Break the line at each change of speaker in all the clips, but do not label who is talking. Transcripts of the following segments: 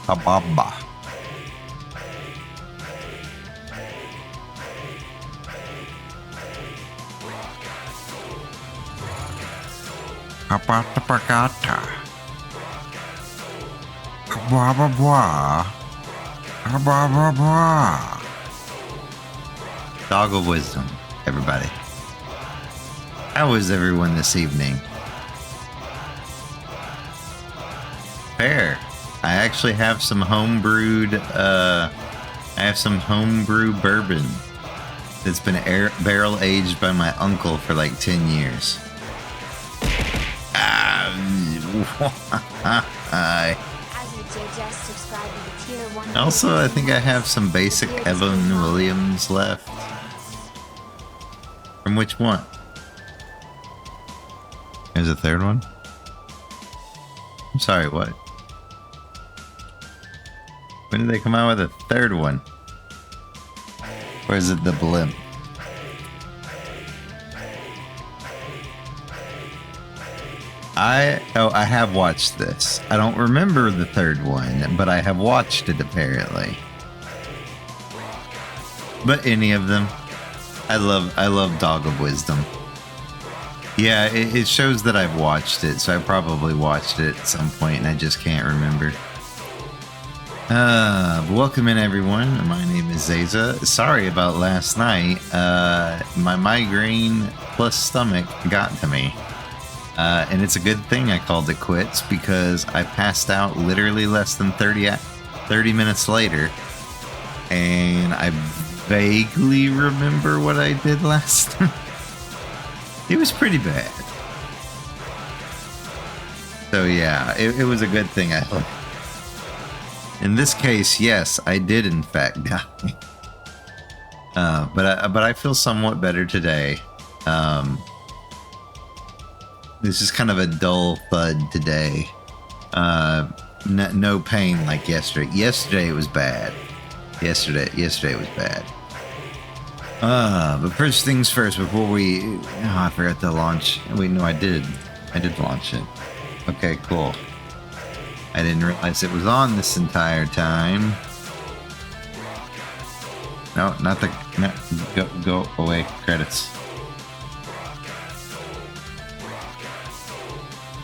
Kababa. Kapata pakata. Kababa. Kababa. Dog of wisdom, everybody. How is everyone this evening? Fair. I actually have some homebrewed, bourbon that's been barrel aged by my uncle for like 10 years. Also, I think I have some basic Evan Williams left. From which one? There's a third one? I'm sorry, what? When did they come out with a third one? Or is it the blimp? I have watched this. I don't remember the third one, but I have watched it apparently. But any of them. I love Dog of Wisdom. Yeah, it shows that I've watched it, so I probably watched it at some point and I just can't remember. Welcome in everyone. My name is Zeza. Sorry about last night. My migraine plus stomach got to me. And it's a good thing I called it quits because I passed out literally less than 30 minutes later. And I vaguely remember what I did last time. It was pretty bad. So yeah, it was a good thing I hope. In this case, yes, I did in fact die. But I feel somewhat better today. This is kind of a dull thud today. No pain like yesterday. Yesterday it was bad. Yesterday was bad. But first things first, before we... Oh, I forgot to launch. Wait, no, I did. I did launch it. Okay, cool. I didn't realize it was on this entire time. No, not the... No, go away. Credits.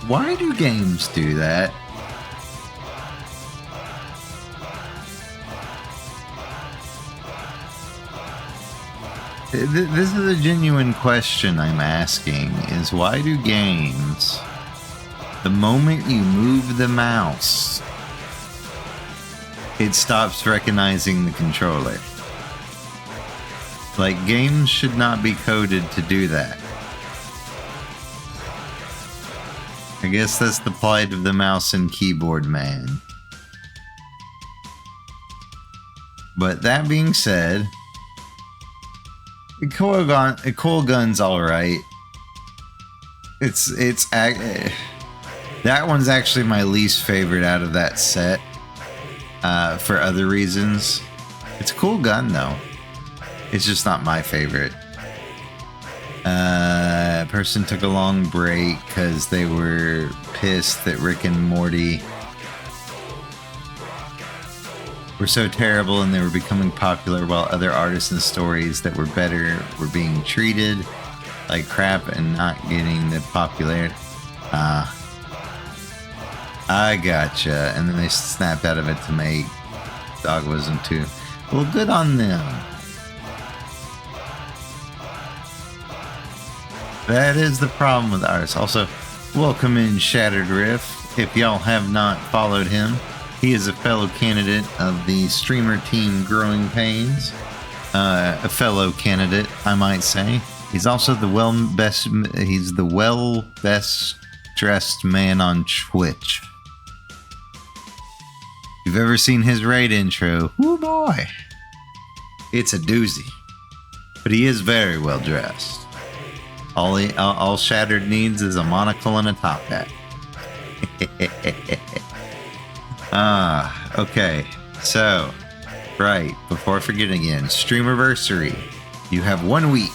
Why do games do that? This is a genuine question I'm asking, is why do games, the moment you move the mouse, it stops recognizing the controller? Like, games should not be coded to do that. I guess that's the plight of the mouse and keyboard man. But that being said, Coil Gun's alright. That one's actually my least favorite out of that set. For other reasons. It's a cool gun though. It's just not my favorite. A person took a long break because they were pissed that Rick and Morty were so terrible and they were becoming popular while other artists and stories that were better were being treated like crap and not getting the popularity. I gotcha. And then they snapped out of it to make Dog Wisdom 2. Well, good on them. That is the problem with artists. Also, welcome in Shattered Riff. If y'all have not followed him, he is a fellow candidate of the streamer team Growing Pains. A fellow candidate, I might say. He's also the best dressed man on Twitch. If you've ever seen his raid intro, oh boy, it's a doozy. But he is very well dressed. All Shattered needs is a monocle and a top hat. Okay. So, right, before I forget again, Streamiversary. You have 1 week.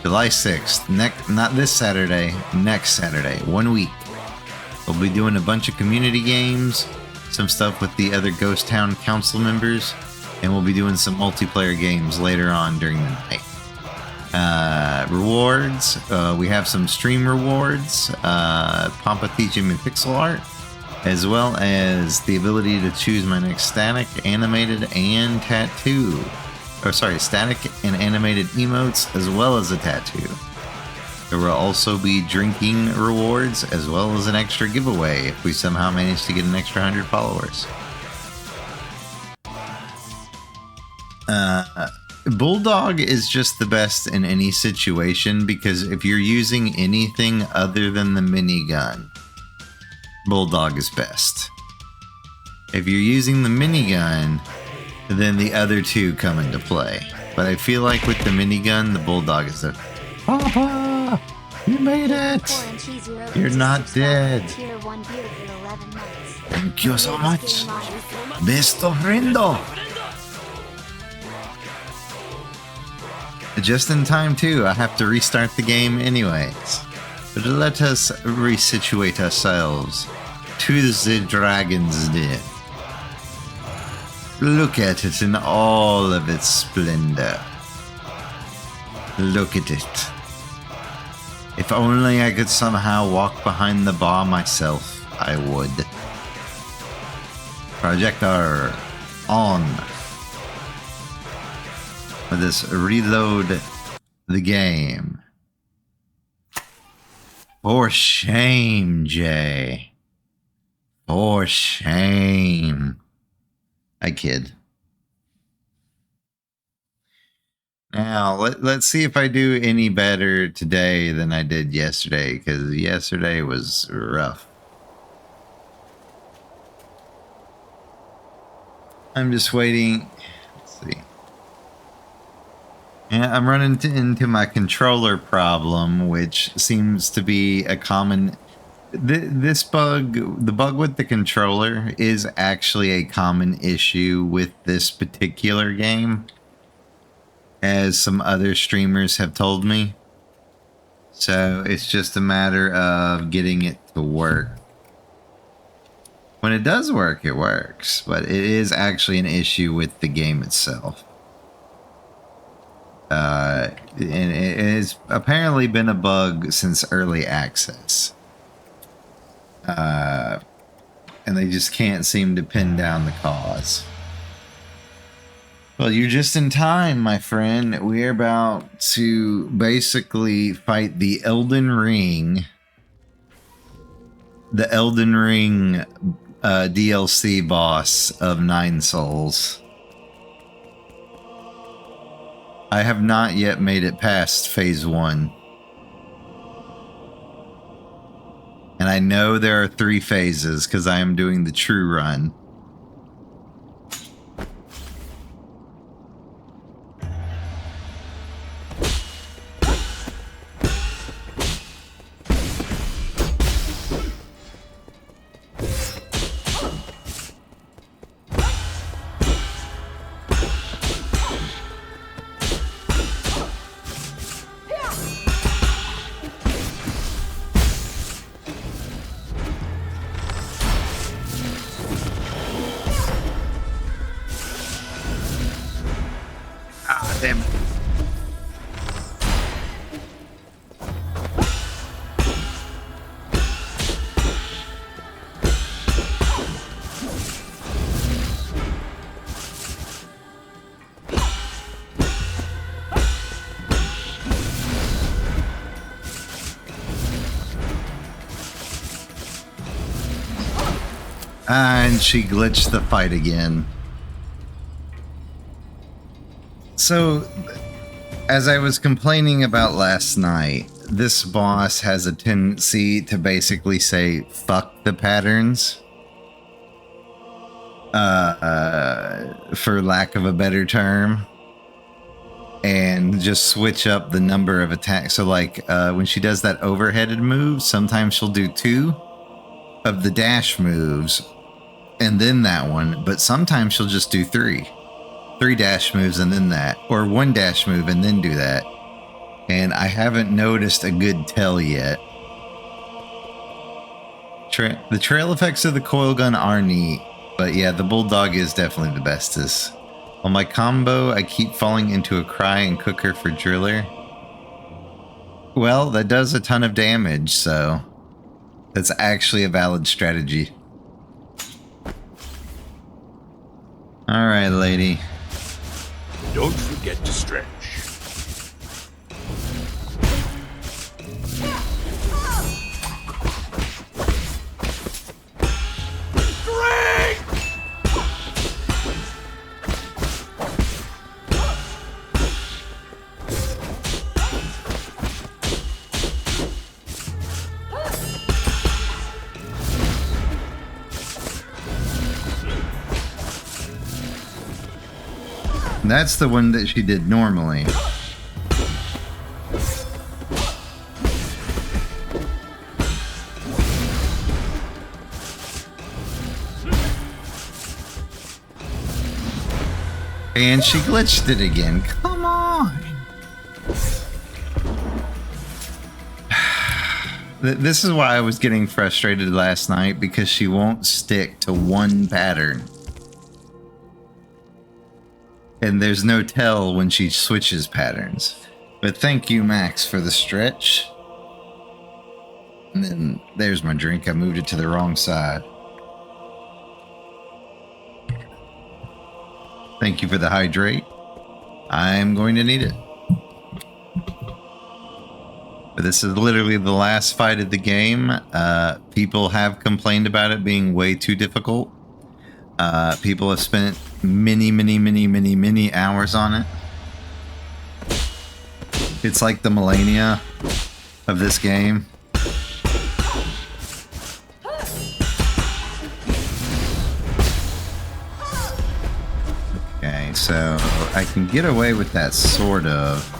July 6th. Not this Saturday, next Saturday. 1 week. We'll be doing a bunch of community games, some stuff with the other Ghost Town council members, and we'll be doing some multiplayer games later on during the night. Rewards, we have some stream rewards, Pampa teaching me pixel art, as well as the ability to choose my next static, animated, and tattoo. Static and animated emotes, as well as a tattoo. There will also be drinking rewards, as well as an extra giveaway if we somehow manage to get an extra 100 followers. Bulldog is just the best in any situation, because if you're using anything other than the minigun, Bulldog is best. If you're using the minigun, then the other two come into play. But I feel like with the minigun, the Bulldog is the... Papa! You made it! You're not dead! Thank you so much! Besto friendo! Just in time too, I have to restart the game anyways. But let us resituate ourselves to the Dragon's Den. Look at it in all of its splendor. Look at it. If only I could somehow walk behind the bar myself, I would. Projector on. Let us reload the game. For shame, Jay. For shame. I kid. Now, let's see if I do any better today than I did yesterday, because yesterday was rough. I'm just waiting. Let's see. Yeah, I'm running into my controller problem, which seems to be a common... This bug, the bug with the controller, is actually a common issue with this particular game, as some other streamers have told me. So it's just a matter of getting it to work. When it does work, it works, but it is actually an issue with the game itself. And it has apparently been a bug since early access. And they just can't seem to pin down the cause. Well, you're just in time, my friend. We're about to basically fight the Elden Ring. The Elden Ring DLC boss of 9 Souls. I have not yet made it past phase 1. And I know there are 3 phases because I am doing the true run. Damn it. And she glitched the fight again. So, as I was complaining about last night, this boss has a tendency to basically say, fuck the patterns. For lack of a better term. And just switch up the number of attacks. So like, when she does that overheaded move, sometimes she'll do 2 of the dash moves, and then that one, but sometimes she'll just do 3 dash moves and then that, or 1 dash move and then do that. And I haven't noticed a good tell yet. The trail effects of the coil gun are neat, but yeah, the bulldog is definitely the bestest. On my combo, I keep falling into a cry and cooker for driller. Well, that does a ton of damage, so that's actually a valid strategy. All right, lady.
Don't forget to stretch.
That's the one that she did normally. And she glitched it again. Come on. This is why I was getting frustrated last night, because she won't stick to one pattern. And there's no tell when she switches patterns. But thank you, Max, for the stretch. And then there's my drink. I moved it to the wrong side. Thank you for the hydrate. I'm going to need it. But this is literally the last fight of the game. People have complained about it being way too difficult. People have spent many hours on it. It's like the millennia of this game. Okay, so I can get away with that sort of.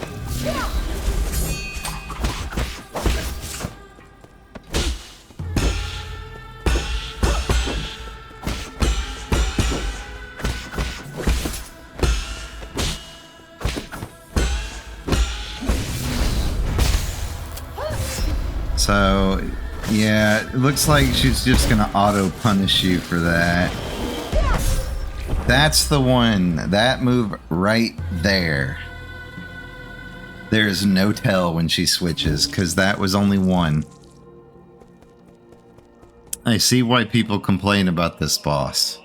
So, yeah, it looks like she's just gonna auto-punish you for that. That's the one. That move right there. There's no tell when she switches, because that was only one. I see why people complain about this boss.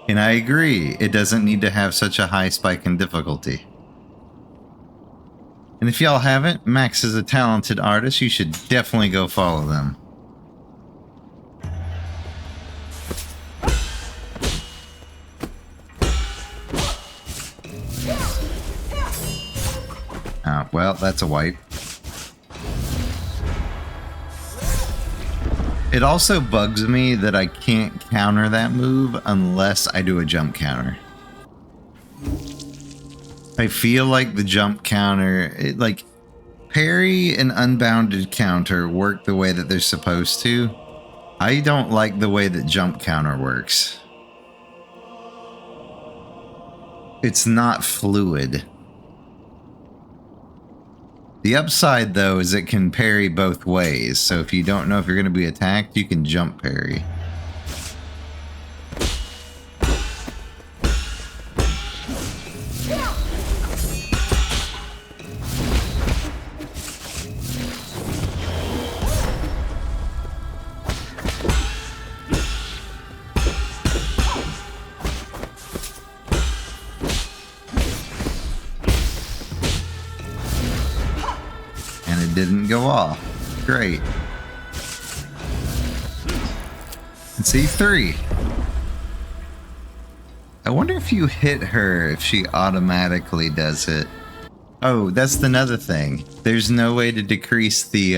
And I agree, it doesn't need to have such a high spike in difficulty. And if y'all haven't, Max is a talented artist. You should definitely go follow them. Well, that's a wipe. It also bugs me that I can't counter that move unless I do a jump counter. I feel like the jump counter, like parry and unbounded counter work the way that they're supposed to. I don't like the way that jump counter works. It's not fluid. The upside though is it can parry both ways. So if you don't know if you're going to be attacked, you can jump parry. Didn't go off. Great. And C3. I wonder if you hit her if she automatically does it. Oh, that's another thing. There's no way to decrease the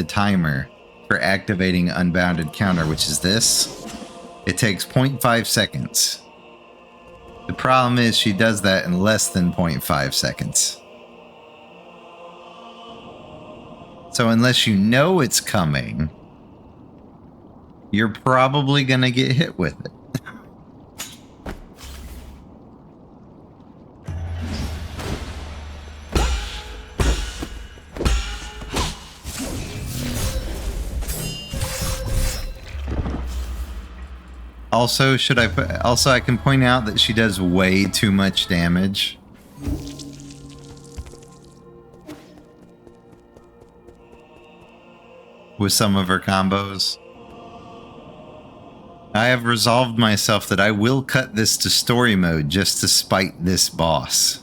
timer for activating unbounded counter, which is this. It takes 0.5 seconds. The problem is she does that in less than 0.5 seconds. So unless you know it's coming, you're probably gonna get hit with it. Also, should I put... Also, I can point out that she does way too much damage. With some of her combos. I have resolved myself that I will cut this to story mode just to spite this boss.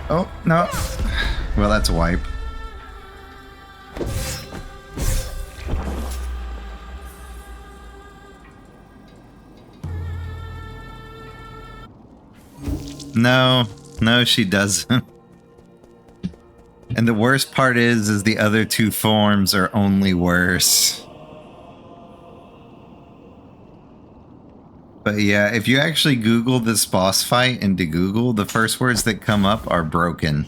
Oh, no. Well, that's a wipe. No, she doesn't. And the worst part is the other two forms are only worse. But yeah, if you actually Google this boss fight into Google, the first words that come up are broken.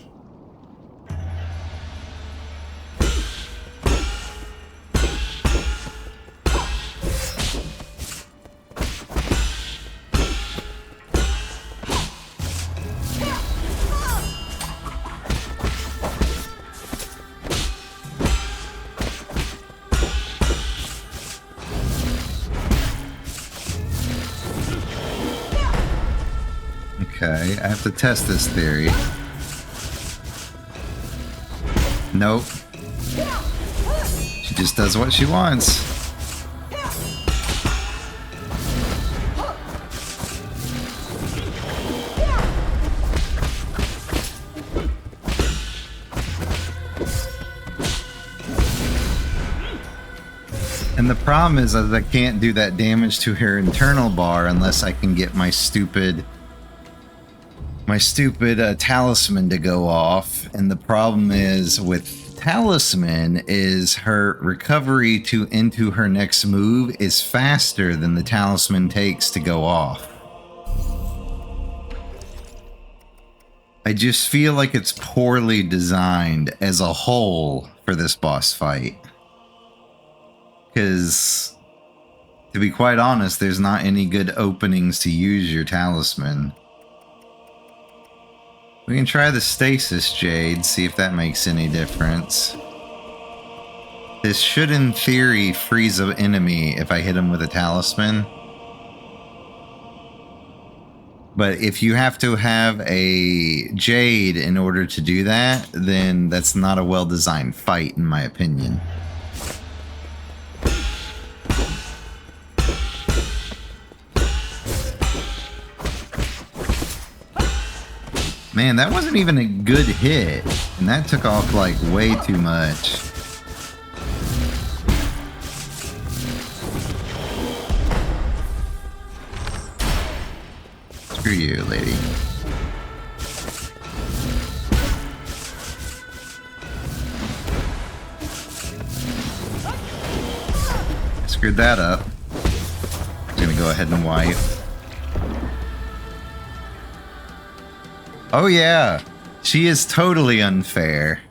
Okay, I have to test this theory. Nope. She just does what she wants. And the problem is that I can't do that damage to her internal bar unless I can get my stupid talisman to go off. And the problem is with talisman is her recovery into her next move is faster than the talisman takes to go off. I just feel like it's poorly designed as a whole for this boss fight. Because, to be quite honest, there's not any good openings to use your talisman. We can try the stasis jade, see if that makes any difference. This should, in theory, freeze an enemy if I hit him with a talisman. But if you have to have a jade in order to do that, then that's not a well-designed fight, in my opinion. Man, that wasn't even a good hit. And that took off like way too much. Screw you, lady. Screwed that up. I'm gonna go ahead and wipe. Oh yeah, she is totally unfair.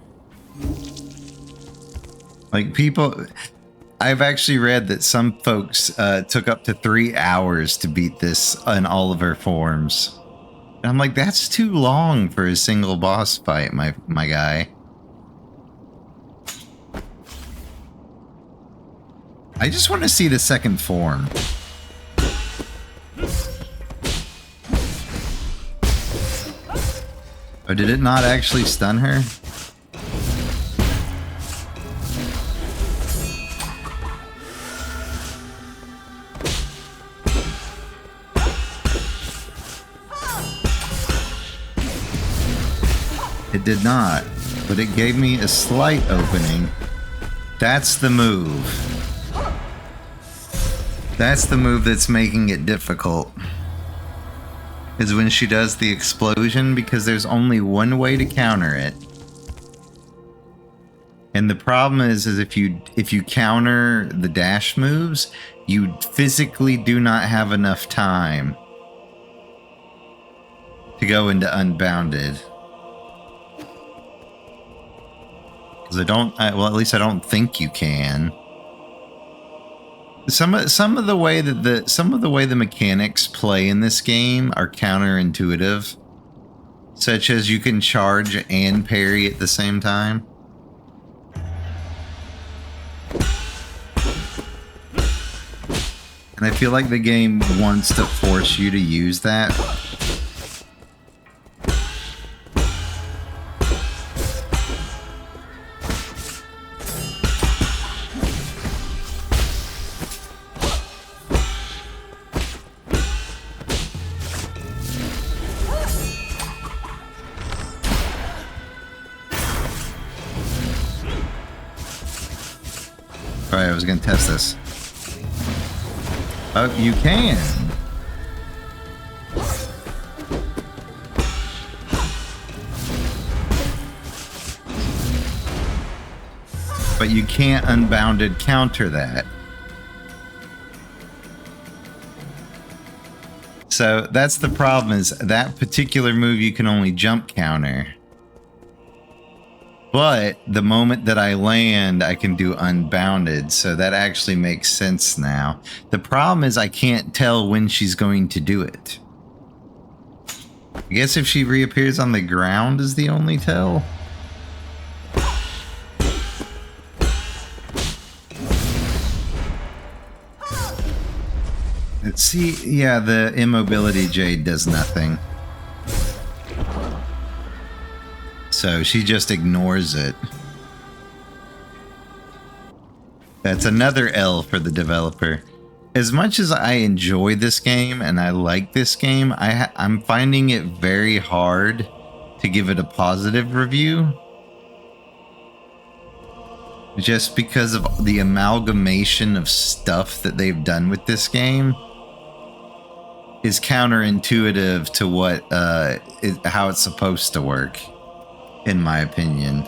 Like people, I've actually read that some folks took up to 3 hours to beat this in all of her forms. And I'm like, that's too long for a single boss fight, my guy. I just want to see the second form. Oh, did it not actually stun her? It did not, but it gave me a slight opening. That's the move. That's the move that's making it difficult. Is when she does the explosion, because there's only one way to counter it. And the problem is if you counter the dash moves, you physically do not have enough time to go into Unbounded. Because well, at least I don't think you can. some of the way that the mechanics play in this game are counterintuitive, such as you can charge and parry at the same time. And I feel like the game wants to force you to use that. Alright, I was gonna test this. Oh, you can. But you can't unbounded counter that. So that's the problem, is that particular move you can only jump counter. But the moment that I land, I can do unbounded, so that actually makes sense now. The problem is I can't tell when she's going to do it. I guess if she reappears on the ground is the only tell. Let's see, yeah, the immobility jade does nothing. So she just ignores it. That's another L for the developer. As much as I enjoy this game and I like this game, I'm finding it very hard to give it a positive review. Just because of the amalgamation of stuff that they've done with this game is counterintuitive to what how it's supposed to work. In my opinion.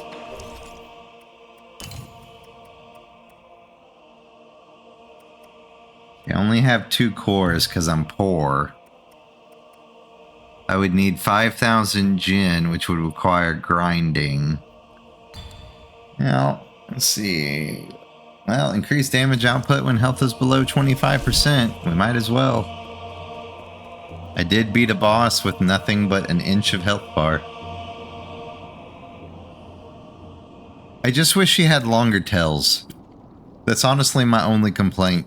I only have 2 cores because I'm poor. I would need 5,000 Jin, which would require grinding. Now, let's see. Well, increased damage output when health is below 25%. We might as well. I did beat a boss with nothing but an inch of health bar. I just wish she had longer tells. That's honestly my only complaint.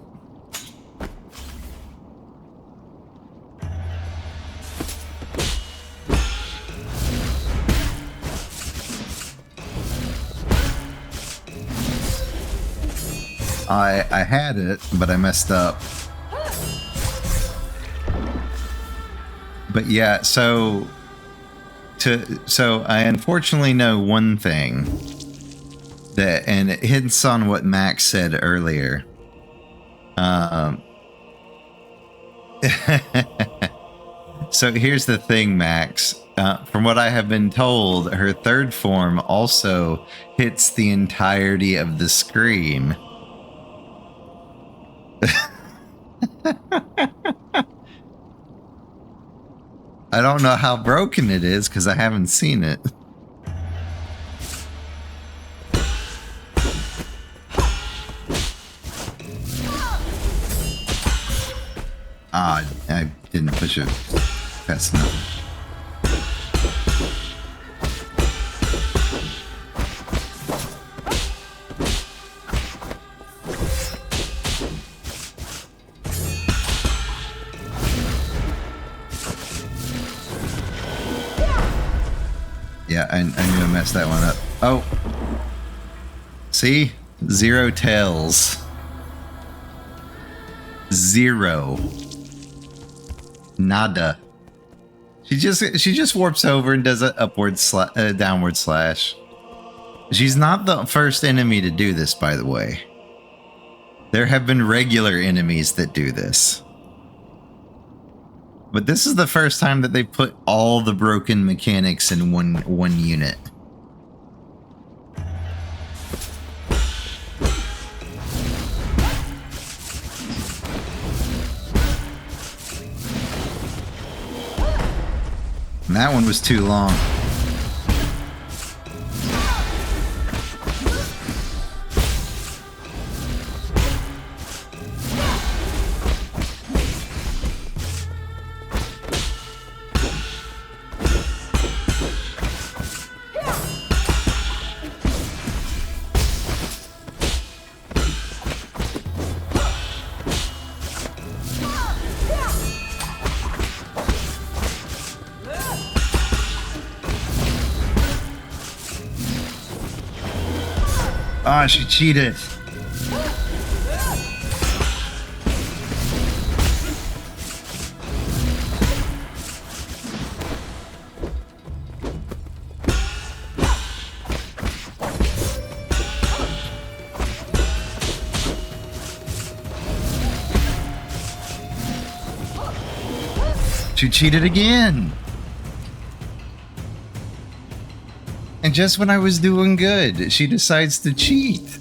I had it, but I messed up. But yeah, so I unfortunately know one thing. That, and it hints on what Max said earlier. So here's the thing, Max. From what I have been told, her third form also hits the entirety of the screen. I don't know how broken it is because I haven't seen it. Ah, I didn't push it fast enough. Yeah, I knew I messed that one up. Oh. See? 0 tails. 0. Nada. She just warps over and does a downward slash. She's not the first enemy to do this, by the way. There have been regular enemies that do this. But this is the first time that they put all the broken mechanics in one unit. And that one was too long. Ah, she cheated. She cheated again. And just when I was doing good, she decides to cheat.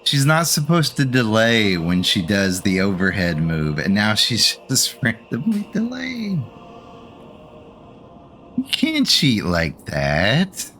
She's not supposed to delay when she does the overhead move, and now she's just randomly delaying. You can't cheat like that.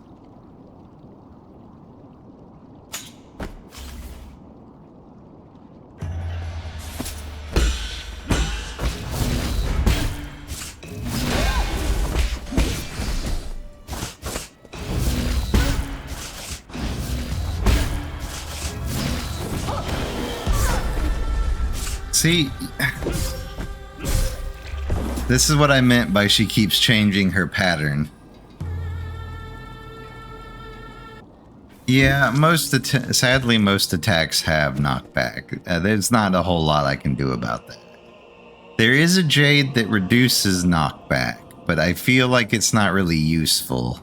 See, this is what I meant by she keeps changing her pattern. Yeah, sadly, most attacks have knockback. There's not a whole lot I can do about that. There is a Jade that reduces knockback, but I feel like it's not really useful.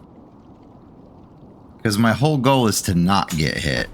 Because my whole goal is to not get hit.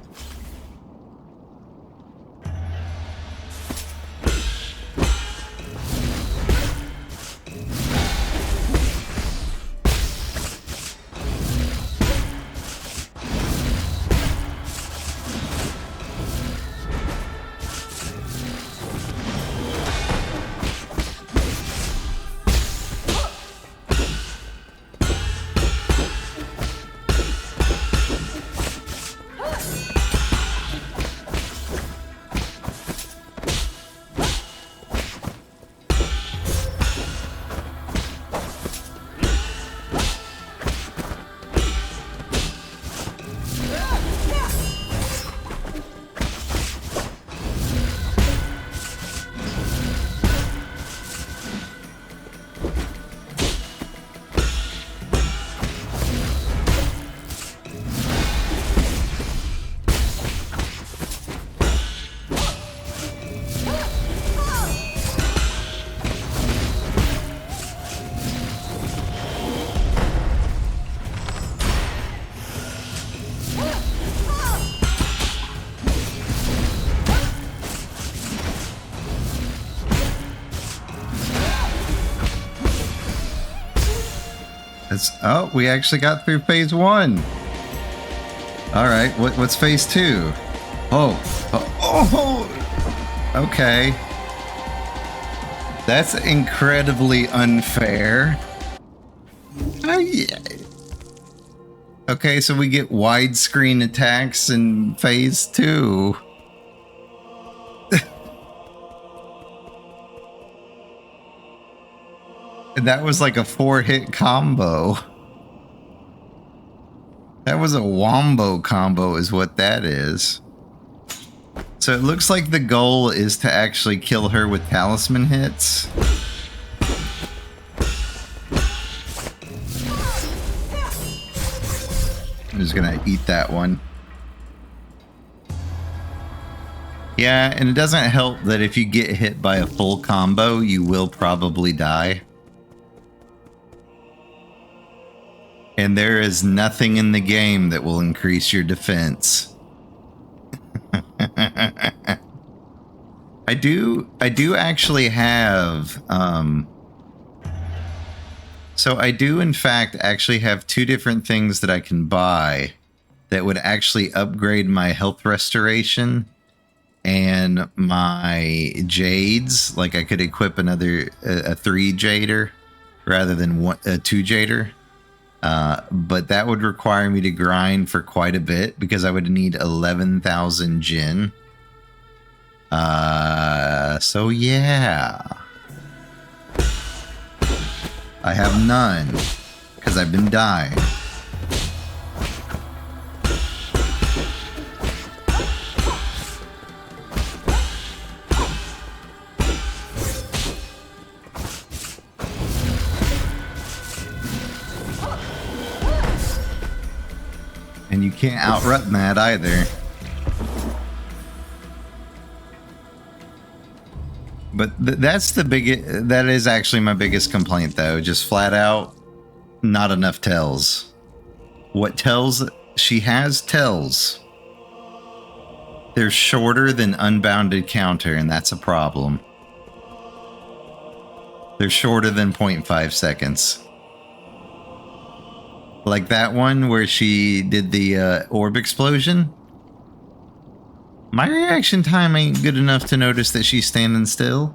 Oh, we actually got through phase 1. All right, what's phase 2? Oh, okay. That's incredibly unfair. Oh, yeah. Okay, so we get widescreen attacks in phase 2. And that was like a 4-hit combo. That was a wombo combo is what that is. So it looks like the goal is to actually kill her with talisman hits. I'm just gonna eat that one. Yeah, and it doesn't help that if you get hit by a full combo, you will probably die. And there is nothing in the game that will increase your defense. I do actually have, so I do in fact actually have 2 different things that I can buy that would actually upgrade my health restoration and my jades. Like I could equip another, a 3 jader rather than a 2 jader. But that would require me to grind for quite a bit because I would need 11,000 Jin. So yeah. I have none because I've been dying. And you can't outrun that either. But that's the biggest. That is actually my biggest complaint, though. Just flat out, not enough tells. What tells she has tells. They're shorter than unbounded counter, and that's a problem. They're shorter than 0.5 seconds. Like that one where she did the orb explosion. My reaction time ain't good enough to notice that she's standing still.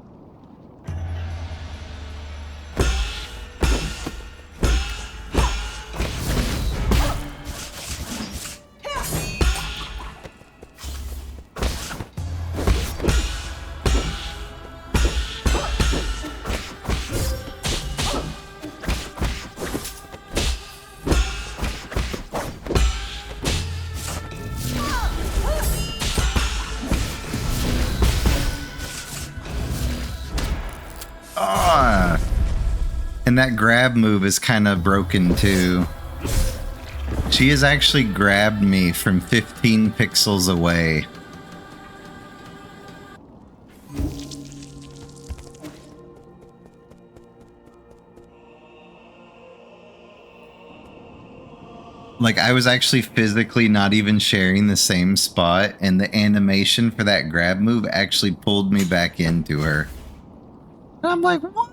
And that grab move is kind of broken too. She has actually grabbed me from 15 pixels away. Like, I was actually physically not even sharing the same spot, and the animation for that grab move actually pulled me back into her. And I'm like, what?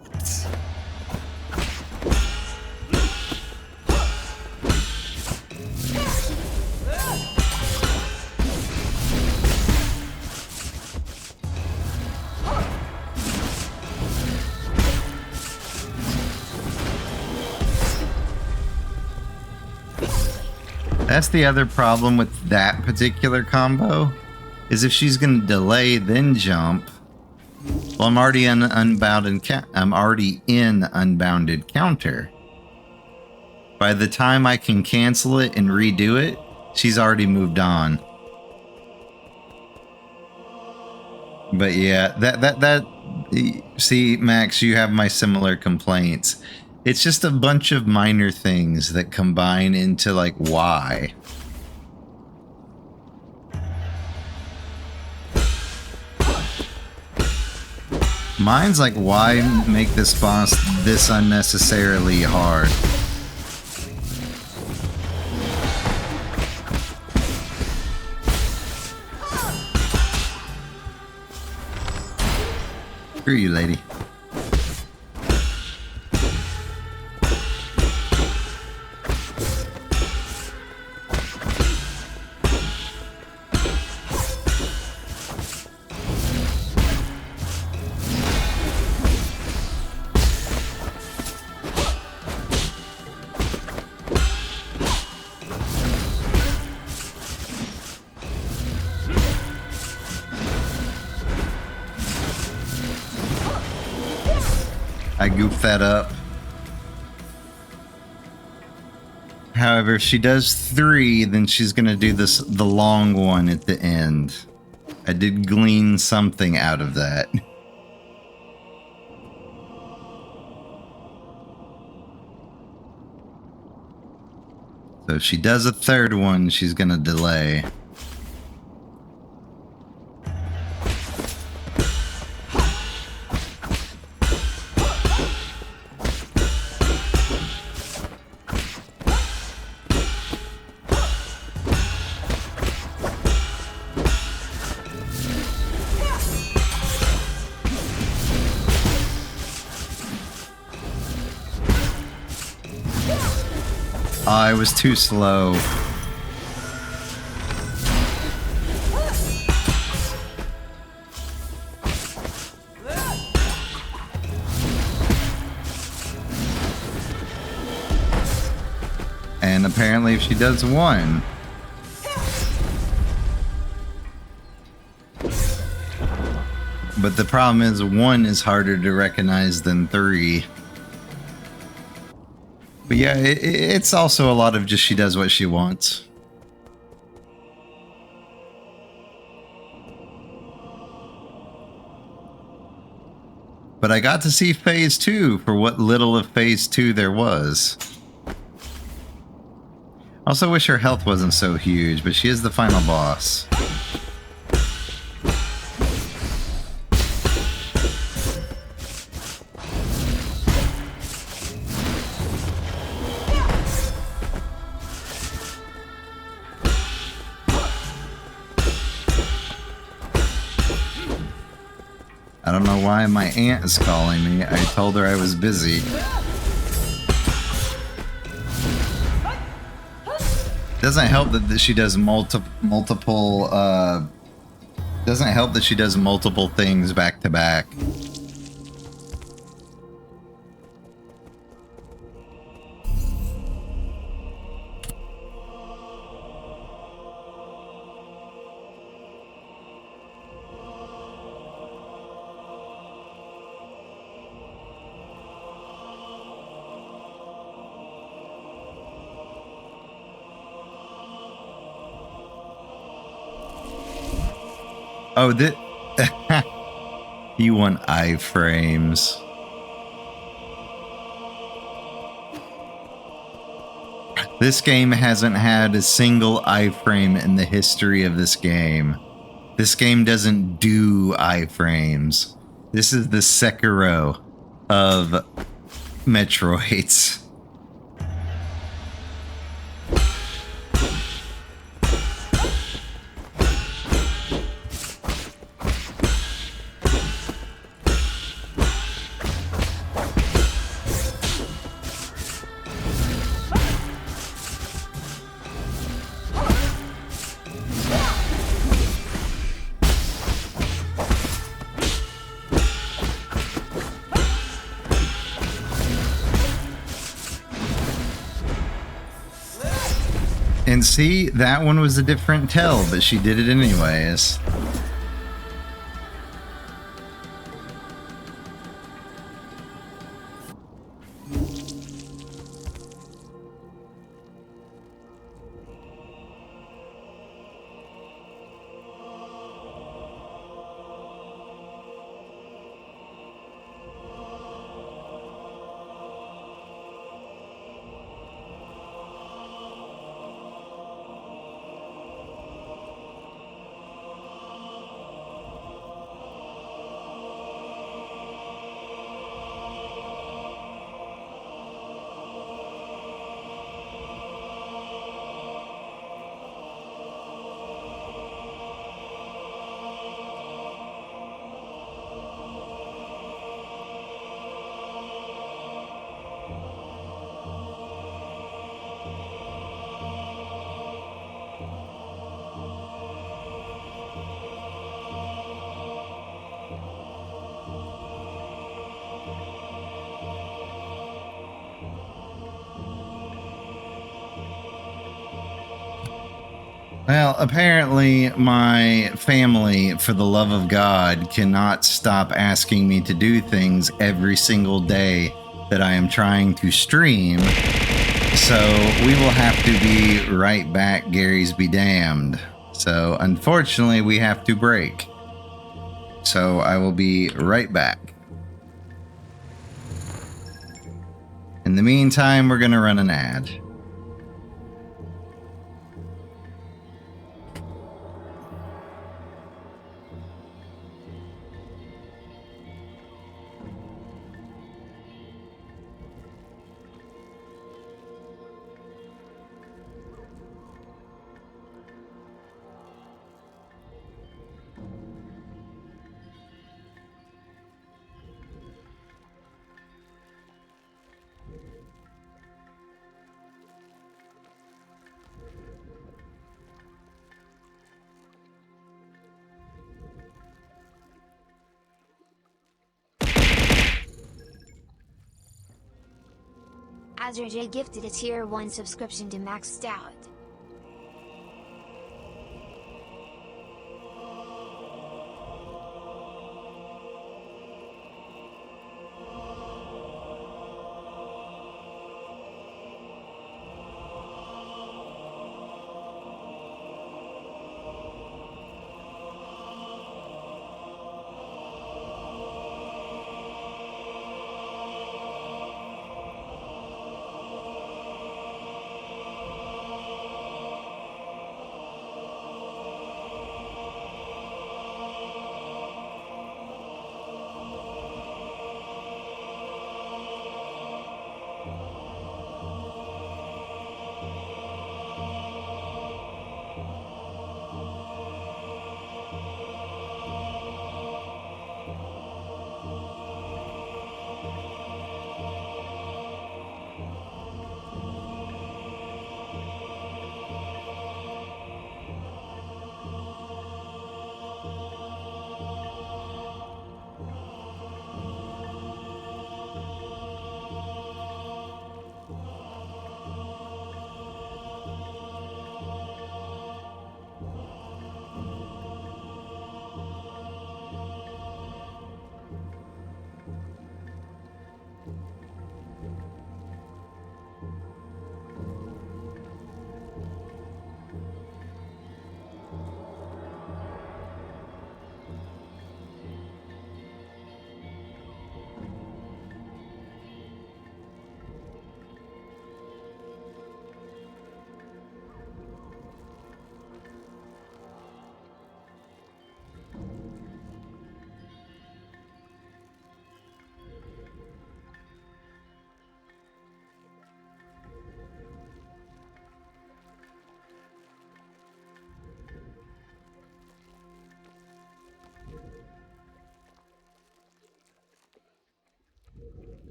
That's the other problem with that particular combo, is if she's going to delay then jump. Well, I'm already in unbounded. I'm already in unbounded counter. By the time I can cancel it and redo it, she's already moved on. But yeah, that see, Max, you have my similar complaints. It's just a bunch of minor things that combine into, like, why. Mine's like, why make this boss this unnecessarily hard? Screw you, lady. I goofed that up. However, if she does 3, then she's gonna do the long one at the end. I did glean something out of that. So if she does a 3rd one, she's gonna delay. I was too slow. And apparently if she does 1. But the problem is 1 is harder to recognize than 3. But yeah, it's also a lot of just she does what she wants. But I got to see Phase 2 for what little of Phase 2 there was. Also wish her health wasn't so huge, but she is the final boss. I don't know why my aunt is calling me. I told her I was busy. Doesn't help that she does multiple doesn't help that she does multiple things back to back. Oh, you want iframes. This game hasn't had a single iframe in the history of this game. This game doesn't do iframes. This is the Sekiro of Metroids. And see, that one was a different tell, but she did it anyways. Well, apparently my family, for the love of God, cannot stop asking me to do things every single day that I am trying to stream. So we will have to be right back, Gary's be damned. So unfortunately, we have to break. So I will be right back. In the meantime, we're going to run an ad.
Azure J gifted a tier 1 subscription to Maxed Out.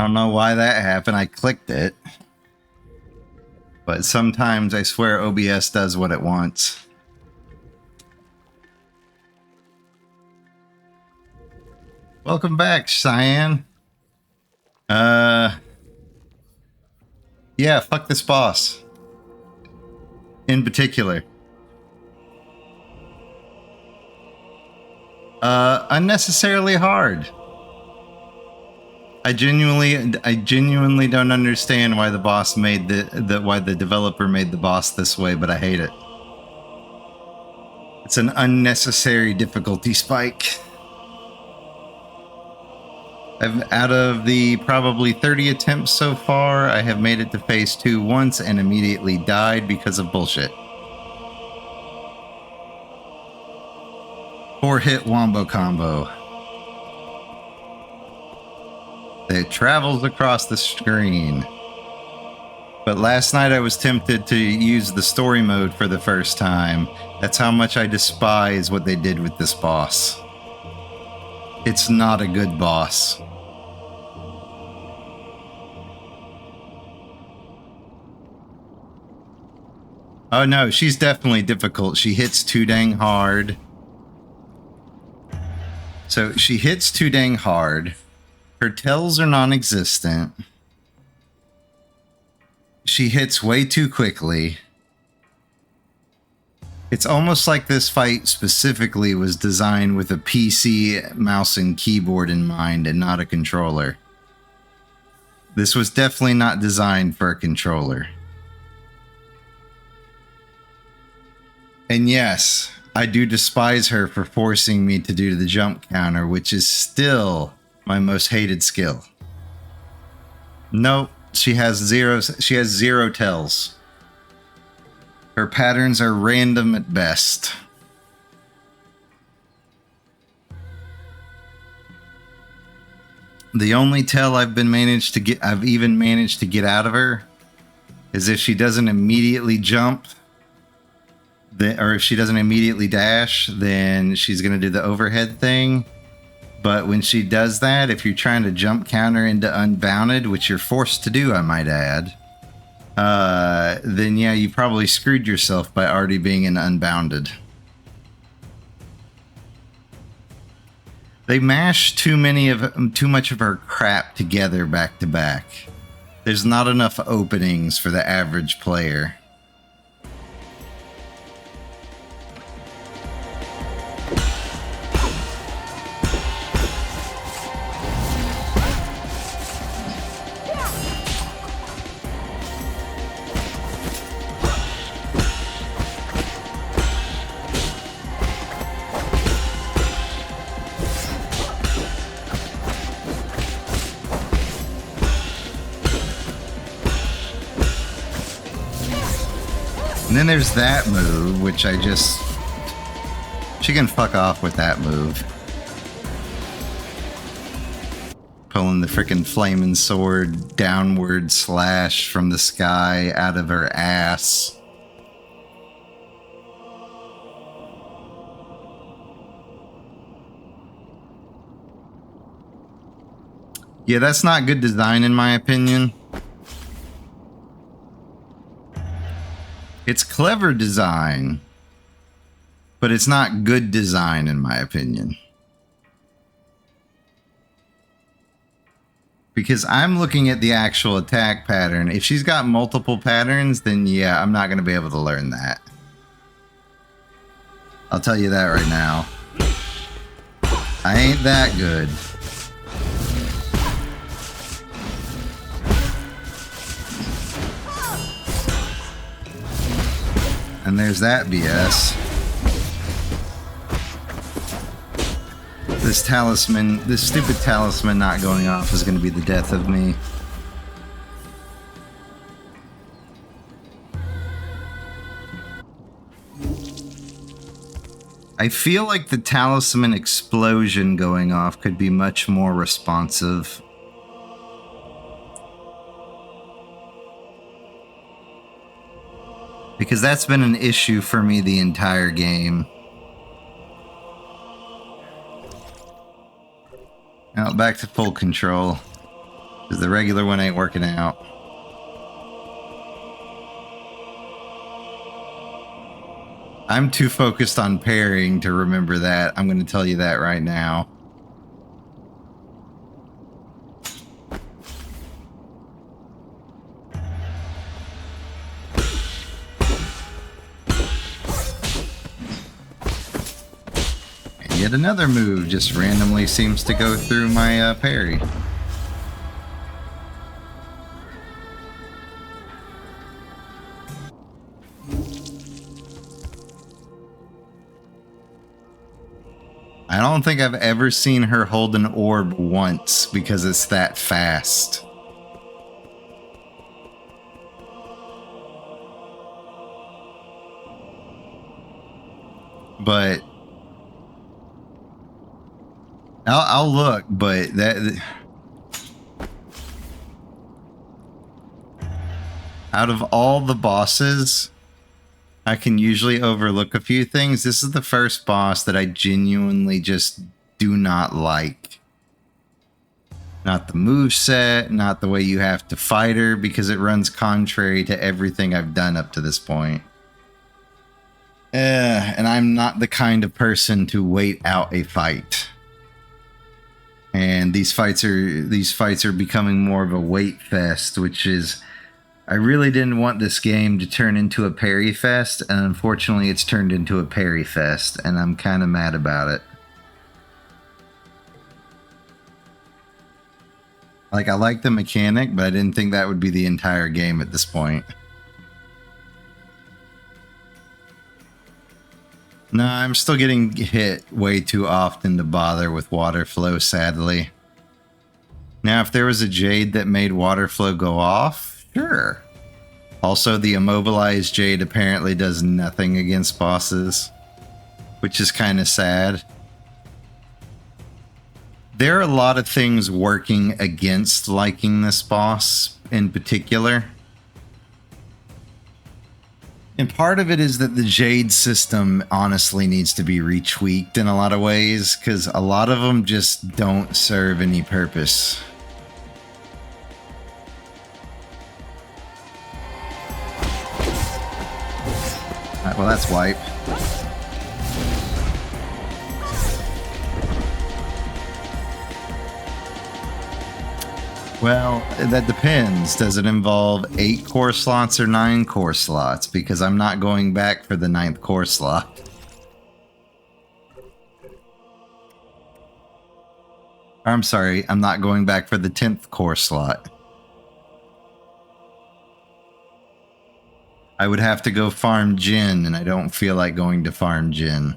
I don't know why that happened. I clicked it. But sometimes I swear OBS does what it wants. Welcome back, Cyan. Yeah, fuck this boss. In particular. Unnecessarily hard. I genuinely don't understand why the boss made why the developer made the boss this way, but I hate it. It's an unnecessary difficulty spike. Out of the probably 30 attempts so far, I have made it to phase 2 once and immediately died because of bullshit. 4-hit wombo combo. It travels across the screen. But last night I was tempted to use the story mode for the first time. That's how much I despise what they did with this boss. It's not a good boss. Oh no, she's definitely difficult. She hits too dang hard. So she hits too dang hard. Her tells are non-existent. She hits way too quickly. It's almost like this fight specifically was designed with a PC mouse and keyboard in mind and not a controller. This was definitely not designed for a controller. And yes, I do despise her for forcing me to do the jump counter, which is still my most hated skill. Nope, she has zero tells. Her patterns are random at best. The only tell I've even managed to get out of her is if she doesn't immediately jump, or if she doesn't immediately dash, then she's going to do the overhead thing. But when she does that, if you're trying to jump counter into Unbounded, which you're forced to do, I might add, then yeah, you probably screwed yourself by already being in Unbounded. They mash too much of her crap together back to back. There's not enough openings for the average player. And then there's that move, which she can fuck off with that move. Pulling the frickin' flaming sword downward slash from the sky out of her ass. Yeah, that's not good design in my opinion. It's clever design, but it's not good design in my opinion. Because I'm looking at the actual attack pattern. If she's got multiple patterns, then yeah, I'm not going to be able to learn that. I'll tell you that right now. I ain't that good. And there's that BS. This stupid talisman not going off is going to be the death of me. I feel like the talisman explosion going off could be much more responsive. Because that's been an issue for me the entire game. Now back to full control. Because the regular one ain't working out. I'm too focused on parrying to remember that. I'm going to tell you that right now. And yet another move just randomly seems to go through my parry. I don't think I've ever seen her hold an orb once because it's that fast. But I'll look, but that out of all the bosses, I can usually overlook a few things. This is the first boss that I genuinely just do not like. Not the moveset, not the way you have to fight her, because it runs contrary to everything I've done up to this point. And I'm not the kind of person to wait out a fight. And these fights are becoming more of a wait fest, which is, I really didn't want this game to turn into a parry fest, and unfortunately it's turned into a parry fest, and I'm kind of mad about it. Like, I like the mechanic, but I didn't think that would be the entire game at this point. No, I'm still getting hit way too often to bother with water flow, sadly. Now, if there was a Jade that made water flow go off, sure. Also, the immobilized Jade apparently does nothing against bosses, which is kind of sad. There are a lot of things working against liking this boss in particular. And part of it is that the Jade system honestly needs to be retweaked in a lot of ways, because a lot of them just don't serve any purpose. Alright, well, that's wipe. Well, that depends. Does it involve 8 core slots or 9 core slots? Because I'm not going back for the 9th core slot. I'm sorry, I'm not going back for the 10th core slot. I would have to go farm Jin, and I don't feel like going to farm Jin.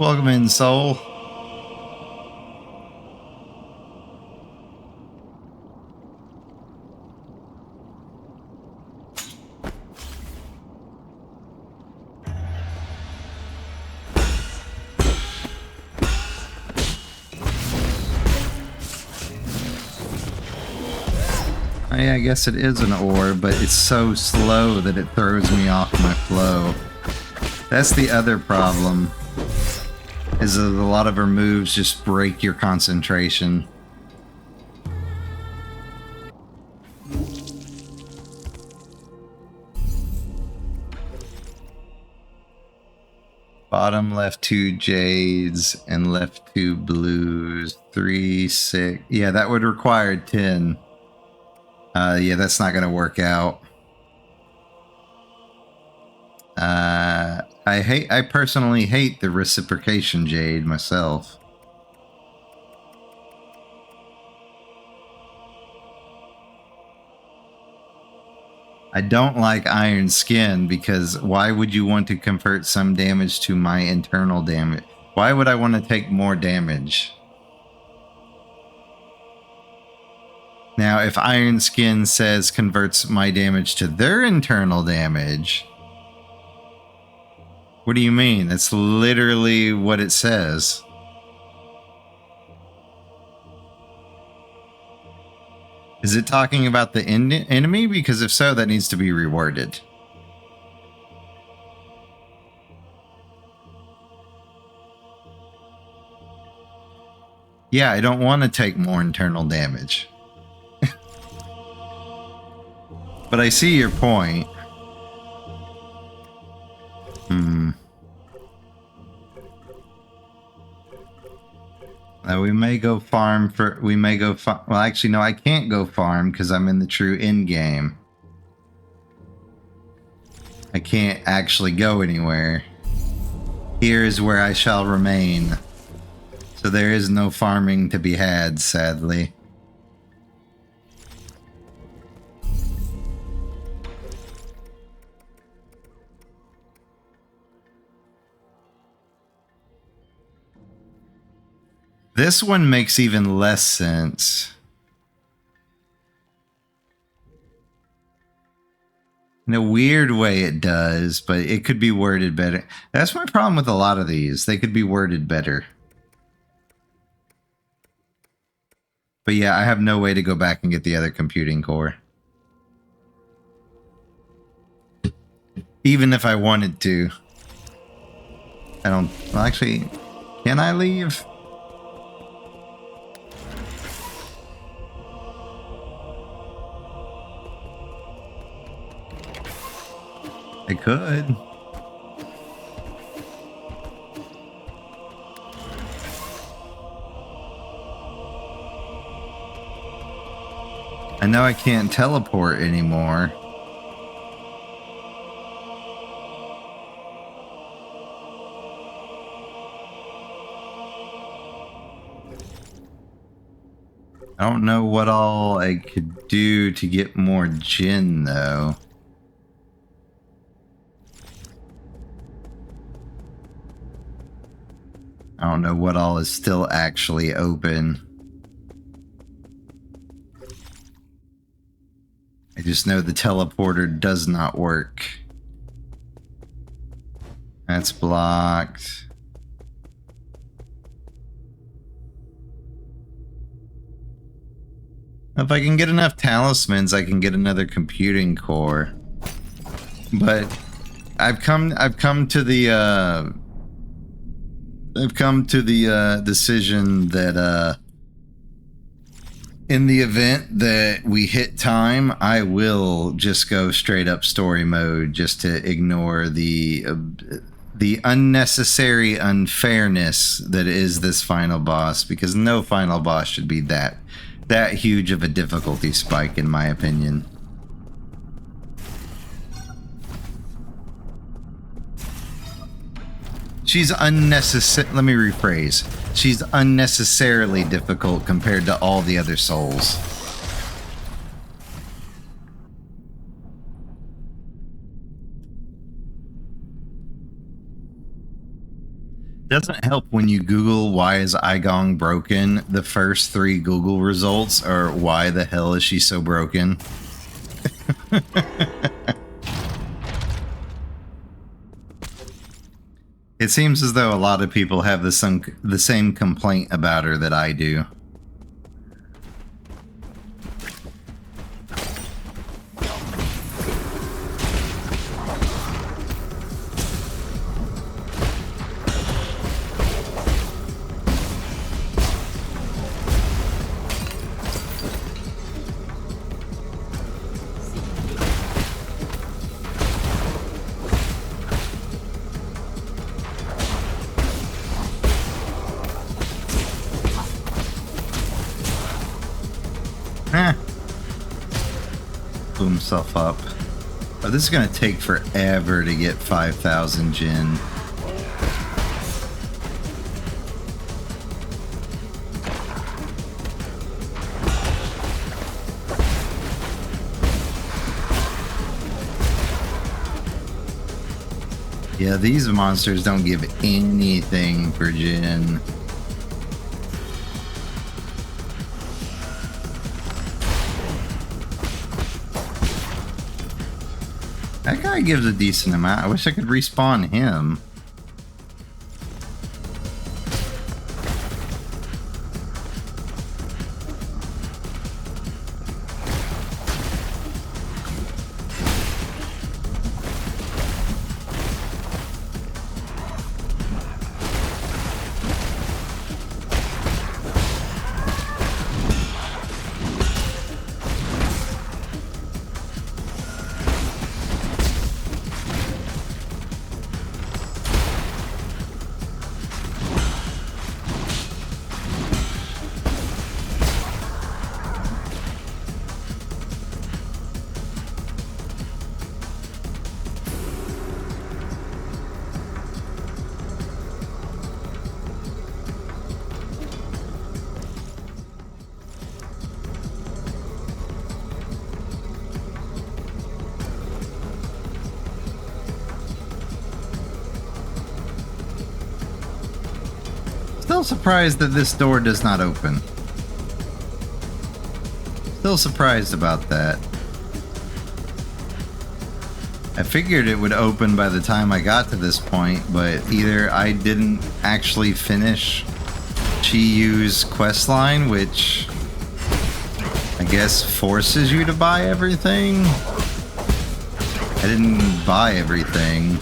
Welcome in, Soul. Oh, yeah, I guess it is an orb, but it's so slow that it throws me off my flow. That's the other problem. Is that a lot of her moves just break your concentration. Bottom left 2 Jades and left 2 blues. 3, 6. Yeah, that would require 10. Yeah, that's not gonna work out. I personally hate the reciprocation Jade myself. I don't like Iron Skin because why would you want to convert some damage to my internal damage? Why would I want to take more damage? Now, if Iron Skin says converts my damage to their internal damage, what do you mean? That's literally what it says. Is it talking about the enemy? Because if so, that needs to be reworded. Yeah, I don't want to take more internal damage. But I see your point. We may go farm for... We may go... Well, actually, no, I can't go farm because I'm in the true end game. I can't actually go anywhere. Here is where I shall remain. So there is no farming to be had, sadly. This one makes even less sense. In a weird way it does, but it could be worded better. That's my problem with a lot of these. They could be worded better. But yeah, I have no way to go back and get the other computing core. Even if I wanted to. I don't... Well, actually, can I leave? I could. I know I can't teleport anymore. I don't know what all I could do to get more Jinn, though. I don't know what all is still actually open. I just know the teleporter does not work. That's blocked. If I can get enough talismans, I can get another computing core. But I've come to the decision that in the event that we hit time, I will just go straight up story mode just to ignore the unnecessary unfairness that is this final boss, because no final boss should be that huge of a difficulty spike, in my opinion. She's unnecessary. Let me rephrase. She's unnecessarily difficult compared to all the other souls. Doesn't help when you Google why is Aigong broken. The first 3 Google results are why the hell is she so broken? It seems as though a lot of people have the same complaint about her that I do. Blew himself up. Oh, this is gonna take forever to get 5,000 Jinn. Yeah, these monsters don't give anything for Jinn. That guy gives a decent amount. I wish I could respawn him. Still surprised that this door does not open. Still surprised about that. I figured it would open by the time I got to this point, but either I didn't actually finish Chiyu's questline, which I guess forces you to buy everything. I didn't buy everything.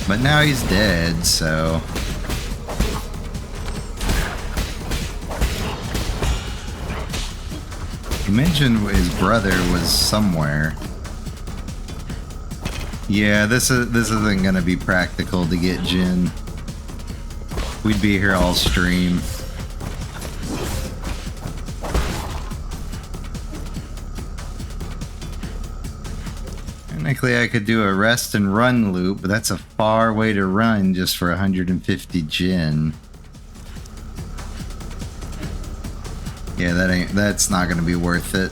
But now he's dead, so... He mentioned his brother was somewhere. Yeah, this isn't gonna be practical to get Jin. We'd be here all stream. Technically, I could do a rest and run loop, but that's a far way to run just for 150 Jin. Yeah, that's not gonna be worth it.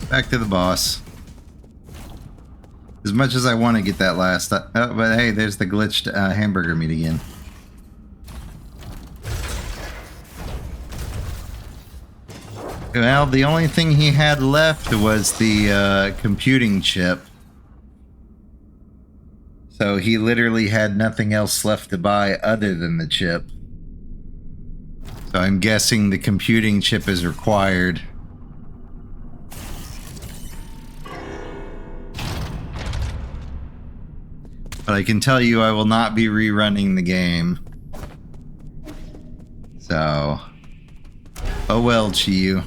Back to the boss. As much as I want to get that last... oh, but hey, there's the glitched hamburger meat again. Well, the only thing he had left was the computing chip. So he literally had nothing else left to buy other than the chip. So I'm guessing the computing chip is required. But I can tell you I will not be rerunning the game. So... oh well, Chiyu.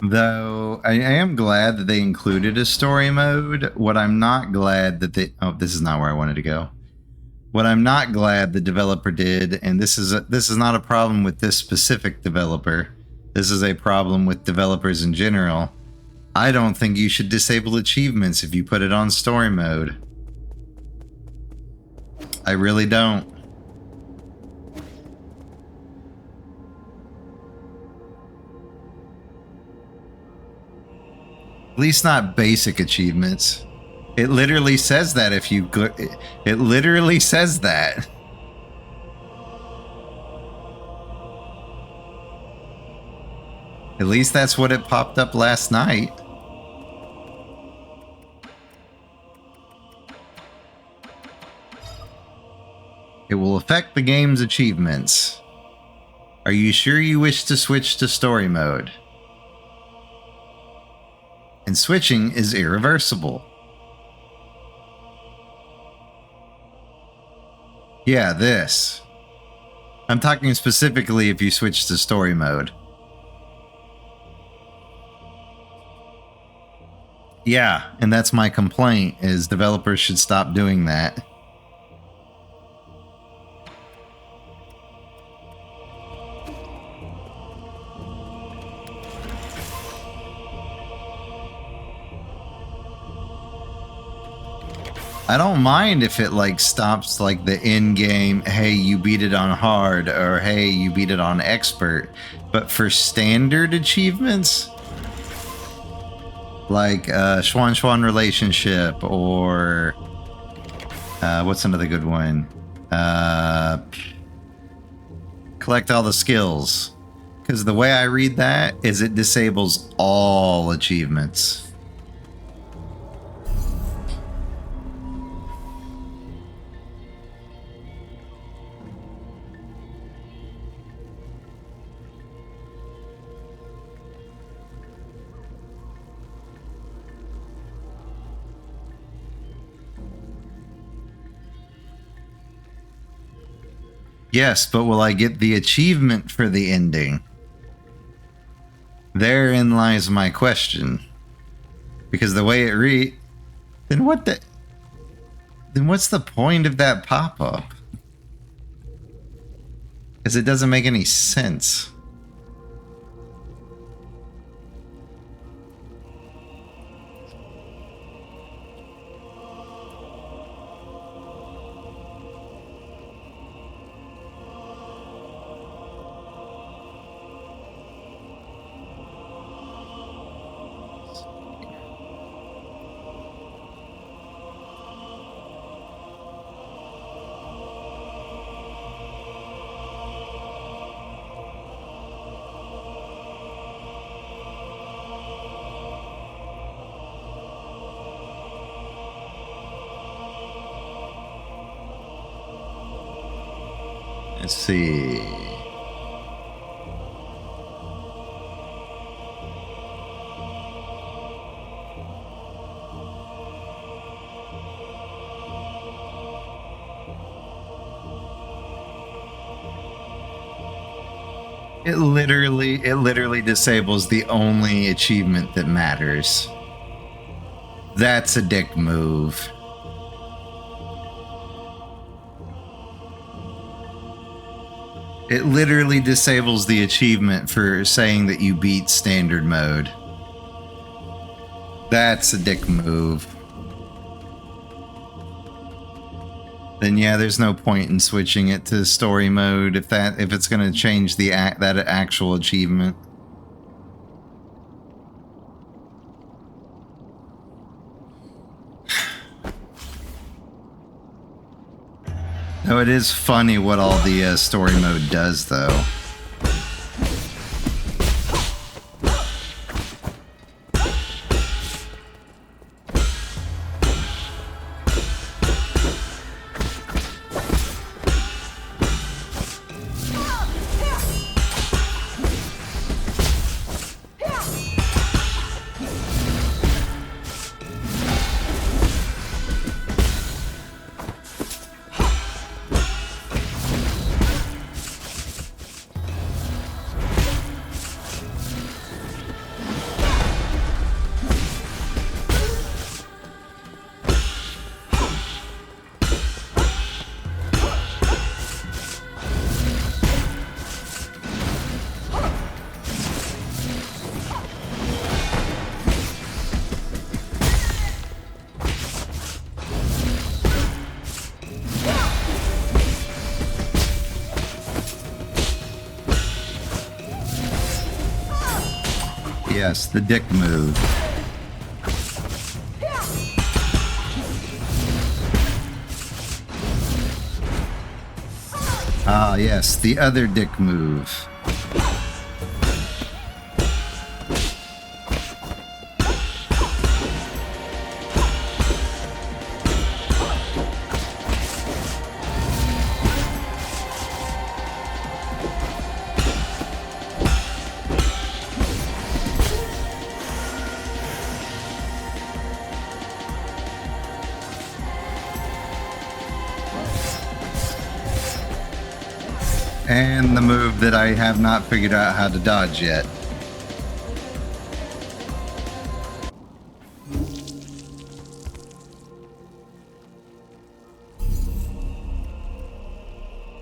Though, I am glad that they included a story mode. What I'm not glad that they... oh, this is not where I wanted to go. What I'm not glad the developer did, and this is not a problem with this specific developer. This is a problem with developers in general. I don't think you should disable achievements if you put it on story mode. I really don't. At least not basic achievements. It literally says that if you go... it literally says that. At least that's what it popped up last night. It will affect the game's achievements. Are you sure you wish to switch to story mode? And switching is irreversible. Yeah, this. I'm talking specifically if you switch to story mode. Yeah, and that's my complaint, is developers should stop doing that. I don't mind if it like stops like the end game, hey, you beat it on hard, or hey, you beat it on expert. But for standard achievements, like Schwan Schwan relationship, or what's another good one? Collect all the skills. Because the way I read that is it disables all achievements. Yes, but will I get the achievement for the ending? Therein lies my question. Because the way it then what the... then what's the point of that pop-up? Because it doesn't make any sense. Let's see. It literally disables the only achievement that matters. That's a dick move. It literally disables the achievement for saying that you beat standard mode. That's a dick move. Then yeah, there's no point in switching it to story mode if it's going to change that actual achievement. No, it is funny what all the story mode does, though. Yes, the dick move. Ah, yes, the other dick move. And the move that I have not figured out how to dodge yet.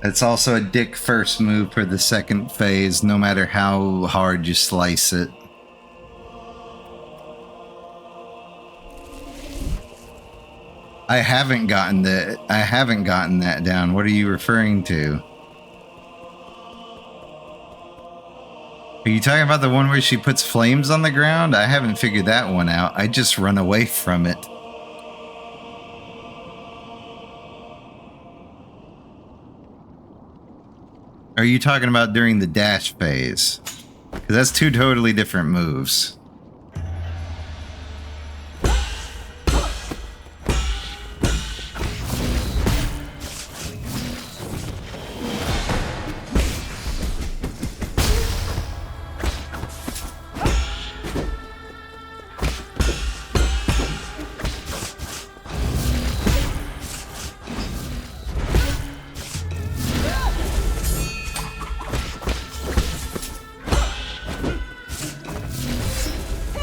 It's also a dick first move for the second phase, no matter how hard you slice it. I haven't gotten that down. What are you referring to? Are you talking about the one where she puts flames on the ground? I haven't figured that one out. I just run away from it. Are you talking about during the dash phase? Because that's two totally different moves.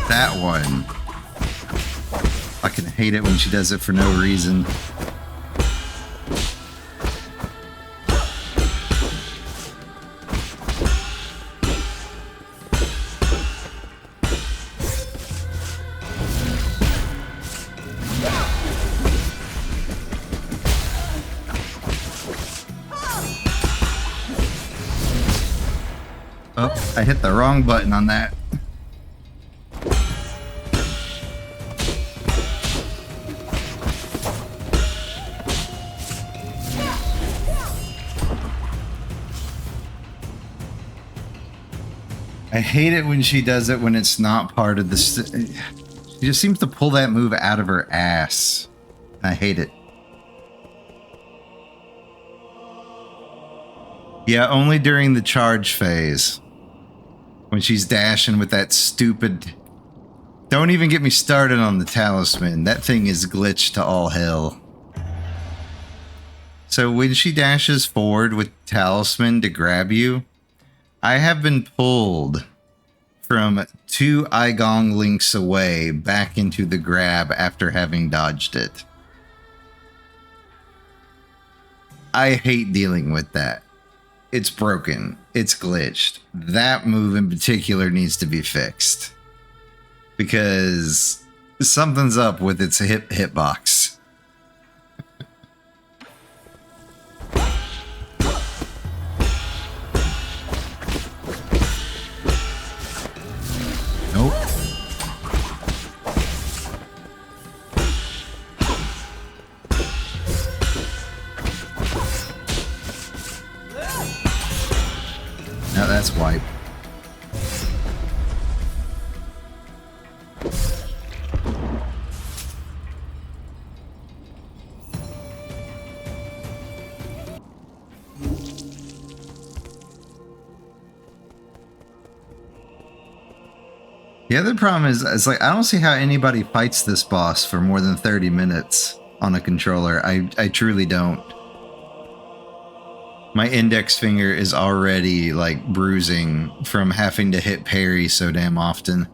That one. I can hate it when she does it for no reason. Oh, I hit the wrong button on that. I hate it when she does it when it's not part of the... She just seems to pull that move out of her ass. I hate it. Yeah, only during the charge phase. When she's dashing with that stupid... Don't even get me started on the talisman. That thing is glitched to all hell. So when she dashes forward with talisman to grab you, I have been pulled from 2 Igong links away back into the grab after having dodged it. I hate dealing with that. It's broken. It's glitched. That move in particular needs to be fixed. Because something's up with its hitbox. Nope. Now that's wipe. The other problem is, it's like, I don't see how anybody fights this boss for more than 30 minutes on a controller. I truly don't. My index finger is already, like, bruising from having to hit parry so damn often.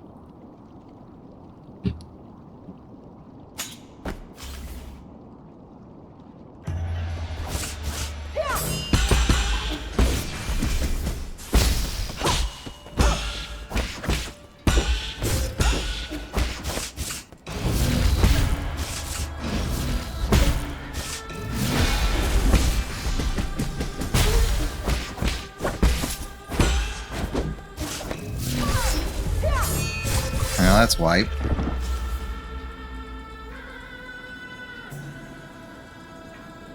Now that's wipe.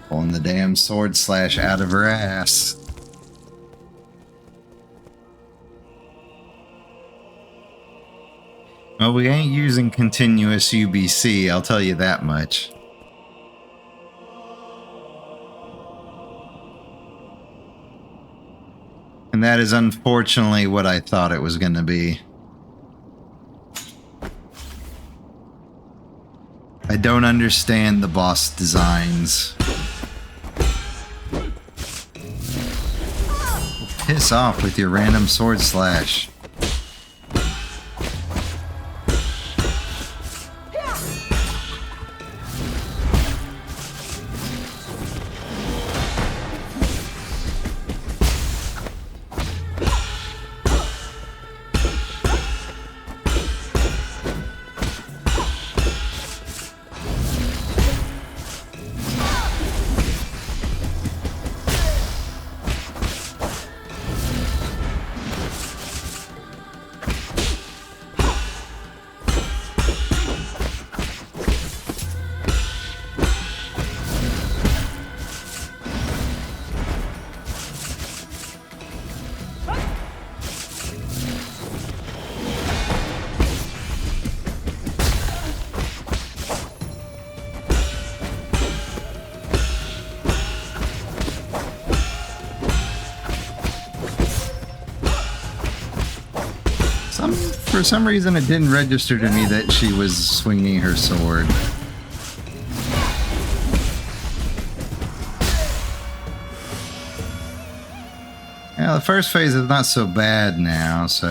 Pulling the damn sword slash out of her ass. Well, we ain't using continuous UBC, I'll tell you that much. And that is unfortunately what I thought it was going to be. I don't understand the boss designs. Piss off with your random sword slash. For some reason, it didn't register to me that she was swinging her sword. Yeah, the first phase is not so bad now, so...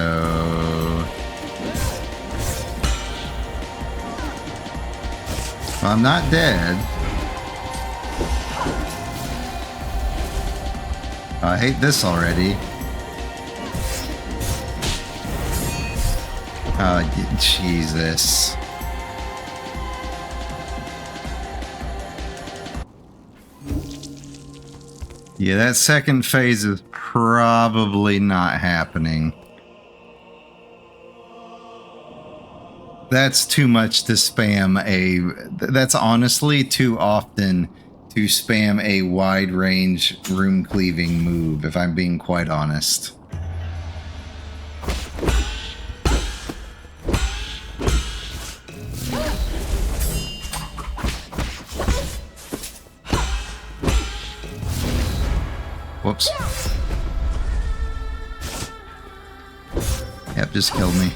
Well, I'm not dead. I hate this already. Oh, Jesus. Yeah, that second phase is probably not happening. That's too much to spam a... That's honestly too often to spam a wide range room cleaving move, if I'm being quite honest. Whoops. That just killed me.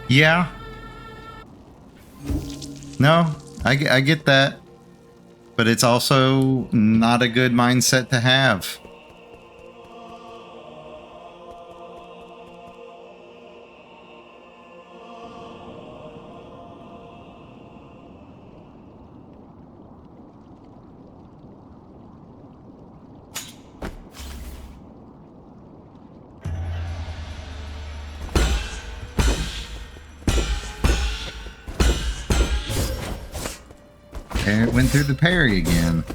Yeah. No, I get that. But it's also not a good mindset to have. And it went through the parry again.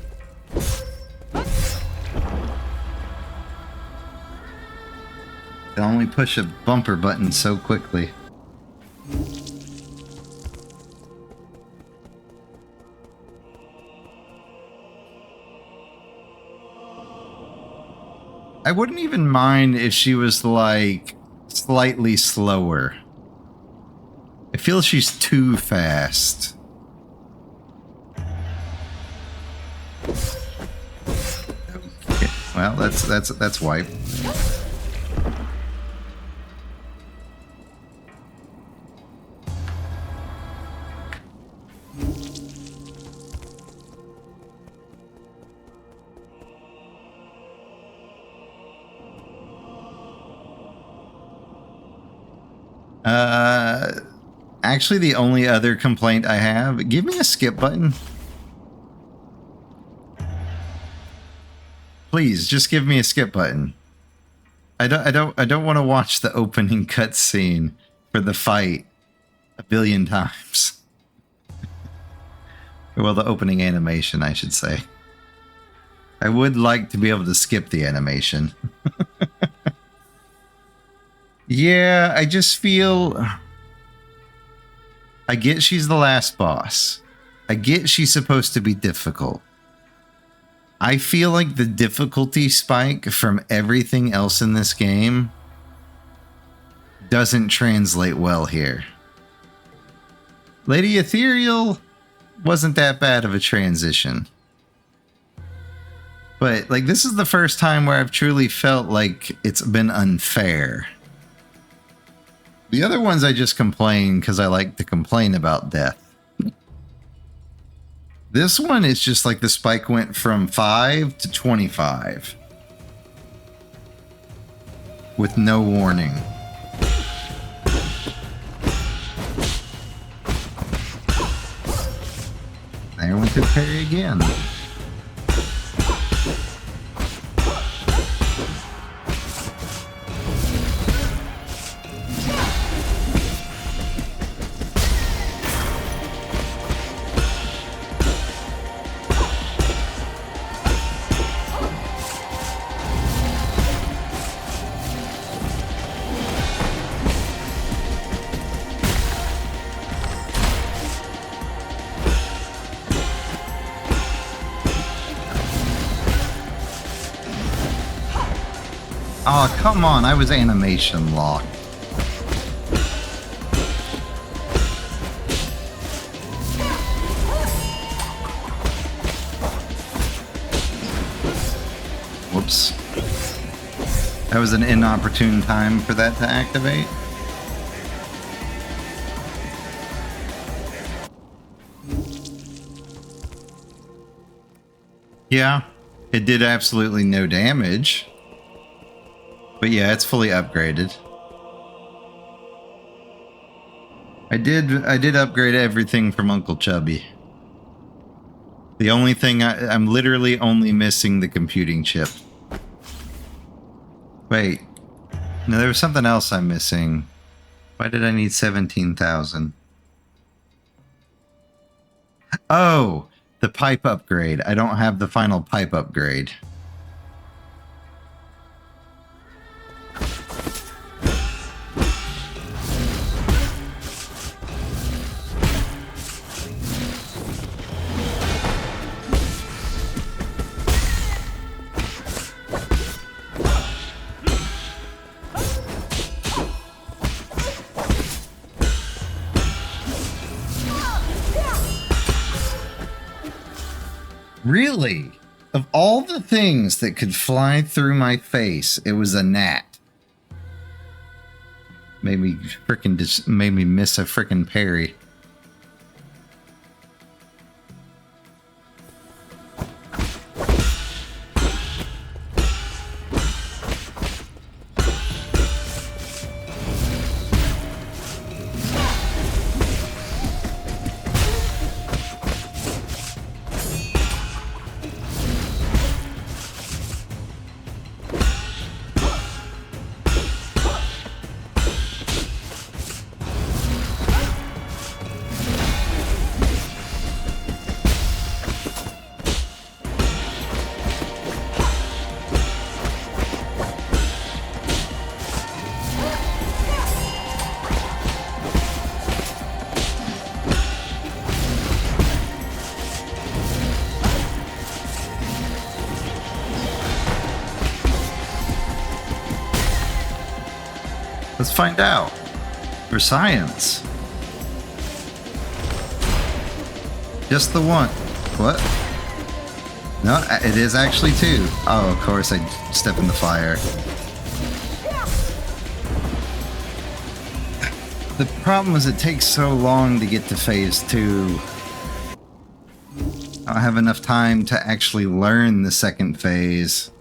They only push a bumper button so quickly. I wouldn't even mind if she was like slightly slower. I feel she's too fast. Okay. Well, that's wipe. Actually, the only other complaint I have, give me a skip button. Please, just give me a skip button. I don't want to watch the opening cutscene for the fight a billion times. Well, the opening animation, I should say. I would like to be able to skip the animation. Yeah, I just feel... I get she's the last boss. I get she's supposed to be difficult. I feel like the difficulty spike from everything else in this game doesn't translate well here. Lady Ethereal wasn't that bad of a transition. But, like, this is the first time where I've truly felt like it's been unfair. The other ones I just complain because I like to complain about death. This one is just like the spike went from 5 to 25. With no warning. There went the parry again. Oh, come on, I was animation locked. Whoops. That was an inopportune time for that to activate. Yeah, it did absolutely no damage. But yeah, it's fully upgraded. I did upgrade everything from Uncle Chubby. The only thing I'm literally only missing the computing chip. Wait. No, there was something else I'm missing. Why did I need 17,000? Oh, the pipe upgrade. I don't have the final pipe upgrade. Really? Of all the things that could fly through my face, it was a gnat. Made me miss a frickin' parry. Let's find out. For science. Just the one. What? No, it is actually two. Oh, of course I step in the fire. The problem is it takes so long to get to phase 2. I don't have enough time to actually learn the second phase.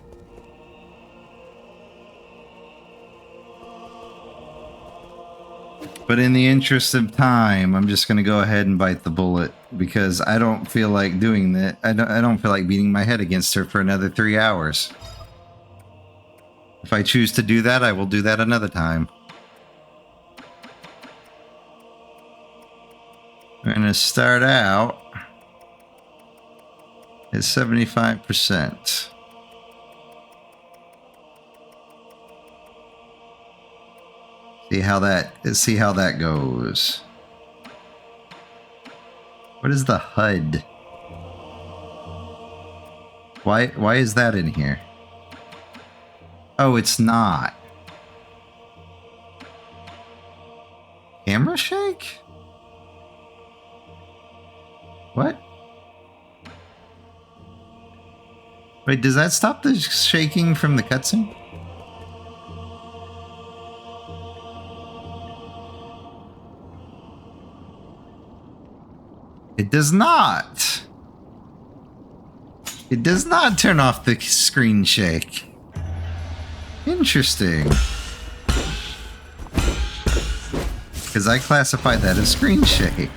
But in the interest of time, I'm just going to go ahead and bite the bullet because I don't feel like doing that. I don't feel like beating my head against her for another 3 hours. If I choose to do that, I will do that another time. We're going to start out at 75%. See how that goes. What is the HUD? Why is that in here? Oh, it's not. Camera shake? What? Wait, does that stop the shaking from the cutscene? It does not. It does not turn off the screen shake. Interesting. Because I classified that as screen shake.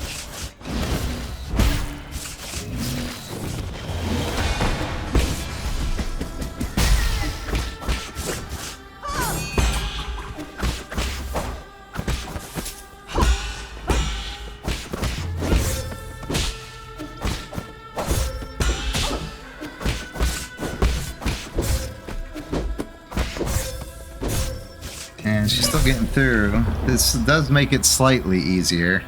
And she's still getting through. This does make it slightly easier.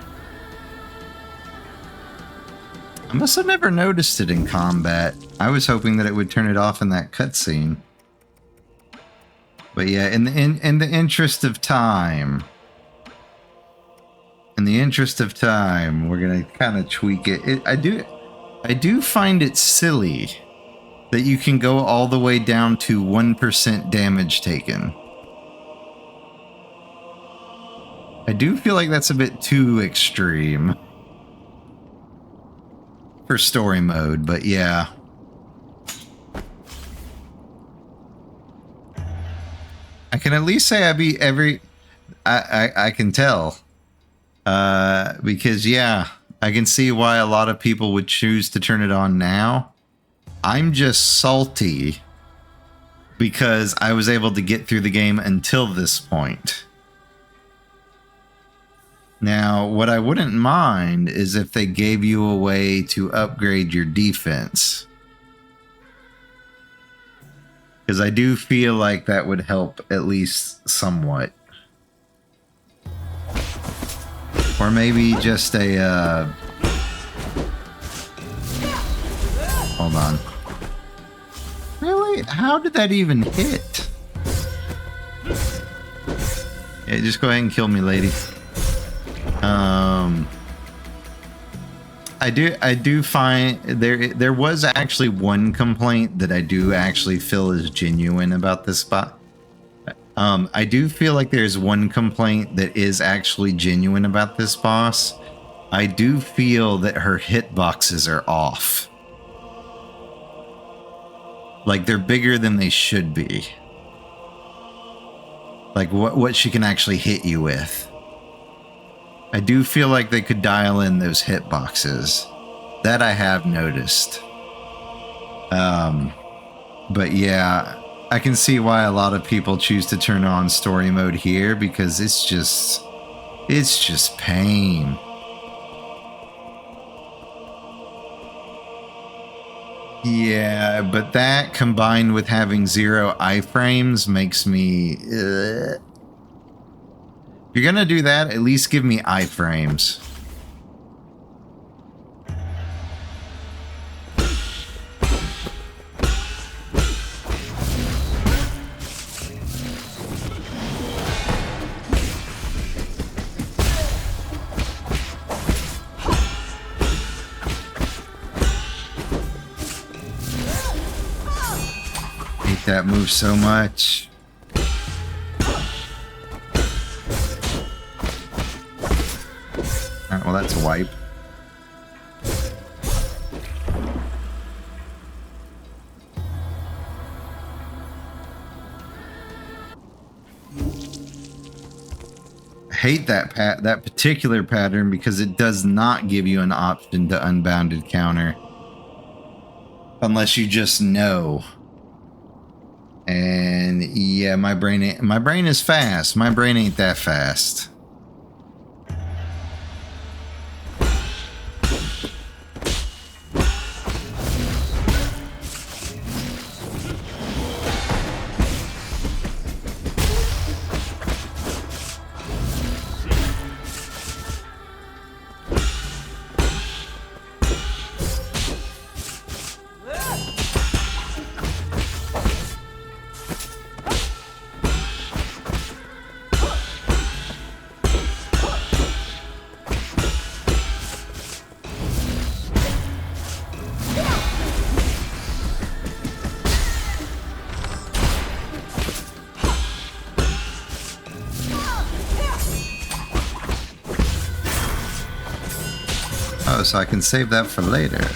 I must have never noticed it in combat. I was hoping that it would turn it off in that cutscene. But yeah, in the interest of time. In the interest of time, we're gonna kind of tweak it. I do find it silly that you can go all the way down to 1% damage taken. I do feel like that's a bit too extreme for story mode, but yeah. I can at least say I beat every... I can tell. Because, yeah, I can see why a lot of people would choose to turn it on now. I'm just salty because I was able to get through the game until this point. Now, what I wouldn't mind is if they gave you a way to upgrade your defense. Because I do feel like that would help at least somewhat. Or maybe just a, hold on. Really? How did that even hit? Yeah, just go ahead and kill me, lady. I do find there was actually one complaint that I do actually feel is genuine about this spot. I do feel like there's one complaint that is actually genuine about this boss. I do feel that her hitboxes are off. Like they're bigger than they should be. Like what she can actually hit you with. I do feel like they could dial in those hitboxes. That I have noticed. But yeah, I can see why a lot of people choose to turn on story mode here because it's just pain. Yeah, but that combined with having 0 iframes makes me... If you're gonna do that, at least give me iframes. That move so much. Alright, well that's a wipe. I hate that particular pattern because it does not give you an option to unbounded counter. Unless you just know. And yeah, my brain is fast. My brain ain't that fast. Oh, so I can save that for later.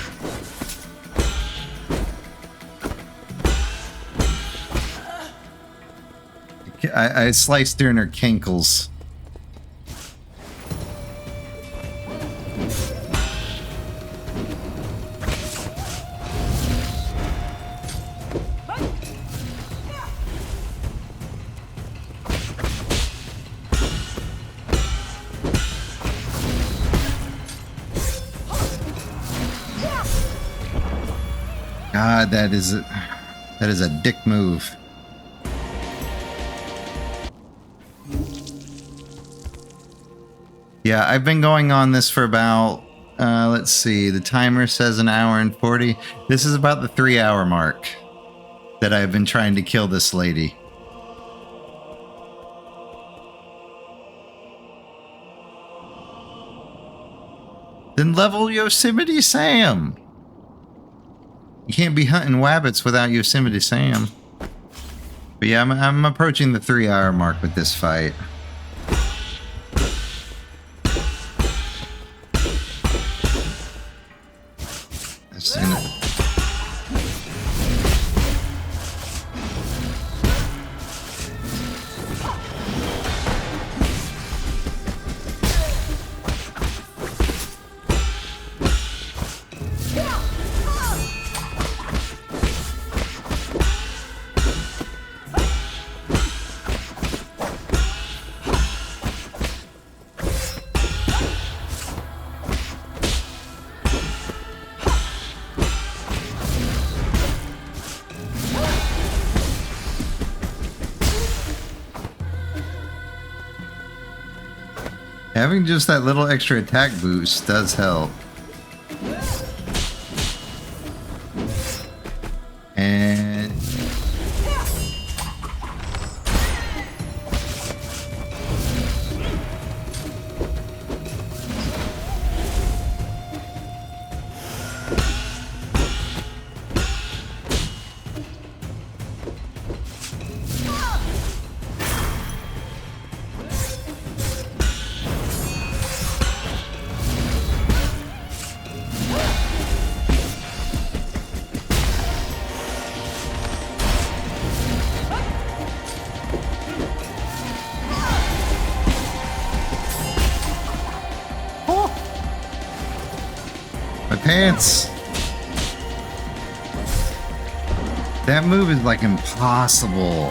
I sliced her in her kinkles. God, that is a dick move. Yeah, I've been going on this for about, let's see, the timer says 1 hour and 40. This is about the 3-hour mark that I've been trying to kill this lady. Then level Yosemite Sam. You can't be hunting wabbits without Yosemite Sam. But yeah, I'm approaching the 3-hour mark with this fight. Just gonna... Having just that little extra attack boost does help. And pants. That move is like impossible.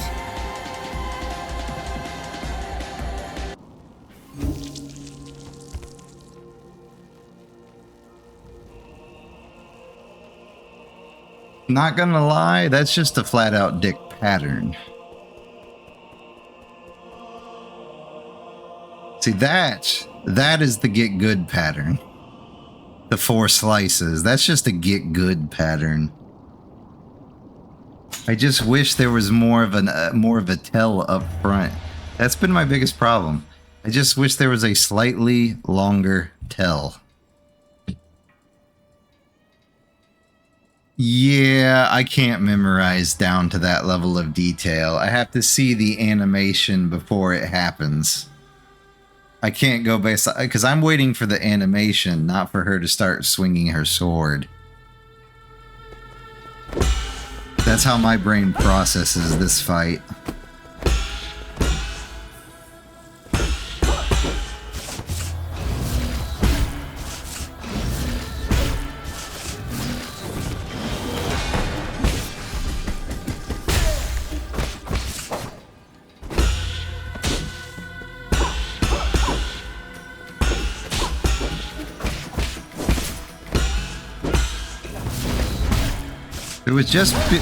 Not gonna lie, that's just a flat out dick pattern. See, that is the get good pattern. The 4 slices, that's just a get good pattern. I just wish there was more of a tell up front. That's been my biggest problem. I just wish there was a slightly longer tell. Yeah, I can't memorize down to that level of detail. I have to see the animation before it happens. I can't go based because I'm waiting for the animation, not for her to start swinging her sword. That's how my brain processes this fight.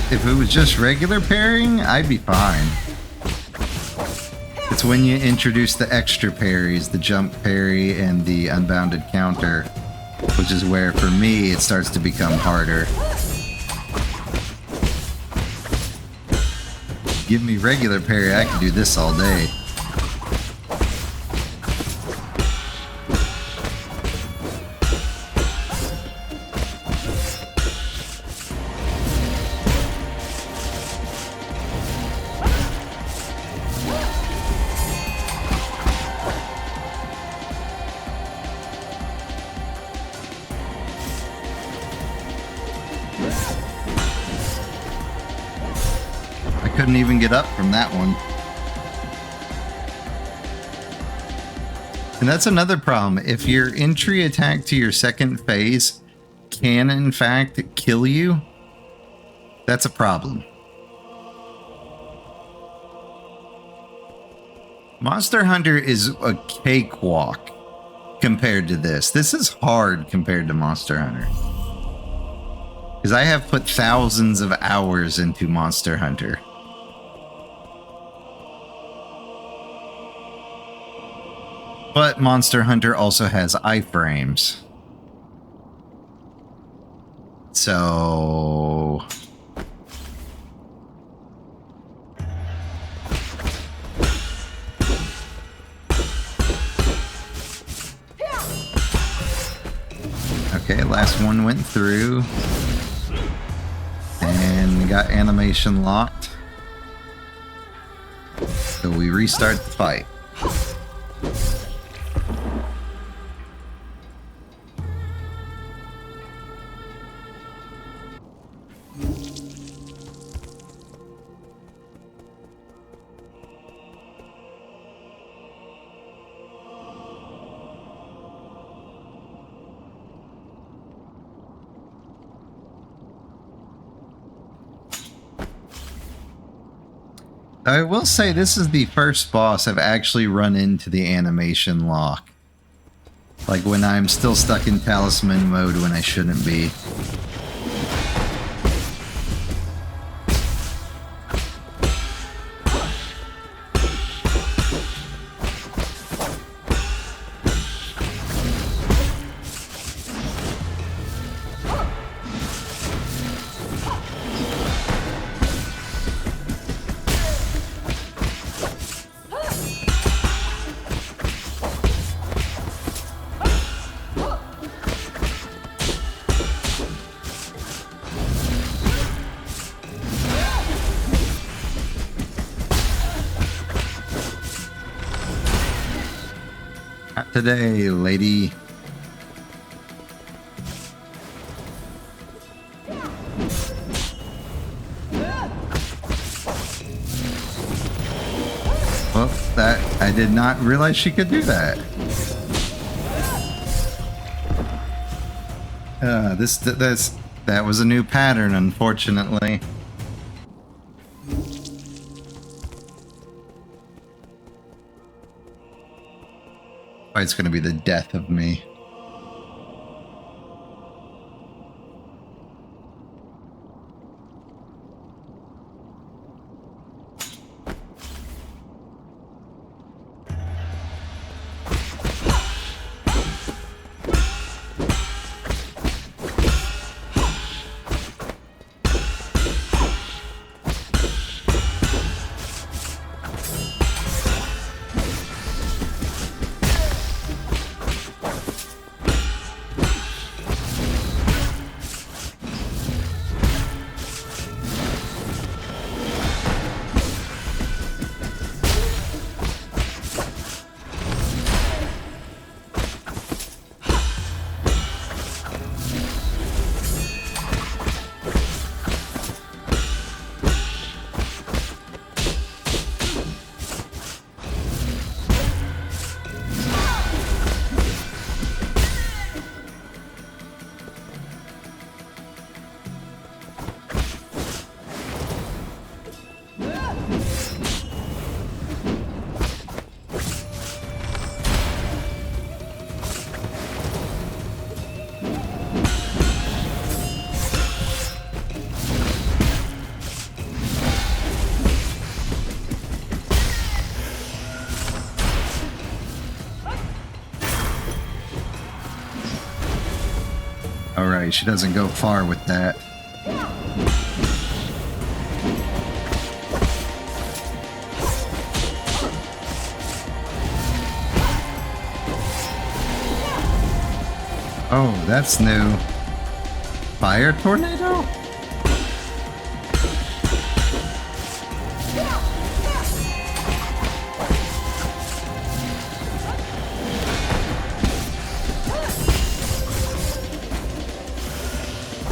If it was just regular parrying, I'd be fine. It's when you introduce the extra parries, the jump parry and the unbounded counter, which is where, for me, it starts to become harder. Give me regular parry, I can do this all day. Couldn't even get up from that one. And that's another problem. If your entry attack to your second phase can in fact kill you, that's a problem. Monster Hunter is a cakewalk compared to this. This is hard compared to Monster Hunter. Because I have put thousands of hours into Monster Hunter. But Monster Hunter also has iframes. So... Okay, last one went through. And we got animation locked. So we restart the fight. I will say this is the first boss I've actually run into the animation lock. Like when I'm still stuck in talisman mode when I shouldn't be. Not today, lady. Well, I did not realize she could do that. That was a new pattern, unfortunately. It's going to be the death of me. Alright, she doesn't go far with that. Oh, that's new. Fire tornado?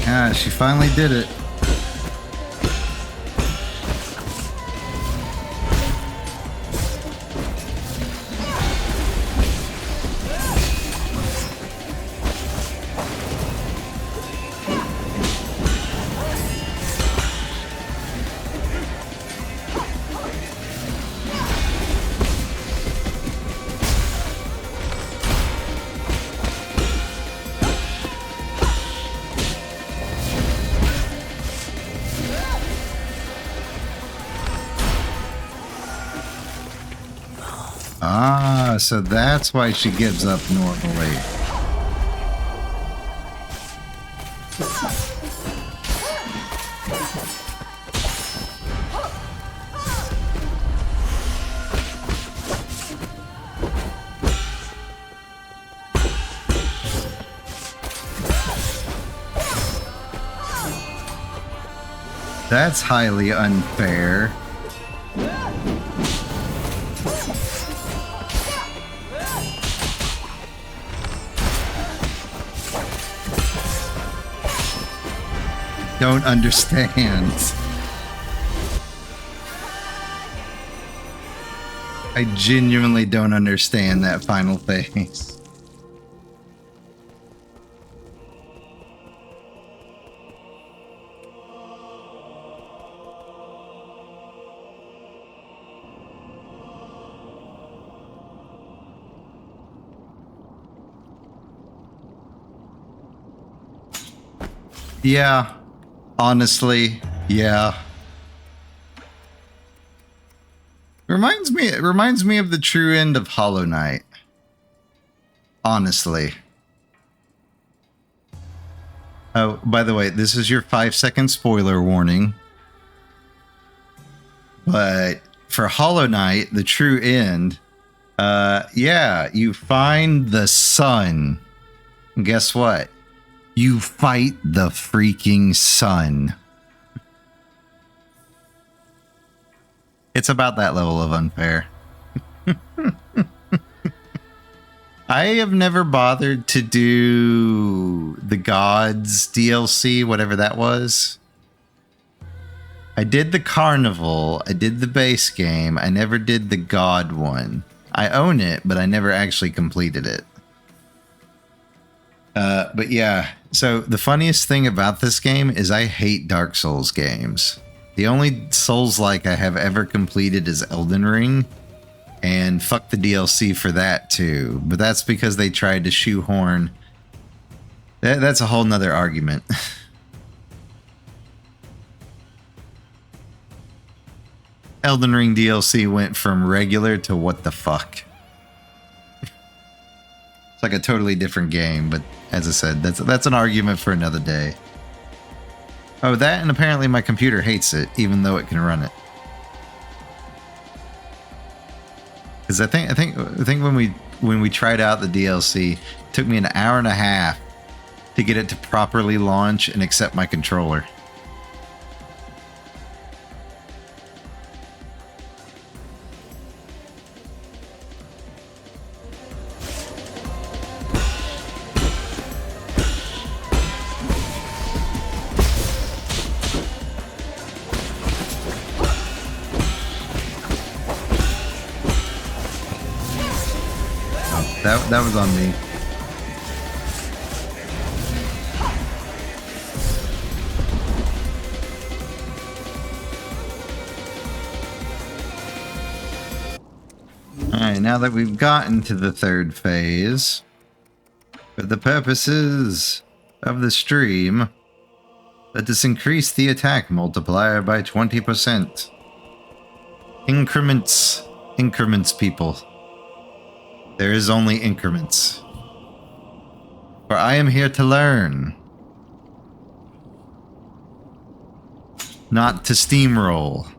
Ah, she finally did it. Ah, so that's why she gives up normally. That's highly unfair. Don't understand. I genuinely don't understand that final phase. Yeah. Honestly, yeah. It reminds me of the true end of Hollow Knight. Honestly. Oh, by the way, this is your 5-second spoiler warning. But for Hollow Knight, the true end, yeah, you find the sun. And guess what? You fight the freaking sun. It's about that level of unfair. I have never bothered to do the Gods DLC, whatever that was. I did the Carnival, I did the base game, I never did the God one. I own it, but I never actually completed it. But yeah, so the funniest thing about this game is I hate Dark Souls games. The only Souls-like I have ever completed is Elden Ring, and fuck the DLC for that too. But that's because they tried to shoehorn. That's a whole nother argument. Elden Ring DLC went from regular to what the fuck. It's like a totally different game, but as I said, that's an argument for another day. Oh, that, and apparently my computer hates it, even though it can run it. Because I think when we tried out the DLC, it took me an hour and a half to get it to properly launch and accept my controller. That was on me. Alright, now that we've gotten to the third phase, for the purposes of the stream, let us increase the attack multiplier by 20%. Increments, people. There is only increments. For I am here to learn. Not to steamroll.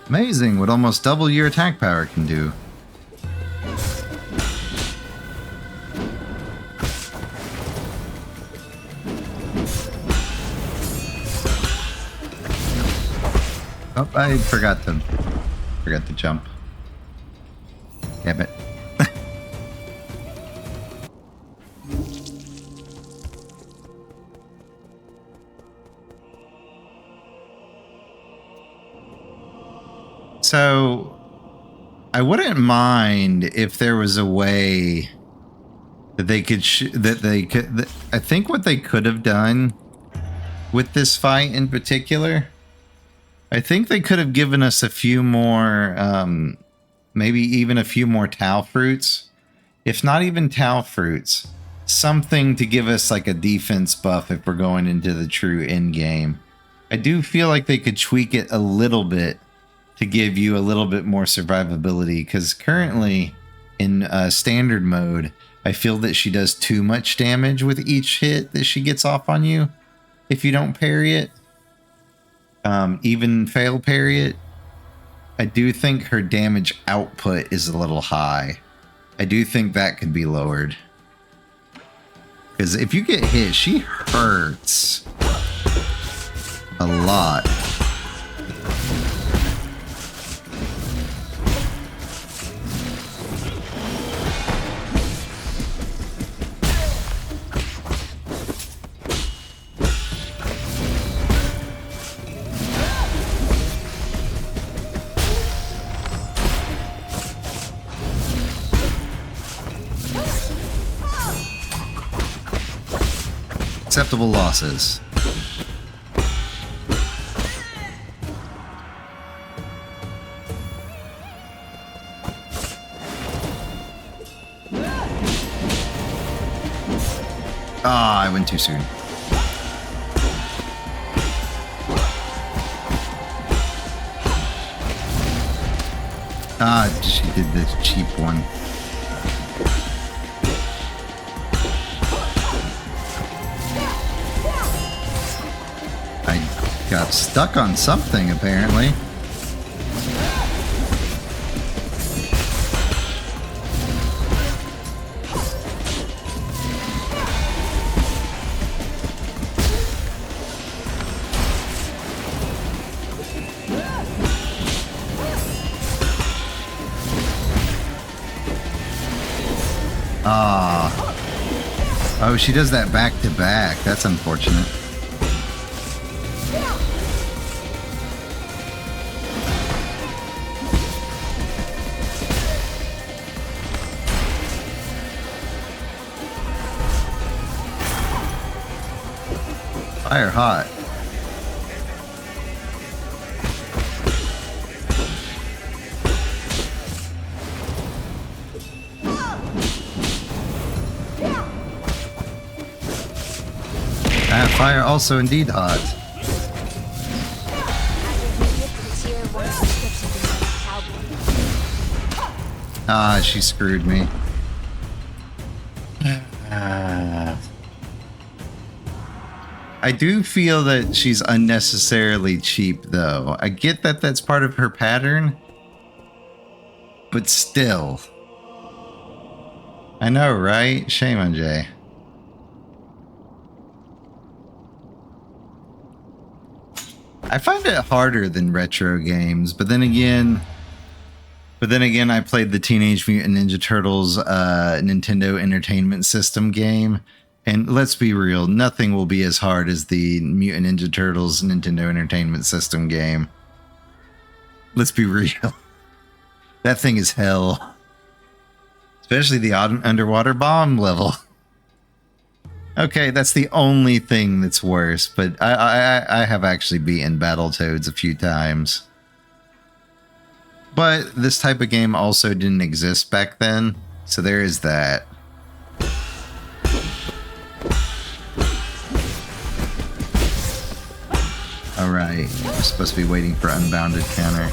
Amazing what almost double your attack power can do. Oh, I forgot to jump. Damn it. So, I wouldn't mind if there was a way that they could I think what they could have done with this fight in particular, I think they could have given us a few more, maybe even a few more Tau fruits. If not even Tau fruits, something to give us like a defense buff if we're going into the true end game. I do feel like they could tweak it a little bit to give you a little bit more survivability, because currently in standard mode, I feel that she does too much damage with each hit that she gets off on you if you don't parry it. Even fail parry it. I do think her damage output is a little high. I do think that could be lowered. Because if you get hit, she hurts a lot. Acceptable losses. Ah, I went too soon. Ah, she did this cheap one. got stuck on something, apparently. Oh, she does that back to back. That's unfortunate. Fire hot. Fire also indeed hot. Ah, she screwed me. I do feel that she's unnecessarily cheap, though. I get that that's part of her pattern, but still. I know, right? Shame on Jay. I find it harder than retro games, but then again, I played the Teenage Mutant Ninja Turtles Nintendo Entertainment System game, and let's be real, nothing will be as hard as the Mutant Ninja Turtles Nintendo Entertainment System game. Let's be real. That thing is hell. Especially the underwater bomb level. Okay, that's the only thing that's worse, but I have actually beaten Battletoads a few times. But this type of game also didn't exist back then, so there is that. Alright, we're supposed to be waiting for unbounded counter.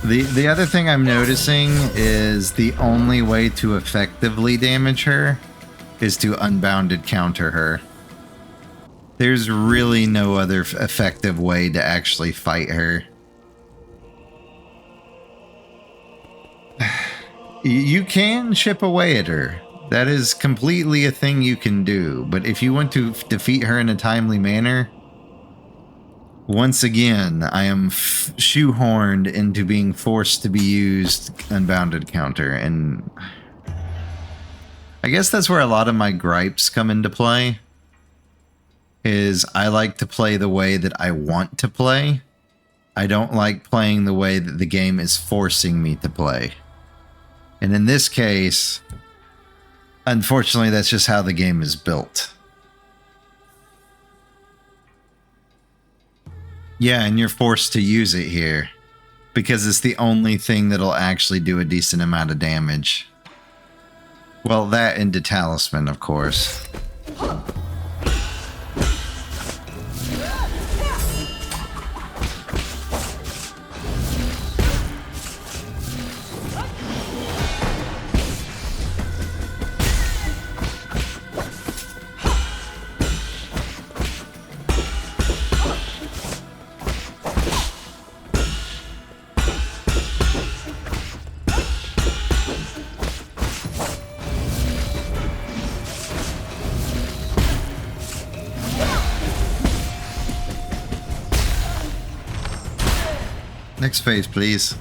The other thing I'm noticing is the only way to effectively damage her is to unbounded counter her. There's really no other effective way to actually fight her. You can chip away at her. That is completely a thing you can do. But if you want to defeat her in a timely manner, once again, I am shoehorned into being forced to be used unbounded counter. And I guess that's where a lot of my gripes come into play. Is I like to play the way that I want to play. I don't like playing the way that the game is forcing me to play. And in this case, unfortunately, that's just how the game is built. Yeah, and you're forced to use it here because it's the only thing that'll actually do a decent amount of damage. Well, that and the talisman, of course. Next phase, please.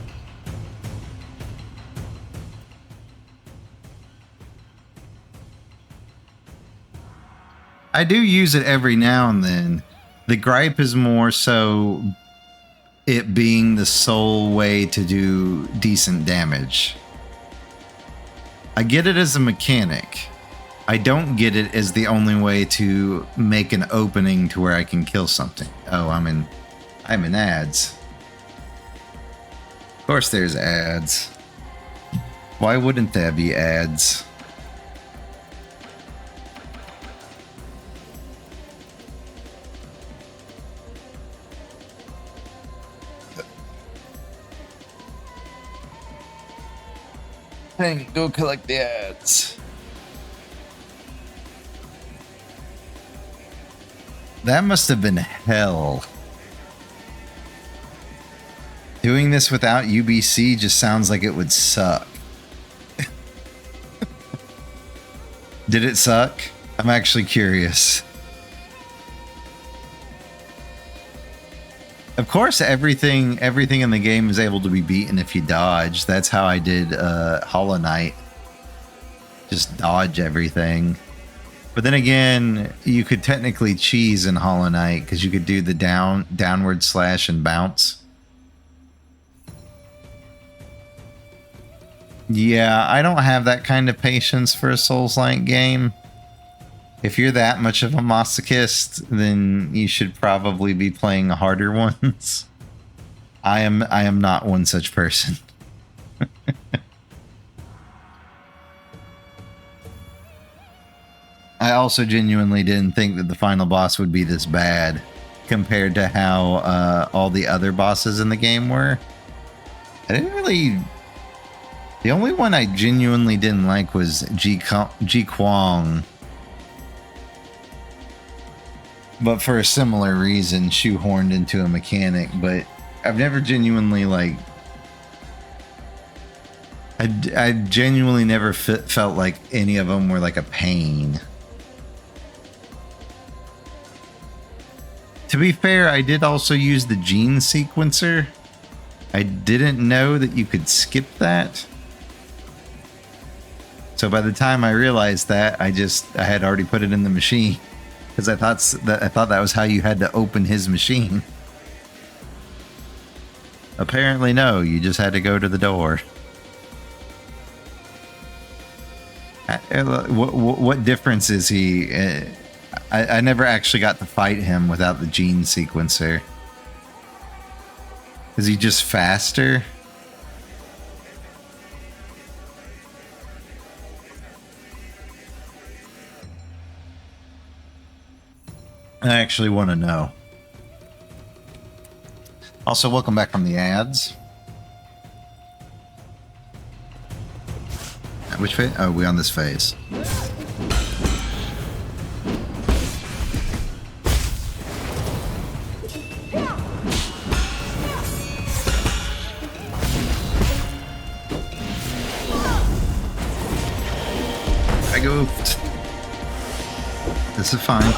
I do use it every now and then. The gripe is more so it being the sole way to do decent damage. I get it as a mechanic. I don't get it as the only way to make an opening to where I can kill something. Oh, I'm in ads. Of course there's ads. Why wouldn't there be ads? Hey, go collect the ads. That must have been hell. Doing this without UBC just sounds like it would suck. Did it suck? I'm actually curious. Of course, everything in the game is able to be beaten if you dodge. That's how I did Hollow Knight. Just dodge everything. But then again, you could technically cheese in Hollow Knight because you could do the downward slash and bounce. Yeah, I don't have that kind of patience for a Souls-like game. If you're that much of a masochist, then you should probably be playing harder ones. I am not one such person. I also genuinely didn't think that the final boss would be this bad compared to how all the other bosses in the game were. I didn't really... The only one I genuinely didn't like was Ji Kwong. But for a similar reason, shoehorned into a mechanic. But I've never genuinely, like... I genuinely never felt like any of them were like a pain. To be fair, I did also use the gene sequencer. I didn't know that you could skip that. So by the time I realized that, I had already put it in the machine because I thought that was how you had to open his machine. Apparently, no. You just had to go to the door. What difference is he? I never actually got to fight him without the gene sequencer. Is he just faster? I actually want to know. Also, welcome back from the ads. Which phase? Oh, we on this phase. I goofed. This is fine.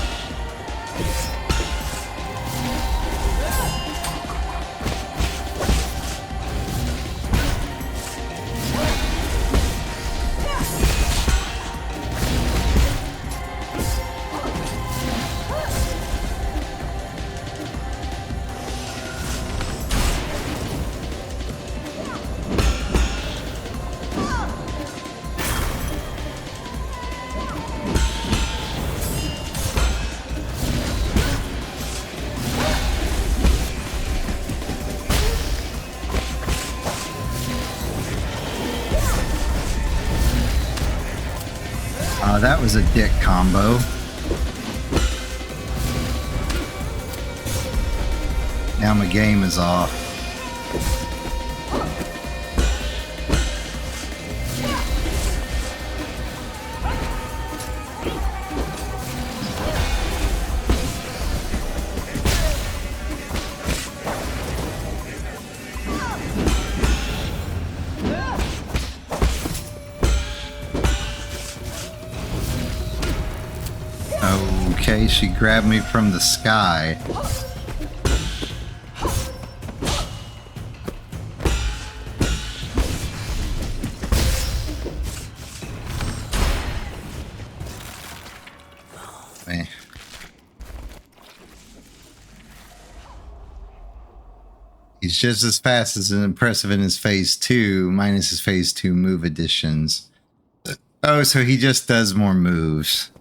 That was a dick combo. Now my game is off. Okay, she grabbed me from the sky. He's just as fast as impressive in his phase 2, minus his phase 2 move additions. Oh, so he just does more moves.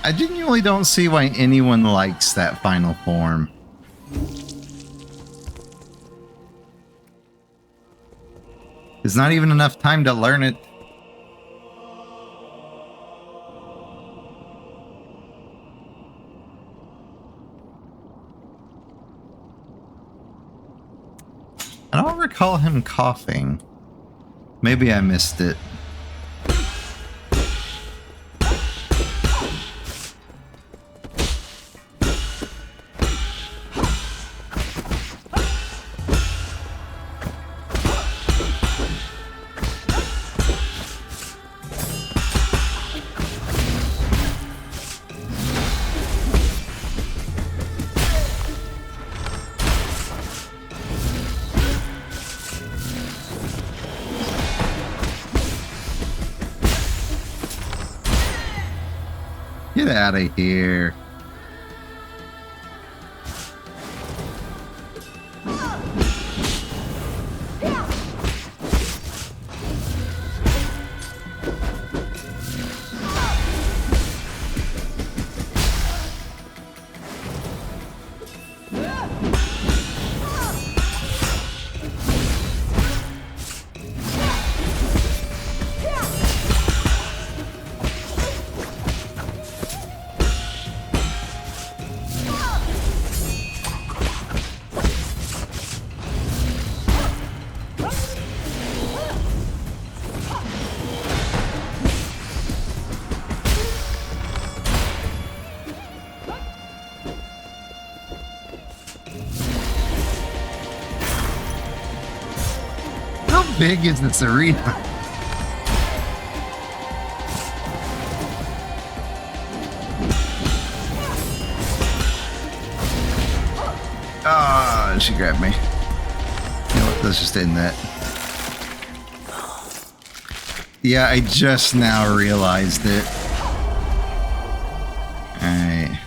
I genuinely don't see why anyone likes that final form. There's not even enough time to learn it. I don't recall him coughing. Maybe I missed it. Get out of here. How big is this arena? Ah, she grabbed me. You know what? Let's just end that. Yeah, I just now realized it. Alright.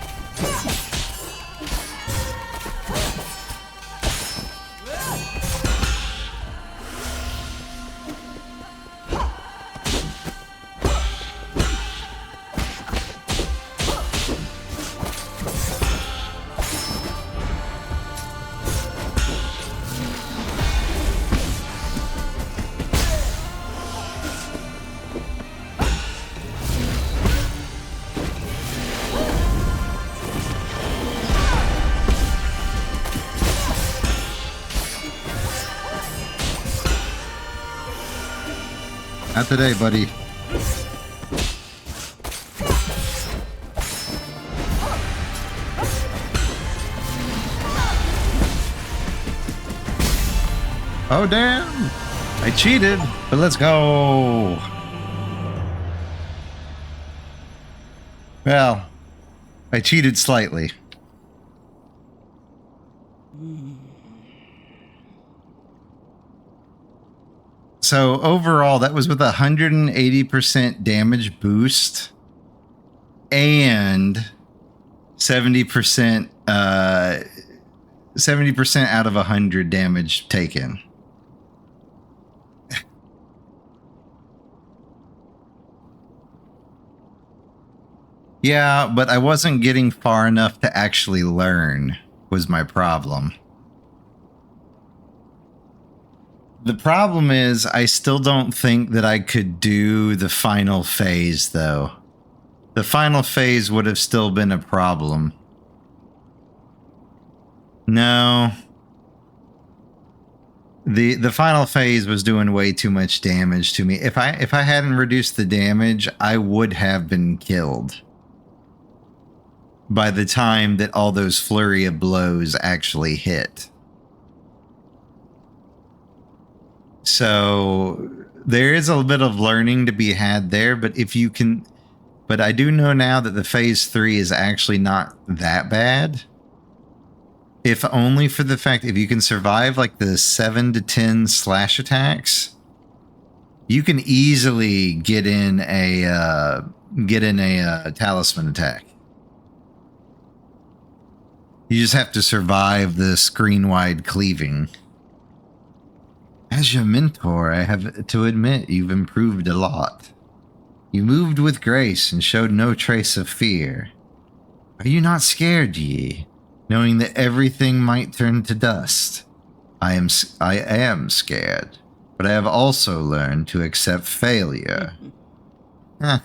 Not today, buddy. Oh, damn. I cheated, but let's go. Well, I cheated slightly. So overall, that was with a 180% damage boost and 70% 70% out of 100 damage taken. Yeah, but I wasn't getting far enough to actually learn was my problem. The problem is, I still don't think that I could do the final phase, though. The final phase would have still been a problem. No. The final phase was doing way too much damage to me. If I hadn't reduced the damage, I would have been killed by the time that all those flurry of blows actually hit. So there is a bit of learning to be had there, but if you can, but I do know now that the phase 3 is actually not that bad. If only for the fact if you can survive like the 7 to 10 slash attacks, you can easily get in a talisman attack. You just have to survive the screen-wide cleaving. As your mentor, I have to admit you've improved a lot. You moved with grace and showed no trace of fear. Are you not scared, ye, knowing that everything might turn to dust? I am scared, but I have also learned to accept failure. Huh,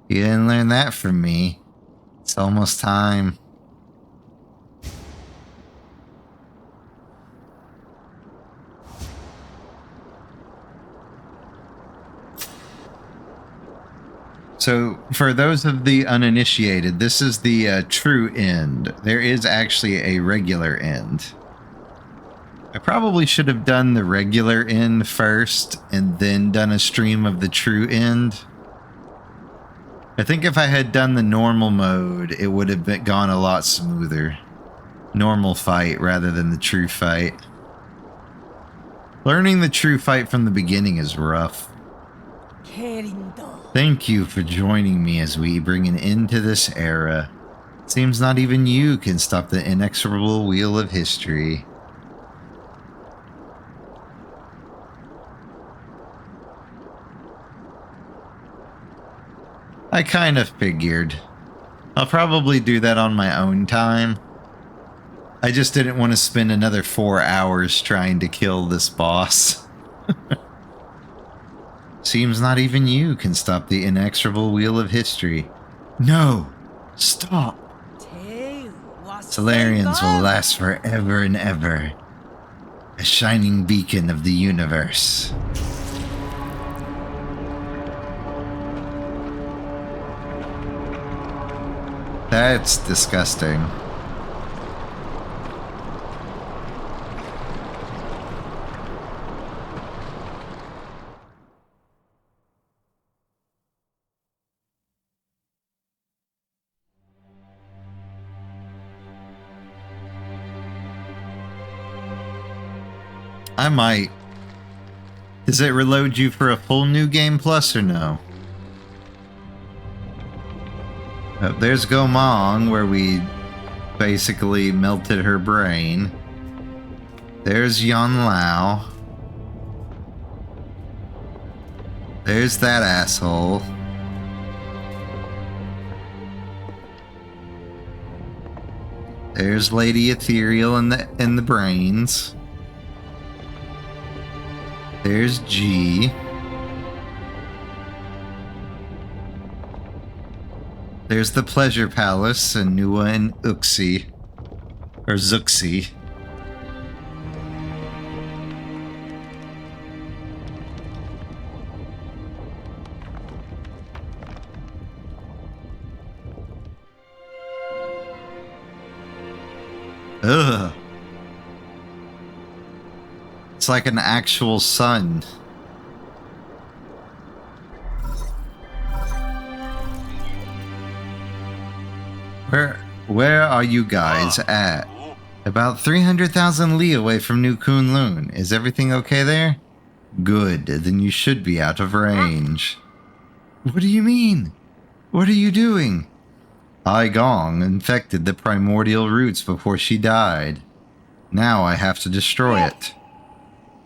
you didn't learn that from me. It's almost time. So, for those of the uninitiated, this is the true end. There is actually a regular end. I probably should have done the regular end first and then done a stream of the true end. I think if I had done the normal mode, it would have gone a lot smoother. Normal fight rather than the true fight. Learning the true fight from the beginning is rough. Thank you for joining me as we bring an end to this era. Seems not even you can stop the inexorable wheel of history. I kind of figured. I'll probably do that on my own time. I just didn't want to spend another 4 hours trying to kill this boss. Seems not even you can stop the inexorable wheel of history. No! Stop! Solarians will last forever and ever. A shining beacon of the universe. That's disgusting. I might. Does it reload you for a full new game plus or no? Oh, there's Gomong, where we basically melted her brain. There's Yan Lao. There's that asshole. There's Lady Ethereal in the brains. There's G. There's the Pleasure Palace and Nua and Uxie. Or Zuxi. Ugh. It's like an actual sun. Where are you guys at? About 300,000 li away from New Kunlun. Is everything okay there? Good, then you should be out of range. What do you mean? What are you doing? Ai Gong infected the primordial roots before she died. Now I have to destroy it.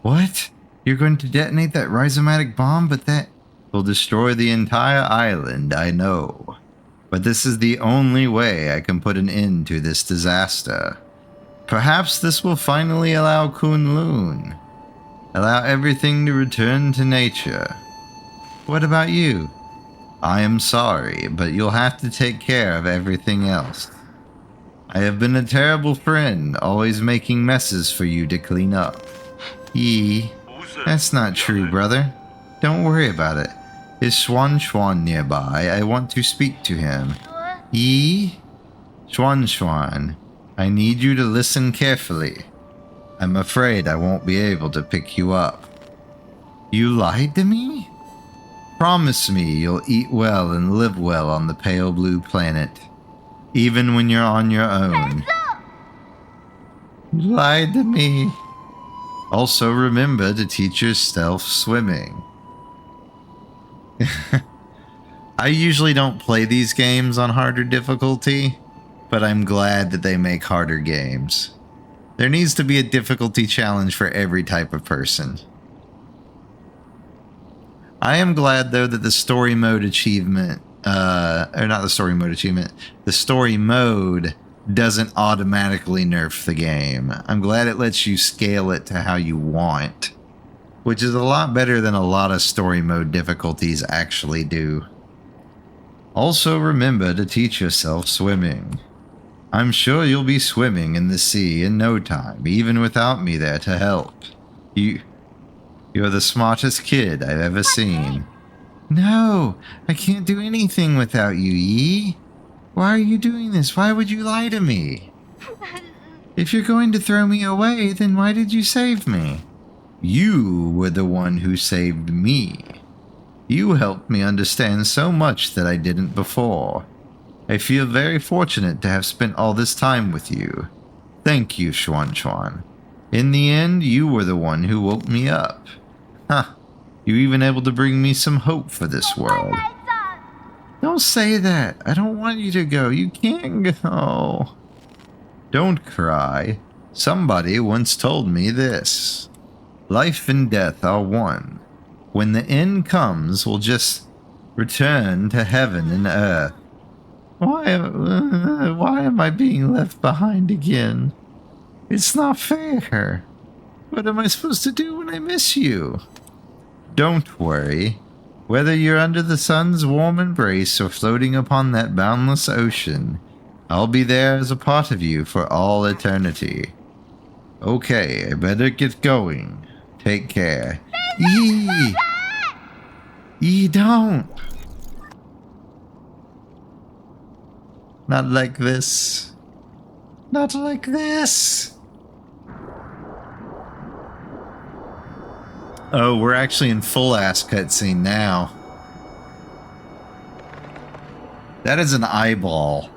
What? You're going to detonate that rhizomatic bomb, but that will destroy the entire island, I know. But this is the only way I can put an end to this disaster. Perhaps this will finally allow Kunlun. Allow everything to return to nature. What about you? I am sorry, but you'll have to take care of everything else. I have been a terrible friend, always making messes for you to clean up. Yi, that's not true, brother. Don't worry about it. Is Xuan nearby? I want to speak to him. Yi? Xuan, I need you to listen carefully. I'm afraid I won't be able to pick you up. You lied to me? Promise me you'll eat well and live well on the pale blue planet, even when you're on your own. You lied to me. Also remember to teach yourself swimming. I usually don't play these games on harder difficulty, but I'm glad that they make harder games. There needs to be a difficulty challenge for every type of person. I am glad, though, that the story mode achievement, or not the story mode achievement, the story mode doesn't automatically nerf the game. I'm glad it lets you scale it to how you want, which is a lot better than a lot of story mode difficulties actually do. Also remember to teach yourself swimming. I'm sure you'll be swimming in the sea in no time, even without me there to help. You're the smartest kid I've ever seen. No, I can't do anything without you, Yi. Why are you doing this? Why would you lie to me? If you're going to throw me away, then why did you save me? You were the one who saved me. You helped me understand so much that I didn't before. I feel very fortunate to have spent all this time with you. Thank you, Xuan Xuan. In the end, you were the one who woke me up. Huh. You even able to bring me some hope for this world. Don't say that. I don't want you to go. You can't go. Don't cry. Somebody once told me this. Life and death are one. When the end comes, we'll just return to heaven and earth. Why am I being left behind again? It's not fair. What am I supposed to do when I miss you? Don't worry. Whether you're under the sun's warm embrace or floating upon that boundless ocean, I'll be there as a part of you for all eternity. Okay, I better get going. Take care. Yee! Yee, don't! Not like this. Not like this! Oh, we're actually in full-ass cutscene now. That is an eyeball.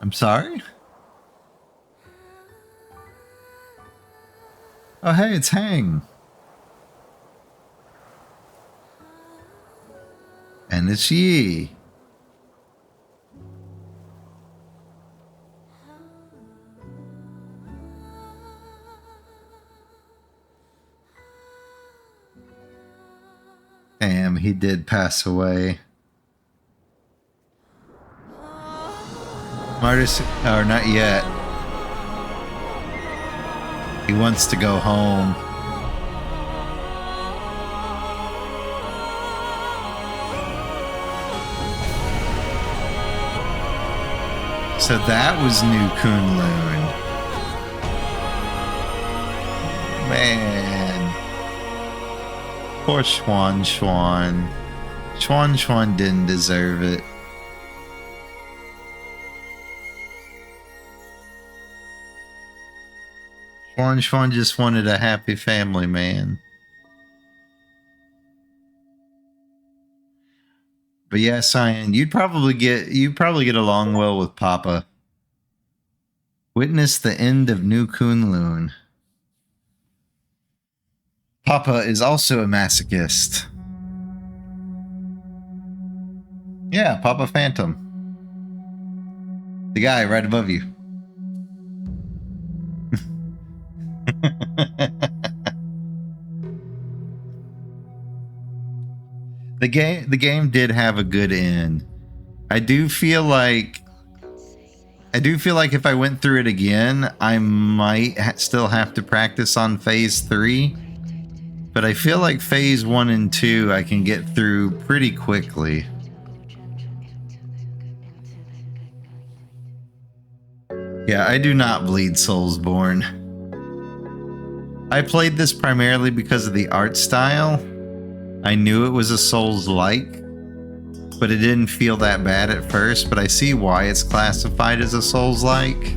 I'm sorry? Oh, hey, it's Hang. And it's Yi. Damn, he did pass away. Martis, or not yet. He wants to go home. So that was New Kunlun. Man. Poor Xuan Xuan. Xuan Xuan didn't deserve it. Xuan Xuan just wanted a happy family, man. But yeah, Cyan, you'd probably get along well with Papa. Witness the end of New Kunlun. Papa is also a masochist. Yeah, Papa Phantom. The guy right above you. The game did have a good end. I do feel like if I went through it again, I might still have to practice on phase 3. But I feel like phase 1 and 2 I can get through pretty quickly. Yeah, I do not bleed Soulsborne. I played this primarily because of the art style. I knew it was a Souls-like, but it didn't feel that bad at first, but I see why it's classified as a Souls-like.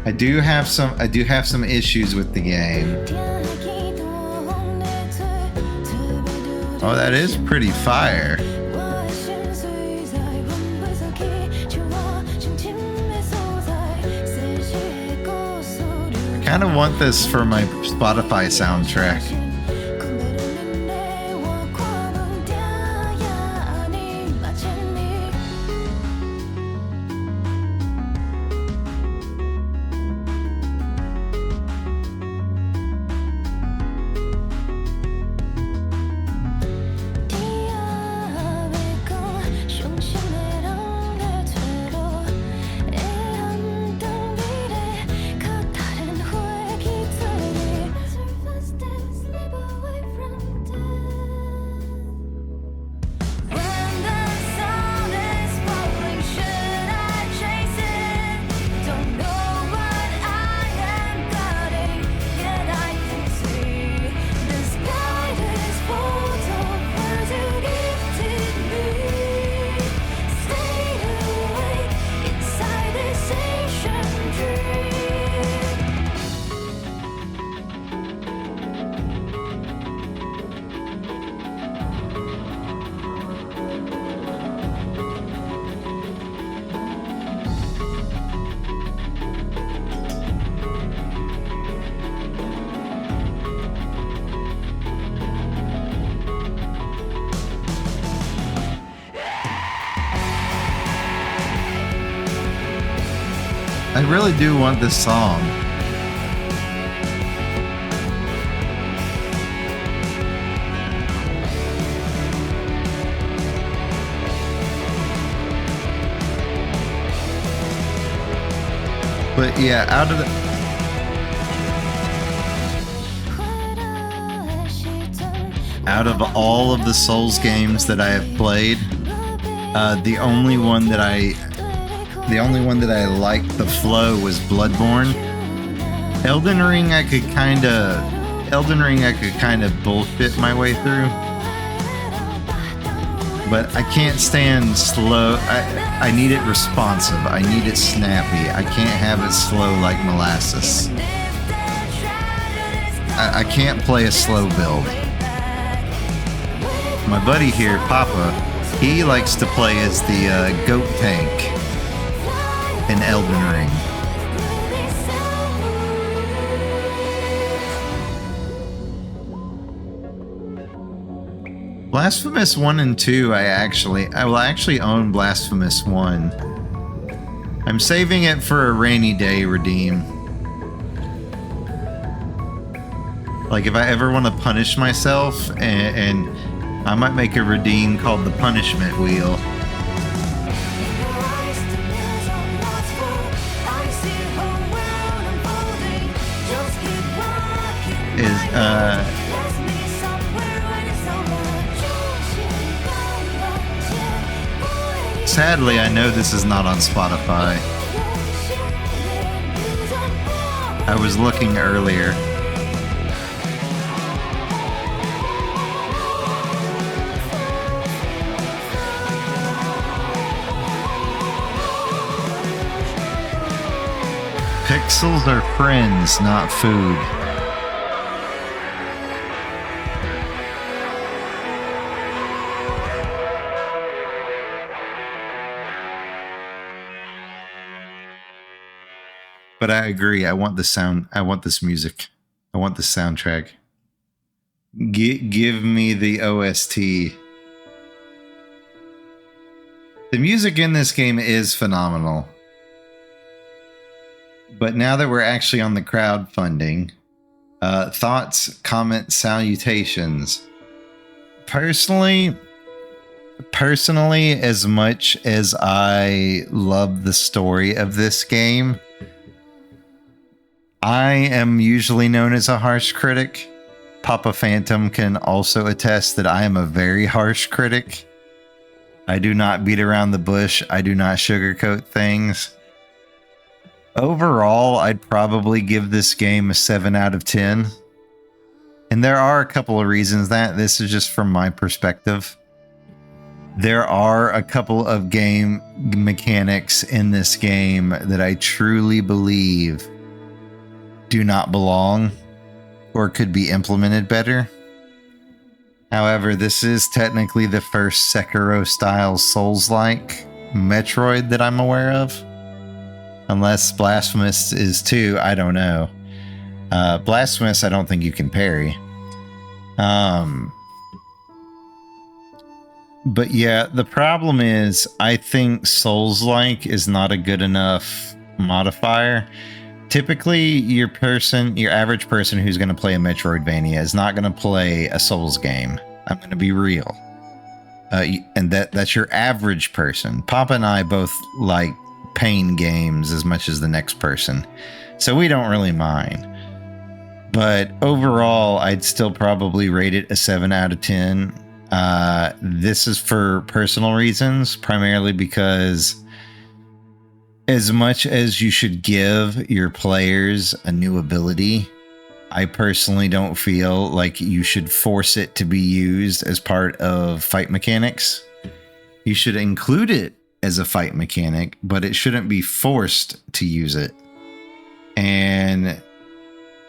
I do have some issues with the game. Oh, that is pretty fire. I kind of want this for my Spotify soundtrack. I really do want this song. But yeah, out of all of the Souls games that I have played, the only one that I liked the flow was Bloodborne. Elden Ring I could kind of bullshit my way through. But I can't stand slow. I need it responsive. I need it snappy. I can't have it slow like molasses. I can't play a slow build. My buddy here, Papa, he likes to play as the goat tank in Elden Ring. Blasphemous 1 and 2, I will actually own Blasphemous 1. I'm saving it for a rainy day redeem. Like if I ever want to punish myself, and I might make a redeem called the Punishment Wheel. Sadly, I know this is not on Spotify. I was looking earlier. Pixels are friends, not food. But I agree. I want the sound. I want this music. I want the soundtrack. Give me the OST. The music in this game is phenomenal. But now that we're actually on the crowdfunding, thoughts, comments, salutations. Personally, as much as I love the story of this game, I am usually known as a harsh critic. Papa Phantom can also attest that I am a very harsh critic. I do not beat around the bush. I do not sugarcoat things. Overall, I'd probably give this game a 7 out of 10. And there are a couple of reasons that this is just from my perspective. There are a couple of game mechanics in this game that I truly believe do not belong or could be implemented better. However, this is technically the first Sekiro-style Souls-like Metroid that I'm aware of. Unless Blasphemous is too, I don't know. Blasphemous, I don't think you can parry. But yeah, the problem is, I think Souls-like is not a good enough modifier. Typically, your average person who's going to play a Metroidvania is not going to play a Souls game. I'm going to be real. And that's your average person. Papa and I both like pain games as much as the next person. So we don't really mind. But overall, I'd still probably rate it a 7 out of 10. This is for personal reasons, primarily because as much as you should give your players a new ability, I personally don't feel like you should force it to be used as part of fight mechanics. You should include it as a fight mechanic, but it shouldn't be forced to use it. And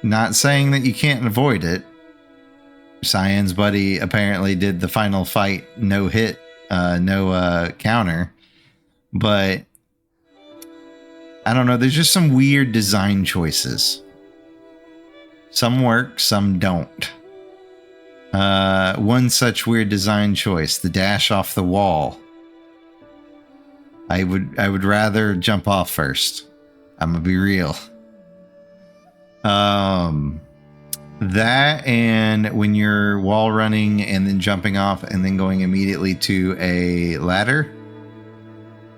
not saying that you can't avoid it. Cyan's buddy apparently did the final fight no hit, no counter. But I don't know, there's just some weird design choices. Some work, some don't. One such weird design choice, the dash off the wall. I would rather jump off first. I'm gonna be real. That and when you're wall running and then jumping off and then going immediately to a ladder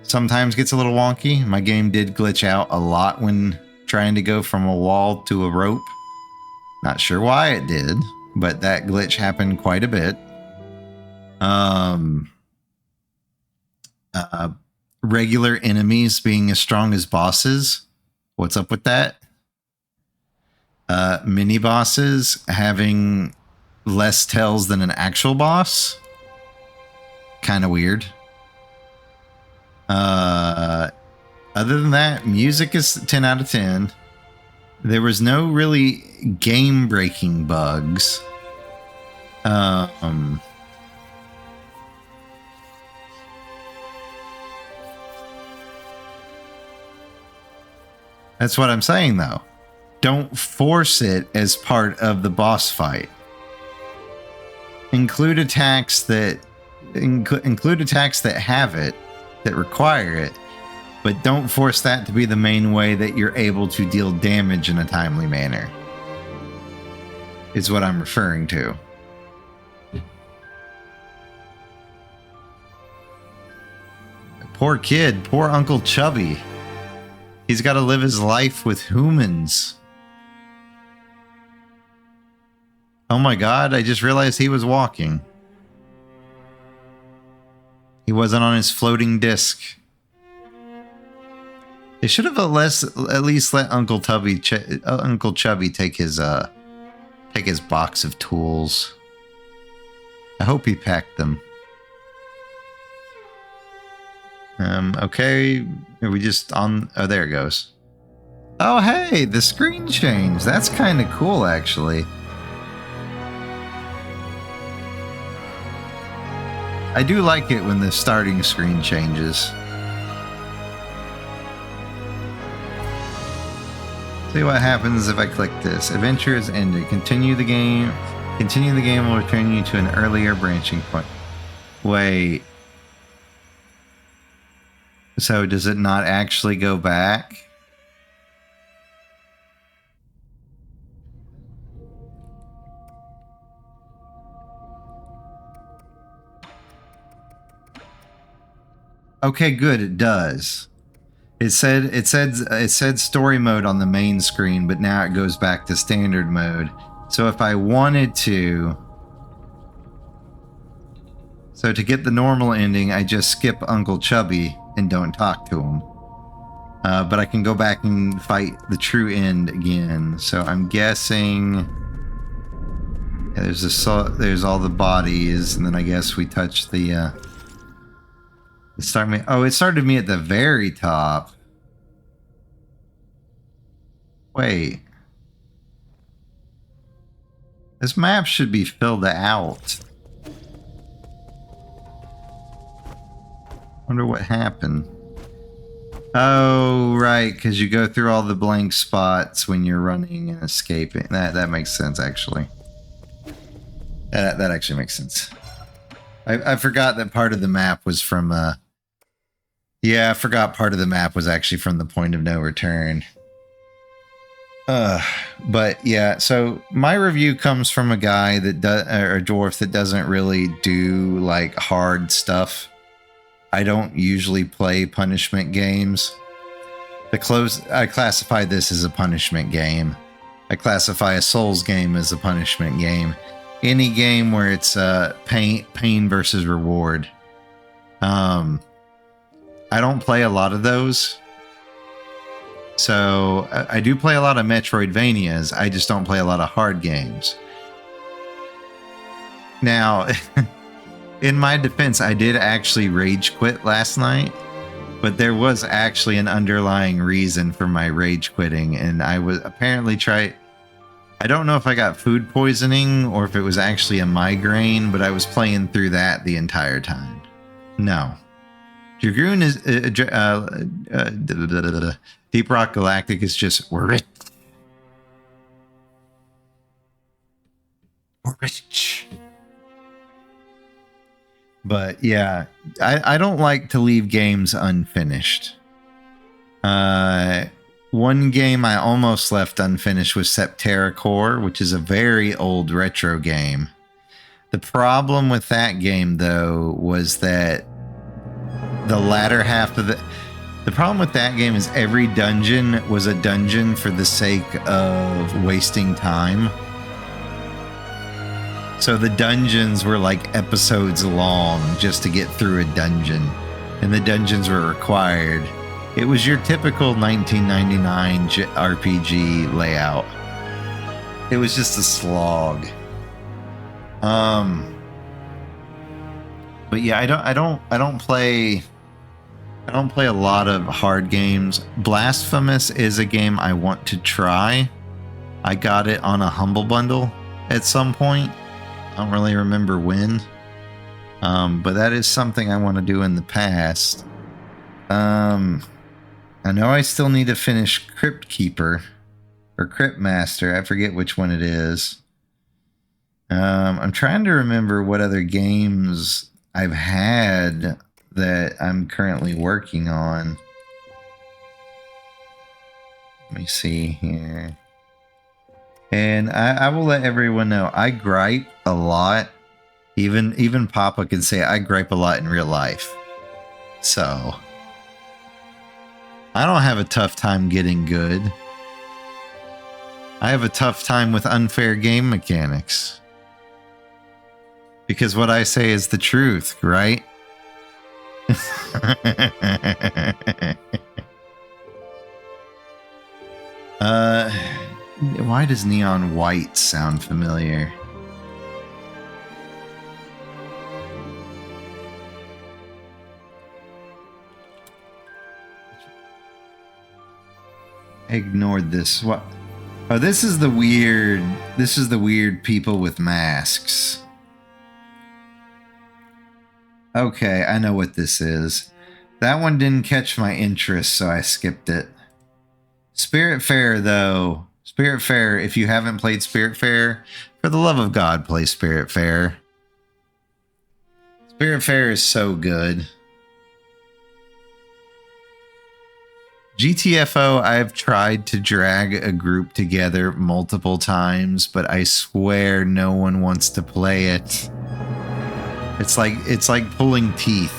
sometimes gets a little wonky. My game did glitch out a lot when trying to go from a wall to a rope. Not sure why it did, but that glitch happened quite a bit. Regular enemies being as strong as bosses. What's up with that? Mini bosses having less tells than an actual boss. Kind of weird. Other than that, music is 10 out of 10. There was no really game-breaking bugs. That's what I'm saying, though. Don't force it as part of the boss fight. Include attacks that have it, that require it, but don't force that to be the main way that you're able to deal damage in a timely manner. Is what I'm referring to. Poor kid, poor Uncle Chubby. He's got to live his life with humans. Oh my god, I just realized he was walking. He wasn't on his floating disc. They should have at least let Uncle Chubby take his box of tools. I hope he packed them. Okay, are we just on? Oh, there it goes. Oh, hey, the screen changed. That's kind of cool, actually. I do like it when the starting screen changes. See what happens if I click this. Adventure is ended. Continue the game. Continue the game will return you to an earlier branching point. Wait. So does it not actually go back? Okay, good, it does. It said story mode on the main screen, but now it goes back to standard mode. So if I wanted to... So to get the normal ending, I just skip Uncle Chubby and don't talk to him. But I can go back and fight the true end again. So I'm guessing... Yeah, there's all the bodies, and then I guess we touch the... It started me at the very top. Wait. This map should be filled out. Wonder what happened. Oh, right, because you go through all the blank spots when you're running and escaping. That makes sense, actually. That actually makes sense. I forgot that part of the map was from... Yeah, I forgot part of the map was actually from the point of no return. But yeah, so my review comes from a guy that or a dwarf that doesn't really do like hard stuff. I don't usually play punishment games. I classify this as a punishment game. I classify a Souls game as a punishment game. Any game where it's pain versus reward. I don't play a lot of those. So I do play a lot of Metroidvanias. I just don't play a lot of hard games. Now, in my defense, I did actually rage quit last night, but there was actually an underlying reason for my rage quitting, and I was apparently I don't know if I got food poisoning or if it was actually a migraine, but I was playing through that the entire time. No. Dragoon is Deep Rock Galactic is just rich. But yeah, I don't like to leave games unfinished. When one game I almost left unfinished was Septerra Core, which is a very old retro game. The problem with that game, though, was that the latter half of the problem with that game is every dungeon was a dungeon for the sake of wasting time. So the dungeons were like episodes long just to get through a dungeon, and the dungeons were required. It was your typical 1999 RPG layout. It was just a slog. But yeah, I don't play a lot of hard games. Blasphemous is a game I want to try. I got it on a Humble Bundle at some point. I don't really remember when. But that is something I want to do in the past. I know I still need to finish Crypt Keeper or Crypt Master. I forget which one it is. I'm trying to remember what other games I've had that I'm currently working on. Let me see here. And I will let everyone know I gripe a lot. Even Papa can say I gripe a lot in real life. So I don't have a tough time getting good. I have a tough time with unfair game mechanics. Because what I say is the truth, right? Why does neon white sound familiar? I ignored this. What? Oh, this is the weird people with masks. Okay, I know what this is. That one didn't catch my interest, so I skipped it. Spiritfarer, though. Spiritfarer, if you haven't played Spiritfarer, for the love of God, play Spiritfarer. Spiritfarer is so good. GTFO, I've tried to drag a group together multiple times, but I swear no one wants to play it. It's like pulling teeth.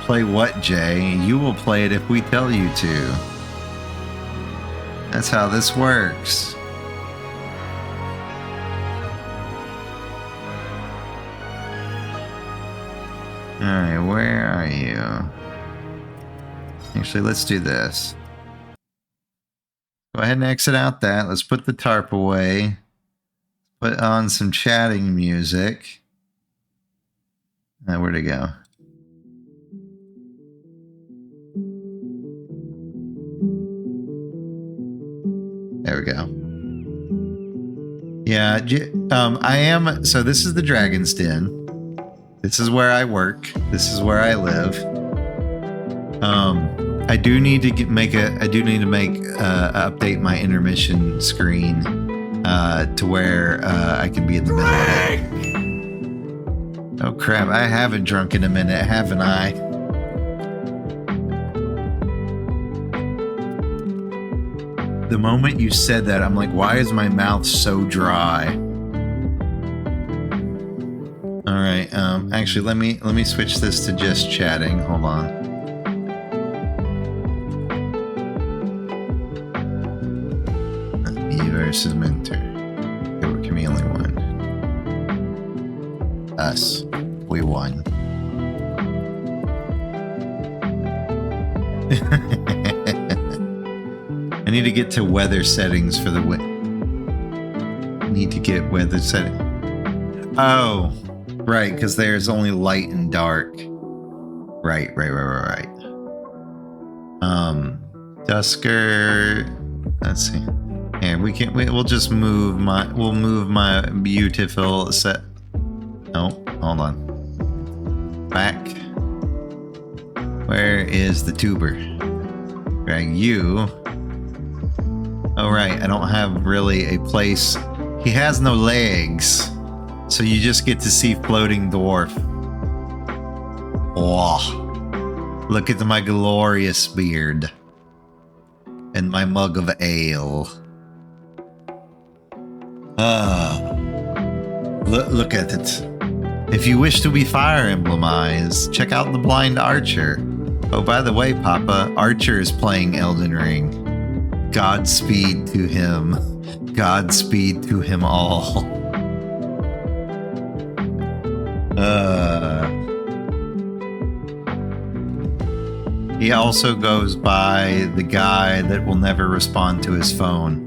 Play what, Jay? You will play it if we tell you to. That's how this works. Alright, where are you? Actually, let's do this. Go ahead and exit out that. Let's put the tarp away. Put on some chatting music. Where'd it go? There we go. Yeah, I am. So this is the Dragon's Den. This is where I work. This is where I live. I do need to update my intermission screen to where I can be in the middle of it. Oh crap! I haven't drunk in a minute, haven't I? The moment you said that, I'm like, why is my mouth so dry? All right. Actually, let me switch this to just chatting. Hold on. Me versus Mentor. There can be only one. Us. We won. I need to get to weather settings for the need to get weather setting. Oh, right, because there's only light and dark. Right. Dusker. Let's see. Here we'll just move my beautiful set. Oh, hold on. Back. Where is the tuber? Drag you. Oh right, I don't have really a place. He has no legs, so you just get to see floating dwarf. Oh, look at my glorious beard and my mug of ale. Look at it. If you wish to be Fire Emblemized, check out the Blind Archer. Oh, by the way, Papa, Archer is playing Elden Ring. Godspeed to him. Godspeed to him all. He also goes by the guy that will never respond to his phone.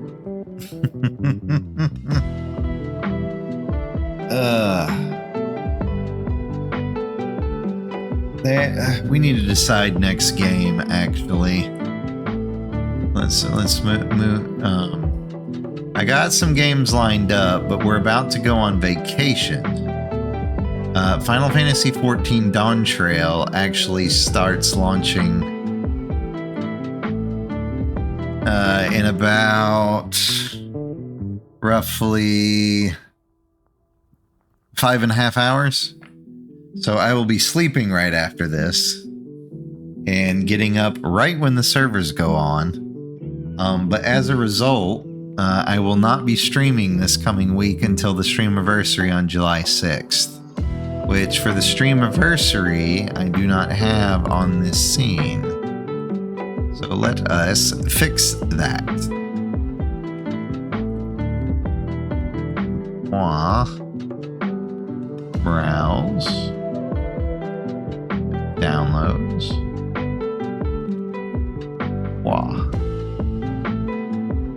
We need to decide next game. Actually, let's move. I got some games lined up, but we're about to go on vacation. Final Fantasy XIV Dawn Trail actually starts launching in about roughly 5.5 hours. So I will be sleeping right after this and getting up right when the servers go on. But as a result, I will not be streaming this coming week until the Streamiversary on July 6th. Which for the Streamiversary, I do not have on this scene. So let us fix that. Browse. Downloads.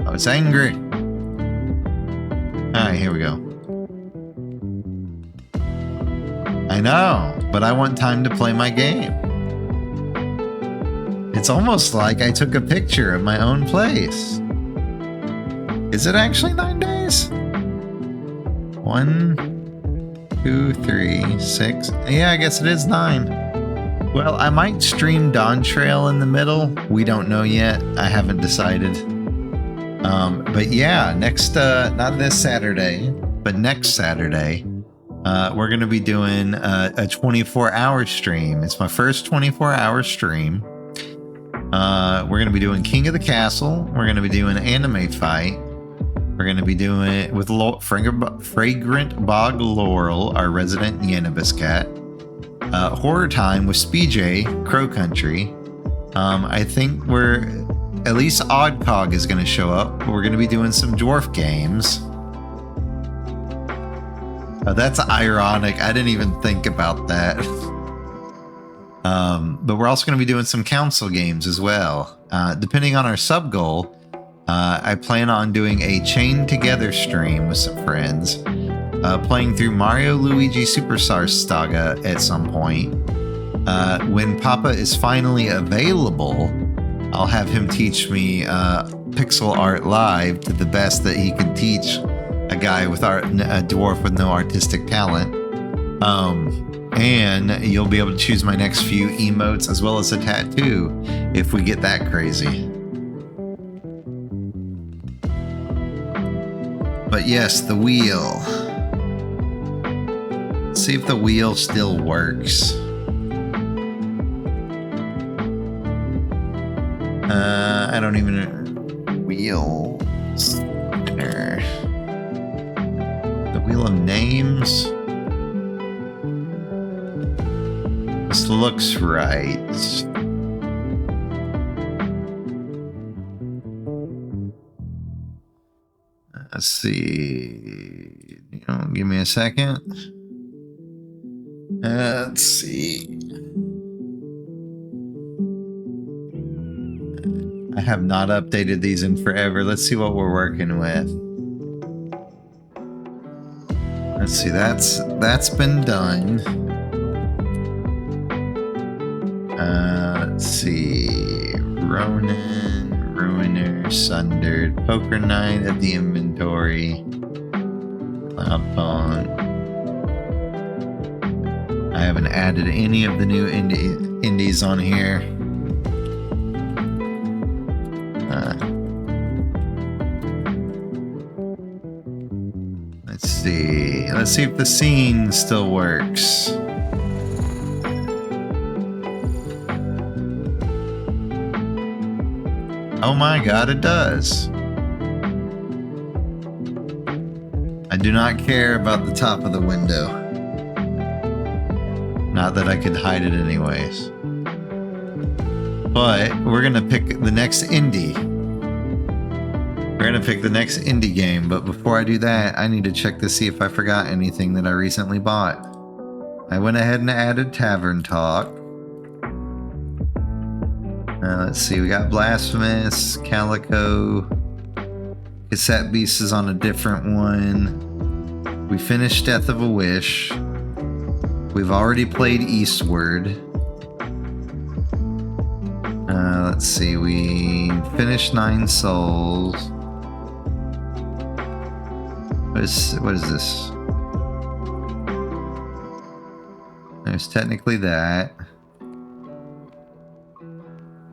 Oh, it's angry. Alright, here we go. I know, but I want time to play my game. It's almost like I took a picture of my own place. Is it actually 9 days? 1, 2, 3, 6. Yeah, I guess it is 9. Well, I might stream Dawn Trail in the middle. We don't know yet. I haven't decided. But yeah, next, not this Saturday, but next Saturday, we're going to be doing a 24-hour stream. It's my first 24-hour stream. We're going to be doing King of the Castle. We're going to be doing Anime Fight. We're going to be doing it with Fragrant Bog Laurel, our resident Yanibus cat. Horror Time with Speej, Crow Country. I think at least Oddcog is going to show up. We're going to be doing some dwarf games. That's ironic. I didn't even think about that. But we're also going to be doing some council games as well. Depending on our sub goal, I plan on doing a Chained Together stream with some friends, playing through Mario Luigi Superstar Saga at some point. When Papa is finally available, I'll have him teach me pixel art live to the best that he can teach a guy with a dwarf with no artistic talent. And you'll be able to choose my next few emotes as well as a tattoo if we get that crazy. But yes, the wheel. Let's see if the wheel still works. I don't even... Wheel... There. The wheel of names. This looks right. Let's see. Give me a second. Let's see. I have not updated these in forever. Let's see what we're working with. Let's see. That's been done. Let's see. Ronin, Ruiner, Sundered, Poker Night at the inventory. Cloudbone. I haven't added any of the new indies on here. Let's see. Let's see if the scene still works. Oh my god, it does. I do not care about the top of the window. Not that I could hide it anyways. But we're gonna pick the next indie. We're gonna pick the next indie game, but before I do that, I need to check to see if I forgot anything that I recently bought. I went ahead and added Tavern Talk. Let's see, we got Blasphemous, Calico, Cassette Beast is on a different one. We finished Death of a Wish. We've already played Eastward. Let's see, we finished 9 Souls. What is this? There's technically that.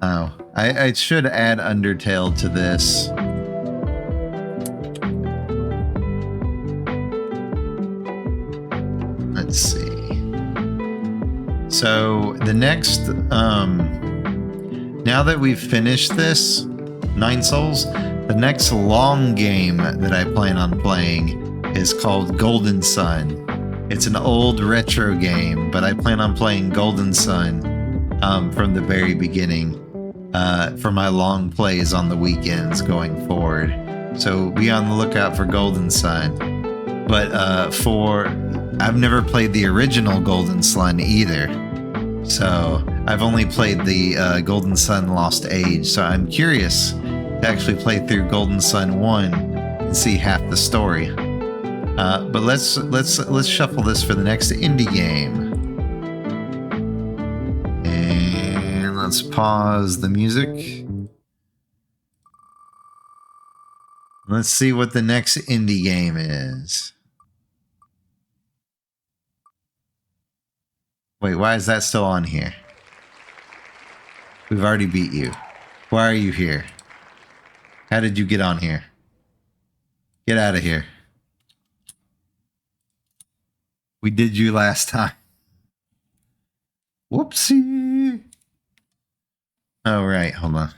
Oh, I should add Undertale to this. Let's see. So the next, now that we've finished this, 9 Souls, the next long game that I plan on playing is called Golden Sun. It's an old retro game, but I plan on playing Golden Sun from the very beginning for my long plays on the weekends going forward. So be on the lookout for Golden Sun. But I've never played the original Golden Sun either. So I've only played the Golden Sun Lost Age. So I'm curious to actually play through Golden Sun 1 and see half the story. But let's shuffle this for the next indie game. And let's pause the music. Let's see what the next indie game is. Wait, why is that still on here? We've already beat you. Why are you here? How did you get on here? Get out of here. We did you last time. Whoopsie. Oh, right. Hold on.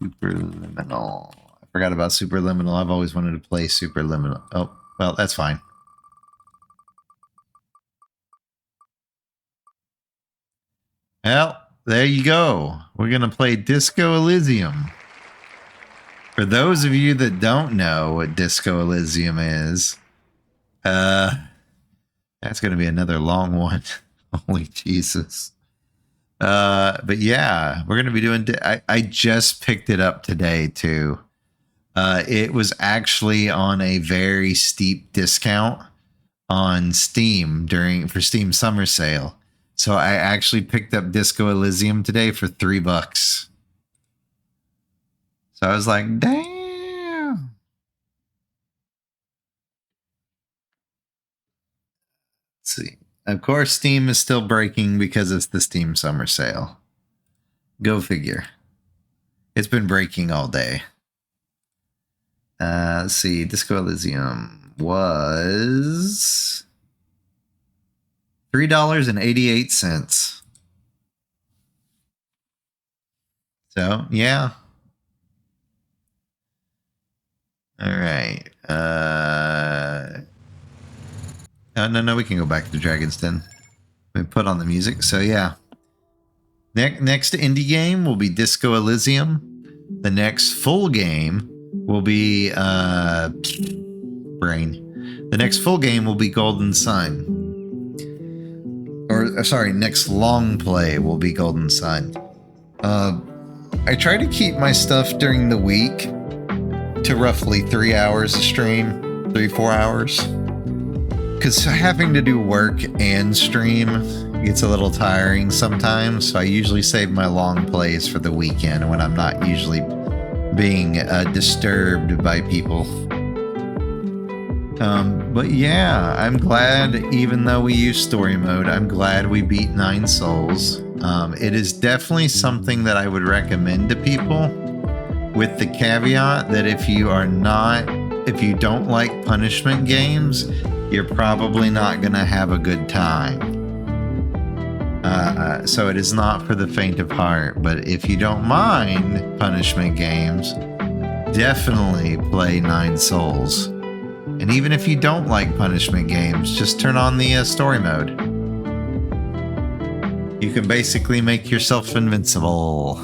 Superliminal. I forgot about Superliminal. I've always wanted to play Superliminal. Oh, well, that's fine. Well, there you go. We're going to play Disco Elysium. For those of you that don't know what Disco Elysium is, that's going to be another long one. Holy Jesus. But yeah, we're going to be doing... I just picked it up today, too. It was actually on a very steep discount on Steam for Steam Summer Sale. So I actually picked up Disco Elysium today for $3. So I was like, damn. Let's see. Of course, Steam is still breaking because it's the Steam Summer Sale. Go figure. It's been breaking all day. Let's see. Disco Elysium was $3.88. So, yeah. All right. No, we can go back to Dragon's Den. We put on the music. So, yeah. Next indie game will be Disco Elysium. The next full game will be Brain. The next full game will be Golden Sun. Or, sorry, next long play will be Golden Sun. I try to keep my stuff during the week to roughly 3 hours a stream, 3-4 hours. Because having to do work and stream gets a little tiring sometimes. So I usually save my long plays for the weekend when I'm not usually being disturbed by people. But yeah, I'm glad, even though we use story mode, I'm glad we beat 9 Souls. It is definitely something that I would recommend to people, with the caveat that if you don't like punishment games, you're probably not going to have a good time. So it is not for the faint of heart. But if you don't mind punishment games, definitely play Nine Souls. And even if you don't like punishment games, just turn on the story mode. You can basically make yourself invincible.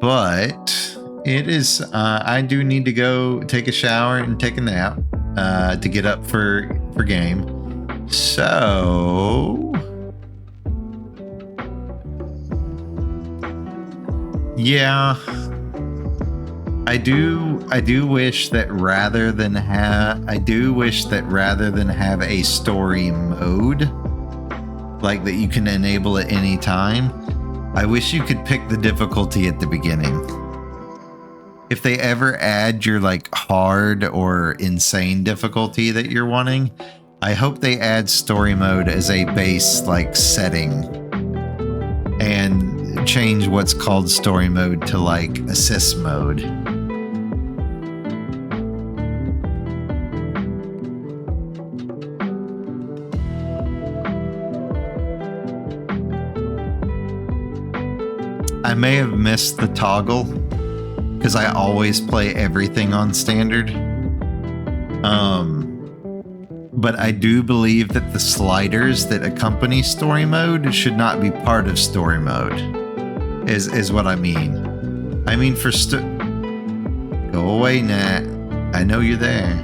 But it is, I do need to go take a shower and take a nap to get up for game. So, yeah, I do wish that rather than have a story mode, like that you can enable at any time, I wish you could pick the difficulty at the beginning. If they ever add your like hard or insane difficulty that you're wanting, I hope they add story mode as a base like setting and change what's called story mode to like assist mode. I may have missed the toggle because I always play everything on standard. But I do believe that the sliders that accompany story mode should not be part of story mode, is what I mean. I mean, go away, Nat. I know you're there.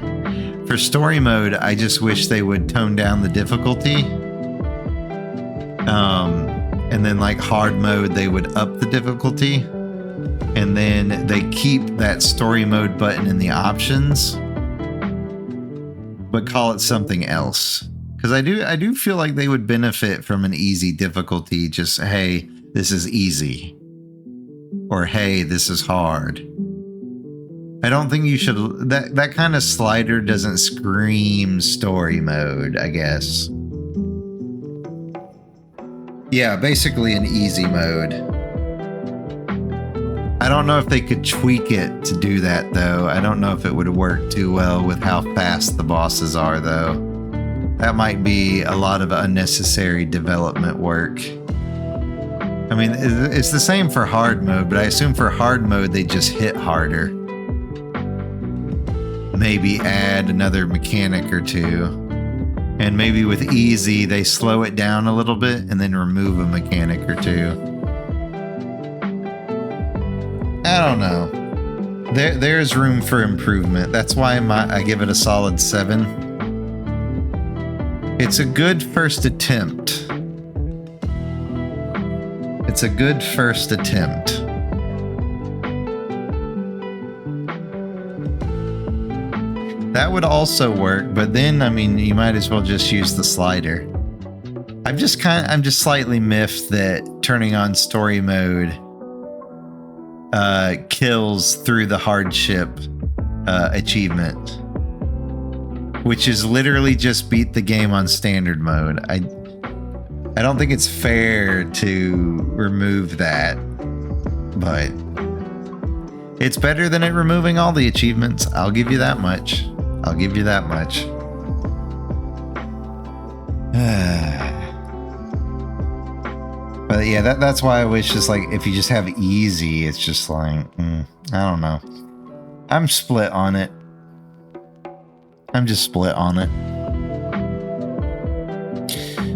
For story mode, I just wish they would tone down the difficulty. And then like hard mode, they would up the difficulty. And then they keep that story mode button in the options, but call it something else. Because I do feel like they would benefit from an easy difficulty. Just, hey, this is easy. Or, hey, this is hard. I don't think you should... That kind of slider doesn't scream story mode, I guess. Yeah, basically an easy mode. I don't know if they could tweak it to do that, though. I don't know if it would work too well with how fast the bosses are, though. That might be a lot of unnecessary development work. I mean, it's the same for hard mode, but I assume for hard mode, they just hit harder. Maybe add another mechanic or two. And maybe with easy, they slow it down a little bit and then remove a mechanic or two. I don't know. There's room for improvement. That's why I give it a solid 7. It's a good first attempt. It's a good first attempt. That would also work, but then, I mean, you might as well just use the slider. I'm just slightly miffed that turning on story mode kills through the hardship achievement, which is literally just beat the game on standard mode. I don't think it's fair to remove that, but it's better than it removing all the achievements. I'll give you that much. I'll give you that much. But yeah, that's why I wish just like if you just have easy, it's just like I don't know. I'm split on it. I'm just split on it.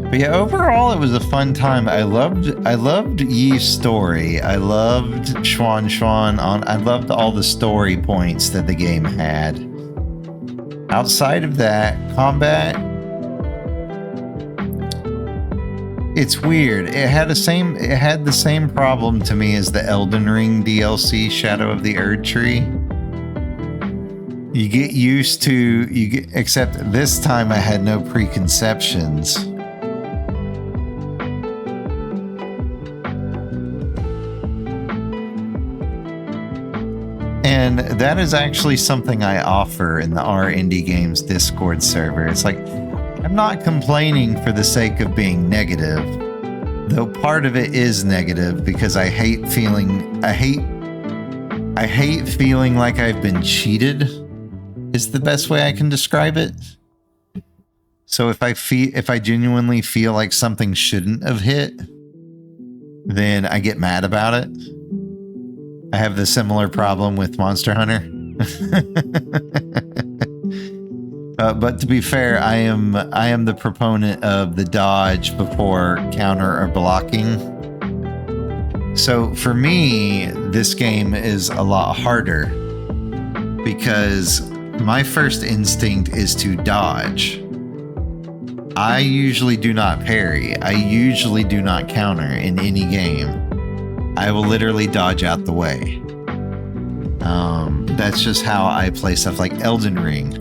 But yeah, overall it was a fun time. I loved Yi's story. I loved Xuan Xuan I loved all the story points that the game had. Outside of that, combat, it's weird. It had the same problem to me as the Elden Ring DLC, Shadow of the Erd Tree. You get used to except this time I had no preconceptions. And that is actually something I offer in the R Indie Games Discord server. It's like, I'm not complaining for the sake of being negative, though part of it is negative because I hate feeling like I've been cheated, is the best way I can describe it. So if I genuinely feel like something shouldn't have hit, then I get mad about it. I have the similar problem with Monster Hunter. But to be fair, I am the proponent of the dodge before counter or blocking. So for me, this game is a lot harder because my first instinct is to dodge. I usually do not parry. I usually do not counter in any game. I will literally dodge out the way. That's just how I play stuff like Elden Ring.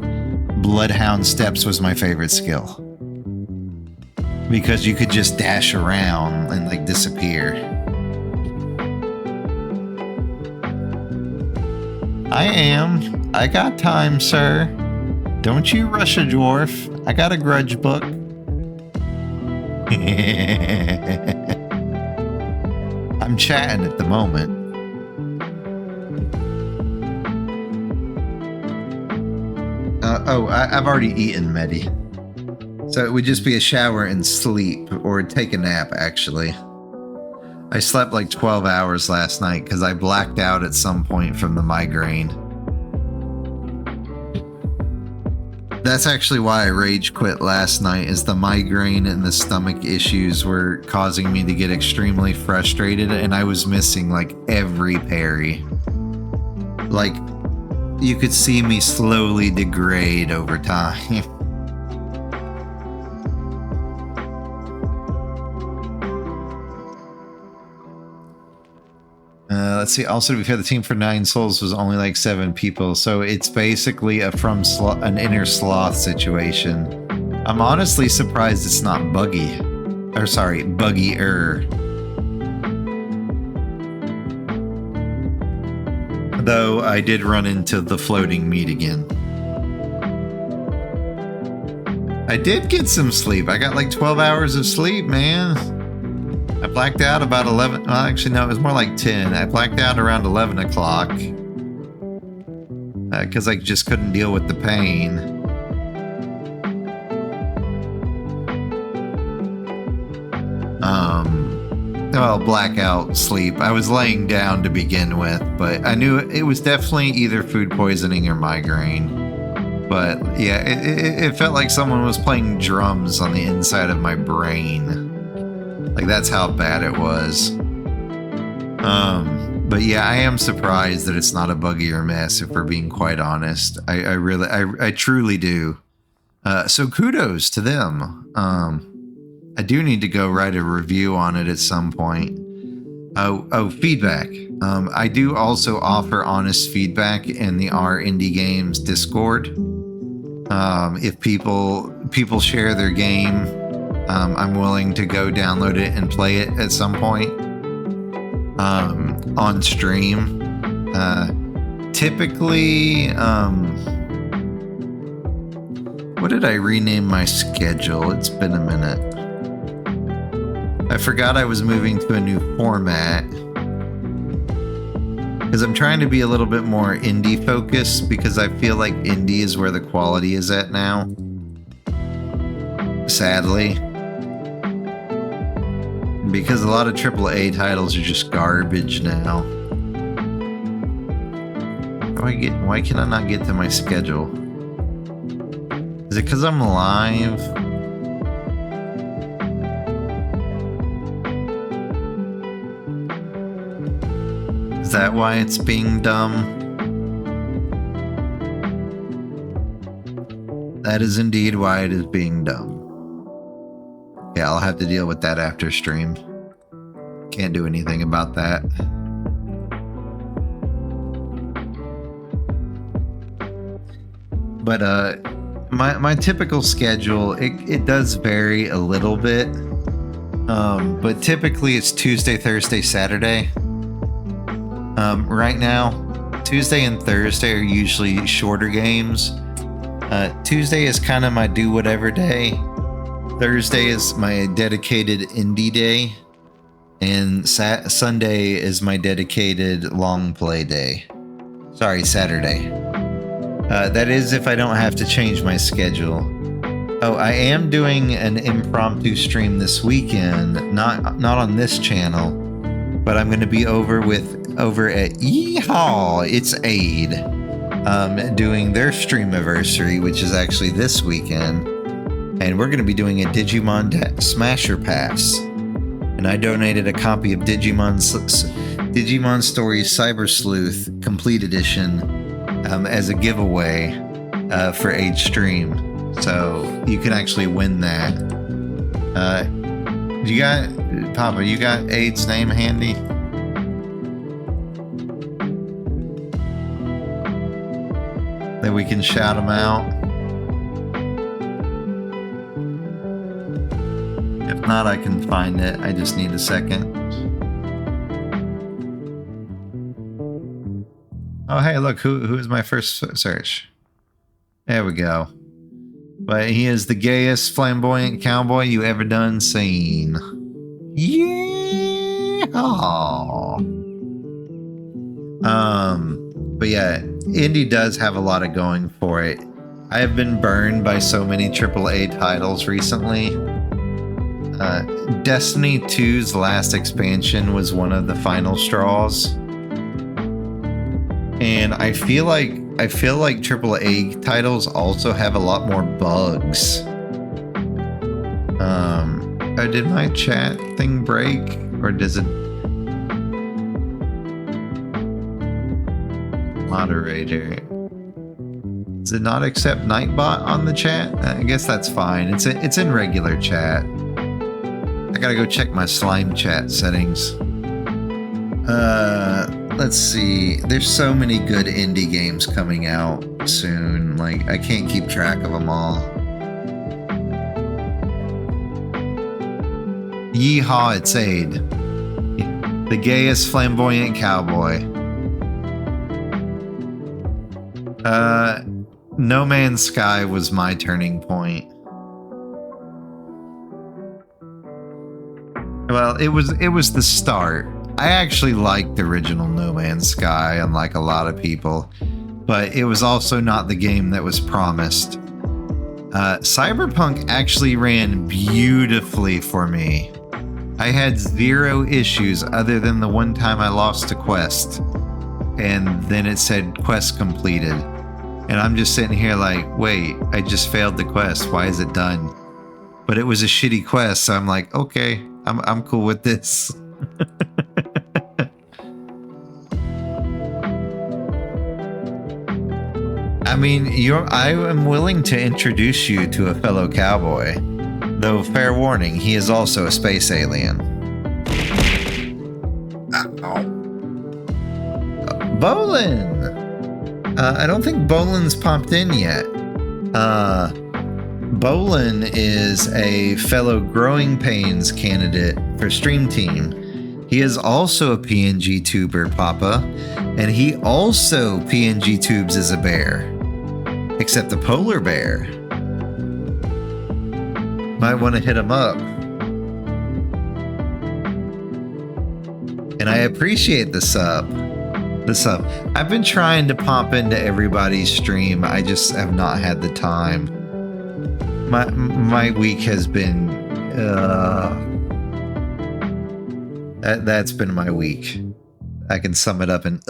Bloodhound Steps was my favorite skill. Because you could just dash around and like disappear. I got time, sir. Don't you rush a dwarf. I got a grudge book. I'm chatting at the moment. I've already eaten, Medi. So it would just be a shower and sleep, or take a nap, actually. I slept like 12 hours last night because I blacked out at some point from the migraine. That's actually why I rage quit last night, is the migraine and the stomach issues were causing me to get extremely frustrated, and I was missing like every parry. Like, you could see me slowly degrade over time. Let's see. Also, to be fair, the team for 9 Souls was only like 7 people, so it's basically an inner sloth situation. I'm honestly surprised it's not buggy. Or sorry, buggier. Though I did run into the floating meat again. I did get some sleep. I got like 12 hours of sleep, man. I blacked out about 11. Well, actually, no, it was more like 10. I blacked out around 11 o'clock. Because I just couldn't deal with the pain. Well, blackout sleep. I was laying down to begin with, but I knew it was definitely either food poisoning or migraine. But yeah, it felt like someone was playing drums on the inside of my brain. Like, that's how bad it was. But yeah, I am surprised that it's not a buggier mess, if we're being quite honest. I truly do. So kudos to them. I do need to go write a review on it at some point. Oh, feedback. I do also offer honest feedback in the R Indie Games Discord. If people share their game, I'm willing to go download it and play it at some point on stream. Typically, what did I rename my schedule? It's been a minute. I forgot I was moving to a new format because I'm trying to be a little bit more indie focused, because I feel like indie is where the quality is at now. Sadly. Because a lot of AAA titles are just garbage now. Why can I not get to my schedule? Is it because I'm live? Is that why it's being dumb? That is indeed why it is being dumb. Yeah, I'll have to deal with that after stream. Can't do anything about that. But my typical schedule, it does vary a little bit. But typically it's Tuesday, Thursday, Saturday. Right now, Tuesday and Thursday are usually shorter games. Tuesday is kind of my do whatever day. Thursday is my dedicated indie day. And Sunday is my dedicated long play day. Sorry, Saturday. That is if I don't have to change my schedule. Oh, I am doing an impromptu stream this weekend, not on this channel, but I'm going to be over at Yeehaw, it's Aid, doing their streamiversary, which is actually this weekend, and we're going to be doing a Digimon Smasher Pass, and I donated a copy of Digimon Stories Cyber Sleuth Complete Edition as a giveaway for Aid stream. So you can actually win that. You got Papa? You got Aid's name handy? That we can shout him out. If not, I can find it. I just need a second. Oh, hey, look, who is my first search? There we go. But he is the gayest flamboyant cowboy you ever done seen. Yeah. But yeah, indie does have a lot of going for it. I have been burned by so many AAA titles recently. Destiny 2's last expansion was one of the final straws. And I feel like AAA titles also have a lot more bugs. Did my chat thing break, or does it? Moderator. Does it not accept Nightbot on the chat? I guess that's fine. It's in regular chat. I gotta go check my slime chat settings. Let's see. There's so many good indie games coming out soon. Like, I can't keep track of them all. Yeehaw, it's Aid. The gayest flamboyant cowboy. No Man's Sky was my turning point. Well, it was the start. I actually liked the original No Man's Sky, unlike a lot of people, but it was also not the game that was promised. Cyberpunk actually ran beautifully for me. I had 0 issues other than the one time I lost a quest, and then it said quest completed. And I'm just sitting here like, wait, I just failed the quest. Why is it done? But it was a shitty quest, so I'm like, okay, I'm cool with this. I mean, I am willing to introduce you to a fellow cowboy. Though, fair warning, he is also a space alien. Bolin! I don't think Bolin's popped in yet. Bolin is a fellow Growing Pains candidate for Stream Team. He is also a PNG tuber, Papa, and he also PNG tubes as a bear. Except a polar bear. Might want to hit him up. And I appreciate the sub. I've been trying to pop into everybody's stream. I just have not had the time. My week has been that's been my week. I can sum it up in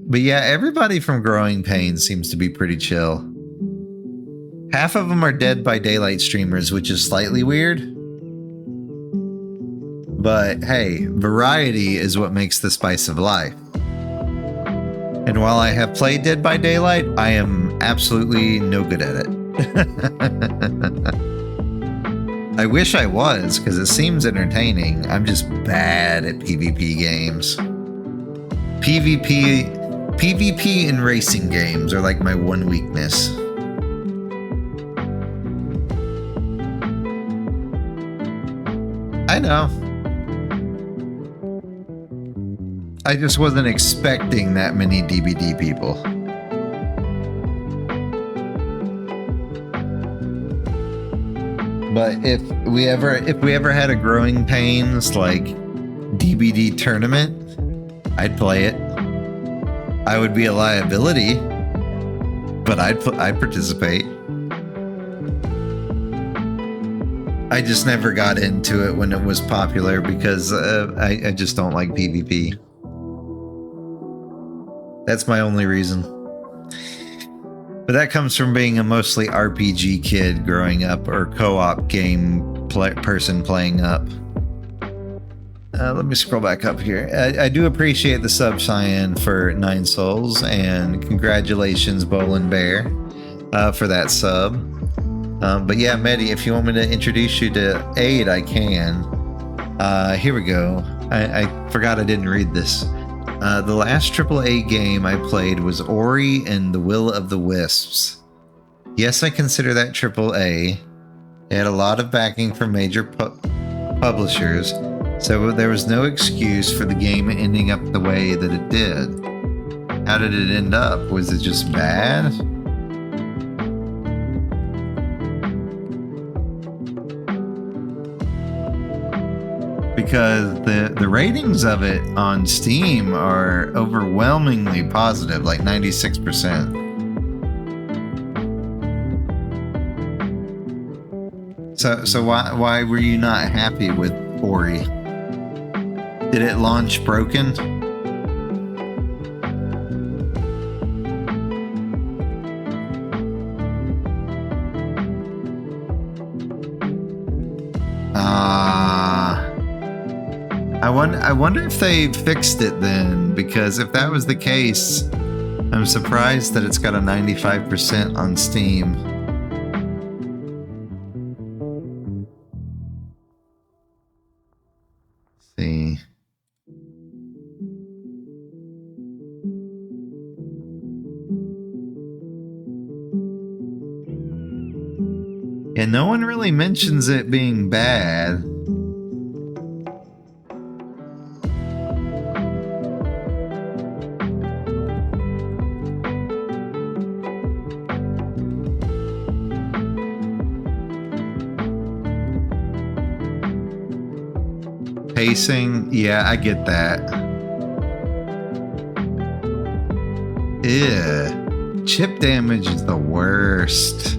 But yeah, everybody from Growing Pains seems to be pretty chill. Half of them are Dead by Daylight streamers, which is slightly weird. But hey, variety is what makes the spice of life. And while I have played Dead by Daylight, I am absolutely no good at it. I wish I was, because it seems entertaining. I'm just bad at PvP games. PvP and racing games are like my one weakness. I know. I just wasn't expecting that many DBD people. But if we ever had a Growing Pains like DBD tournament, I'd play it. I would be a liability, but I'd participate. I just never got into it when it was popular because I just don't like PvP. That's my only reason. But that comes from being a mostly RPG kid growing up, or co-op game person playing up. Let me scroll back up here. I do appreciate the sub, Cyan, for 9 souls, and congratulations, Bolin Bear, for that sub. But yeah, Medi, if you want me to introduce you to Aid, I can. Here we go. I forgot I didn't read this. The last AAA game I played was Ori and the Will of the Wisps. Yes, I consider that AAA. It had a lot of backing from major publishers, so there was no excuse for the game ending up the way that it did. How did it end up? Was it just bad? Because the ratings of it on Steam are overwhelmingly positive, like 96%. So why were you not happy with Ori? Did it launch broken? I wonder if they fixed it then, because if that was the case, I'm surprised that it's got a 95% on Steam. Let's see. Yeah, no one really mentions it being bad. Pacing, yeah, I get that. Ew. Chip damage is the worst.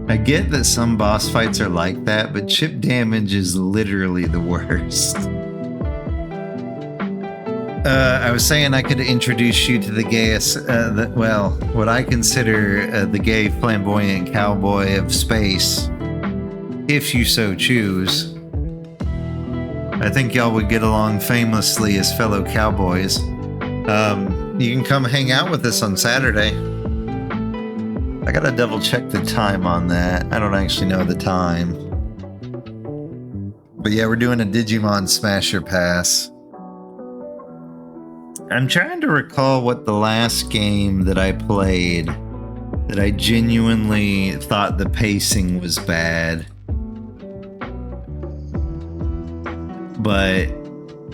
I get that some boss fights are like that, but chip damage is literally the worst. I was saying I could introduce you to the gayest, what I consider the gay flamboyant cowboy of space, if you so choose. I think y'all would get along famously as fellow cowboys. You can come hang out with us on Saturday. I gotta double check the time on that. I don't actually know the time. But yeah, we're doing a Digimon Smasher Pass. I'm trying to recall what the last game that I played that I genuinely thought the pacing was bad. But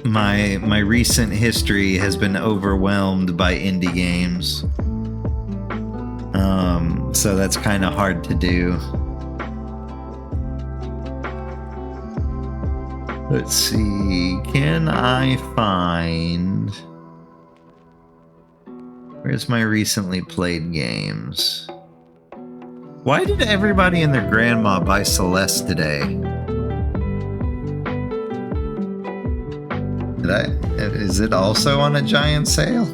my recent history has been overwhelmed by indie games. So that's kind of hard to do. Let's see, can I find... Where's my recently played games? Why did everybody and their grandma buy Celeste today? Is it also on a giant sale?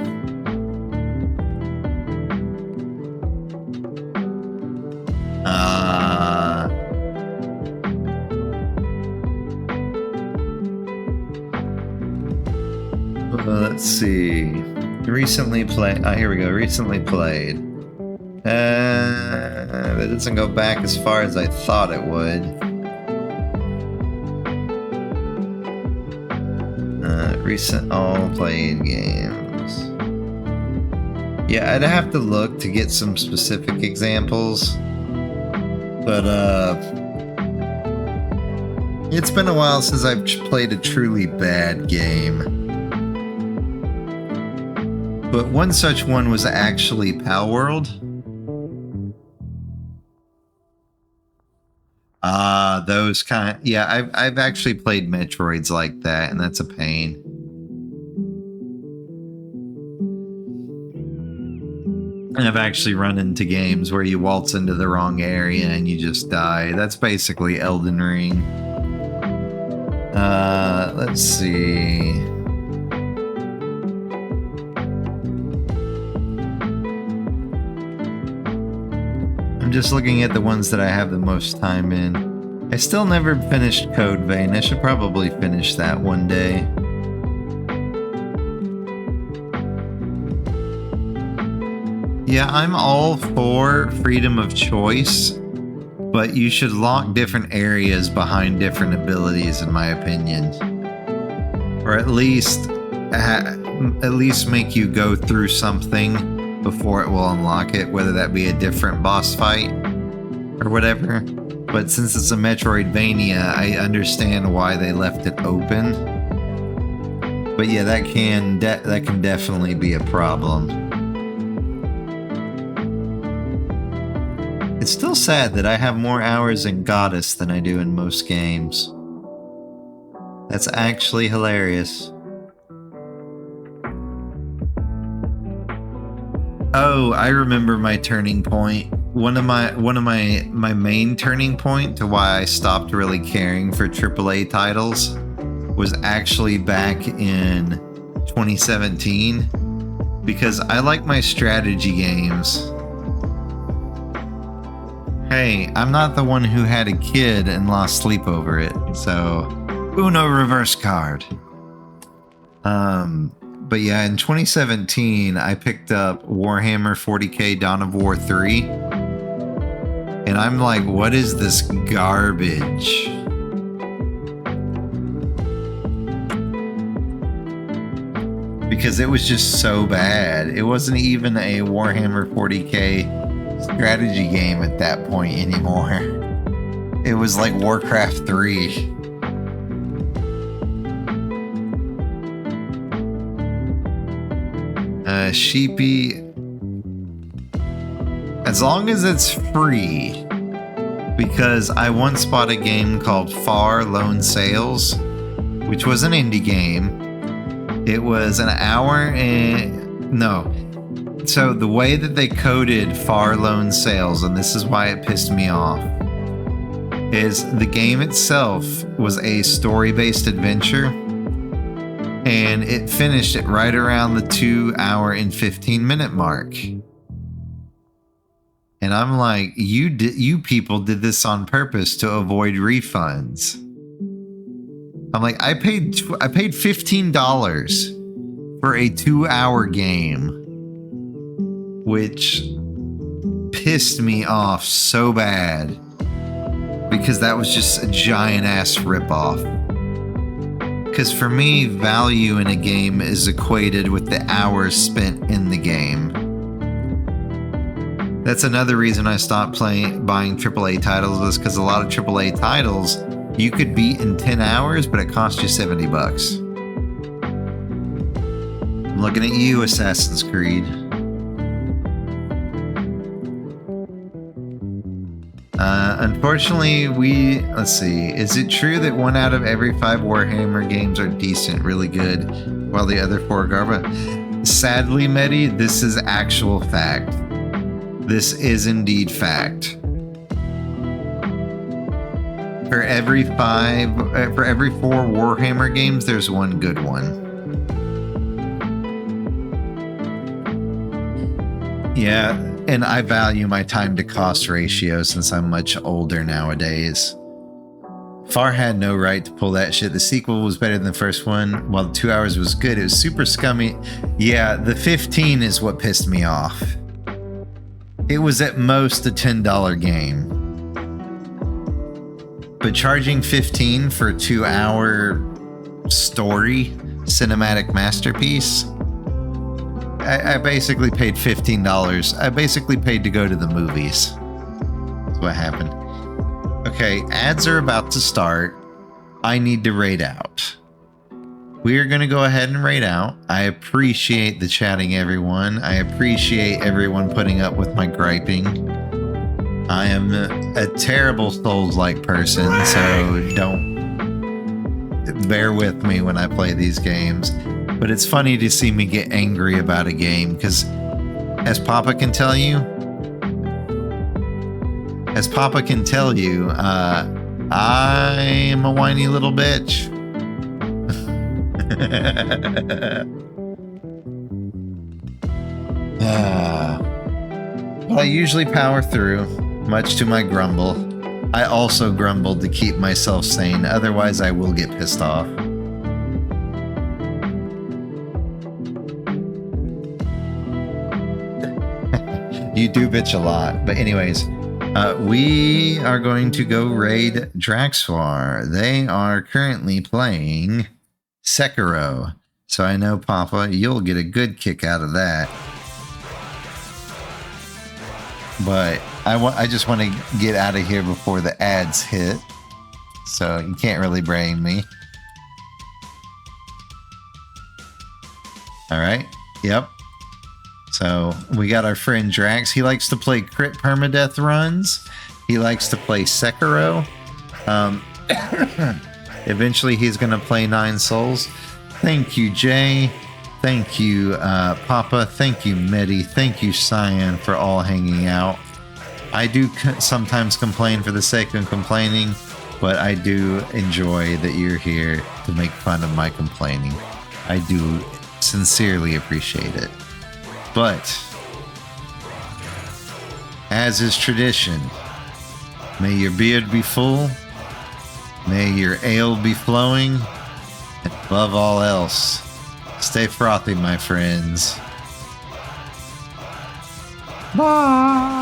Let's see. Recently played. Here we go. Recently played. It doesn't go back as far as I thought it would. Recent all played games. Yeah, I'd have to look to get some specific examples. But it's been a while since I've played a truly bad game. But one such one was actually Pal World. Those kind of, yeah, I've actually played Metroids like that, and that's a pain. I've actually run into games where you waltz into the wrong area and you just die. That's basically Elden Ring. Let's see. I'm just looking at the ones that I have the most time in. I still never finished Code Vein. I should probably finish that one day. Yeah, I'm all for freedom of choice, but you should lock different areas behind different abilities, in my opinion. Or at least make you go through something before it will unlock it, whether that be a different boss fight or whatever. But since it's a Metroidvania, I understand why they left it open. But yeah, that can definitely be a problem. It's still sad that I have more hours in Goddess than I do in most games. That's actually hilarious. Oh, I remember my turning point. One of my main turning point to why I stopped really caring for AAA titles was actually back in 2017, because I like my strategy games. Hey, I'm not the one who had a kid and lost sleep over it, so Uno reverse card. But yeah, in 2017, I picked up Warhammer 40k Dawn of War 3, and I'm like, what is this garbage? Because it was just so bad. It wasn't even a Warhammer 40k strategy game at that point anymore. It was like Warcraft 3. Sheepy, as long as it's free, because I once bought a game called Far Lone Sales, which was an indie game. It was an hour and no. So the way that they coded Far Lone Sales, and this is why it pissed me off, is the game itself was a story-based adventure, and it finished at right around the 2 hour and 15-minute mark. And I'm like, you people did this on purpose to avoid refunds. I'm like, I paid $15 for a 2 hour game, which pissed me off so bad, because that was just a giant ass ripoff. Because for me, value in a game is equated with the hours spent in the game. That's another reason I stopped buying AAA titles, was because a lot of AAA titles you could beat in 10 hours, but it cost you $70. I'm looking at you, Assassin's Creed. Unfortunately, let's see. Is it true that 1 out of every 5 Warhammer games are decent, really good, while the other 4 are garbage? Sadly, Medi, this is actual fact. This is indeed fact. For every 4 Warhammer games, there's one good one. Yeah, and I value my time to cost ratio since I'm much older nowadays. Far had no right to pull that shit. The sequel was better than the first one, while the 2 hours was good. It was super scummy. Yeah, the 15 is what pissed me off. It was at most a $10 game. But charging 15 for a 2 hour story cinematic masterpiece, I basically paid $15. I basically paid to go to the movies. That's what happened. Okay, ads are about to start. I need to raid out. We are going to go ahead and raid out. I appreciate the chatting, everyone. I appreciate everyone putting up with my griping. I am a terrible Souls-like person, so don't bear with me when I play these games. But it's funny to see me get angry about a game, because as Papa can tell you, I'm a whiny little bitch. But I usually power through, much to my grumble. I also grumbled to keep myself sane, otherwise I will get pissed off. You do bitch a lot. But anyways, we are going to go raid Draxwar. They are currently playing Sekiro. So I know, Papa, you'll get a good kick out of that. But I just want to get out of here before the ads hit. So you can't really blame me. Alright. Yep. So we got our friend Drax. He likes to play crit permadeath runs. He likes to play Sekiro. Eventually he's going to play 9 Souls. Thank you, Jay. Thank you, Papa. Thank you, Medi. Thank you, Cyan, for all hanging out. I do sometimes complain for the sake of complaining, but I do enjoy that you're here to make fun of my complaining. I do sincerely appreciate it. But, as is tradition, may your beard be full, may your ale be flowing, and above all else, stay frothy, my friends. Bye!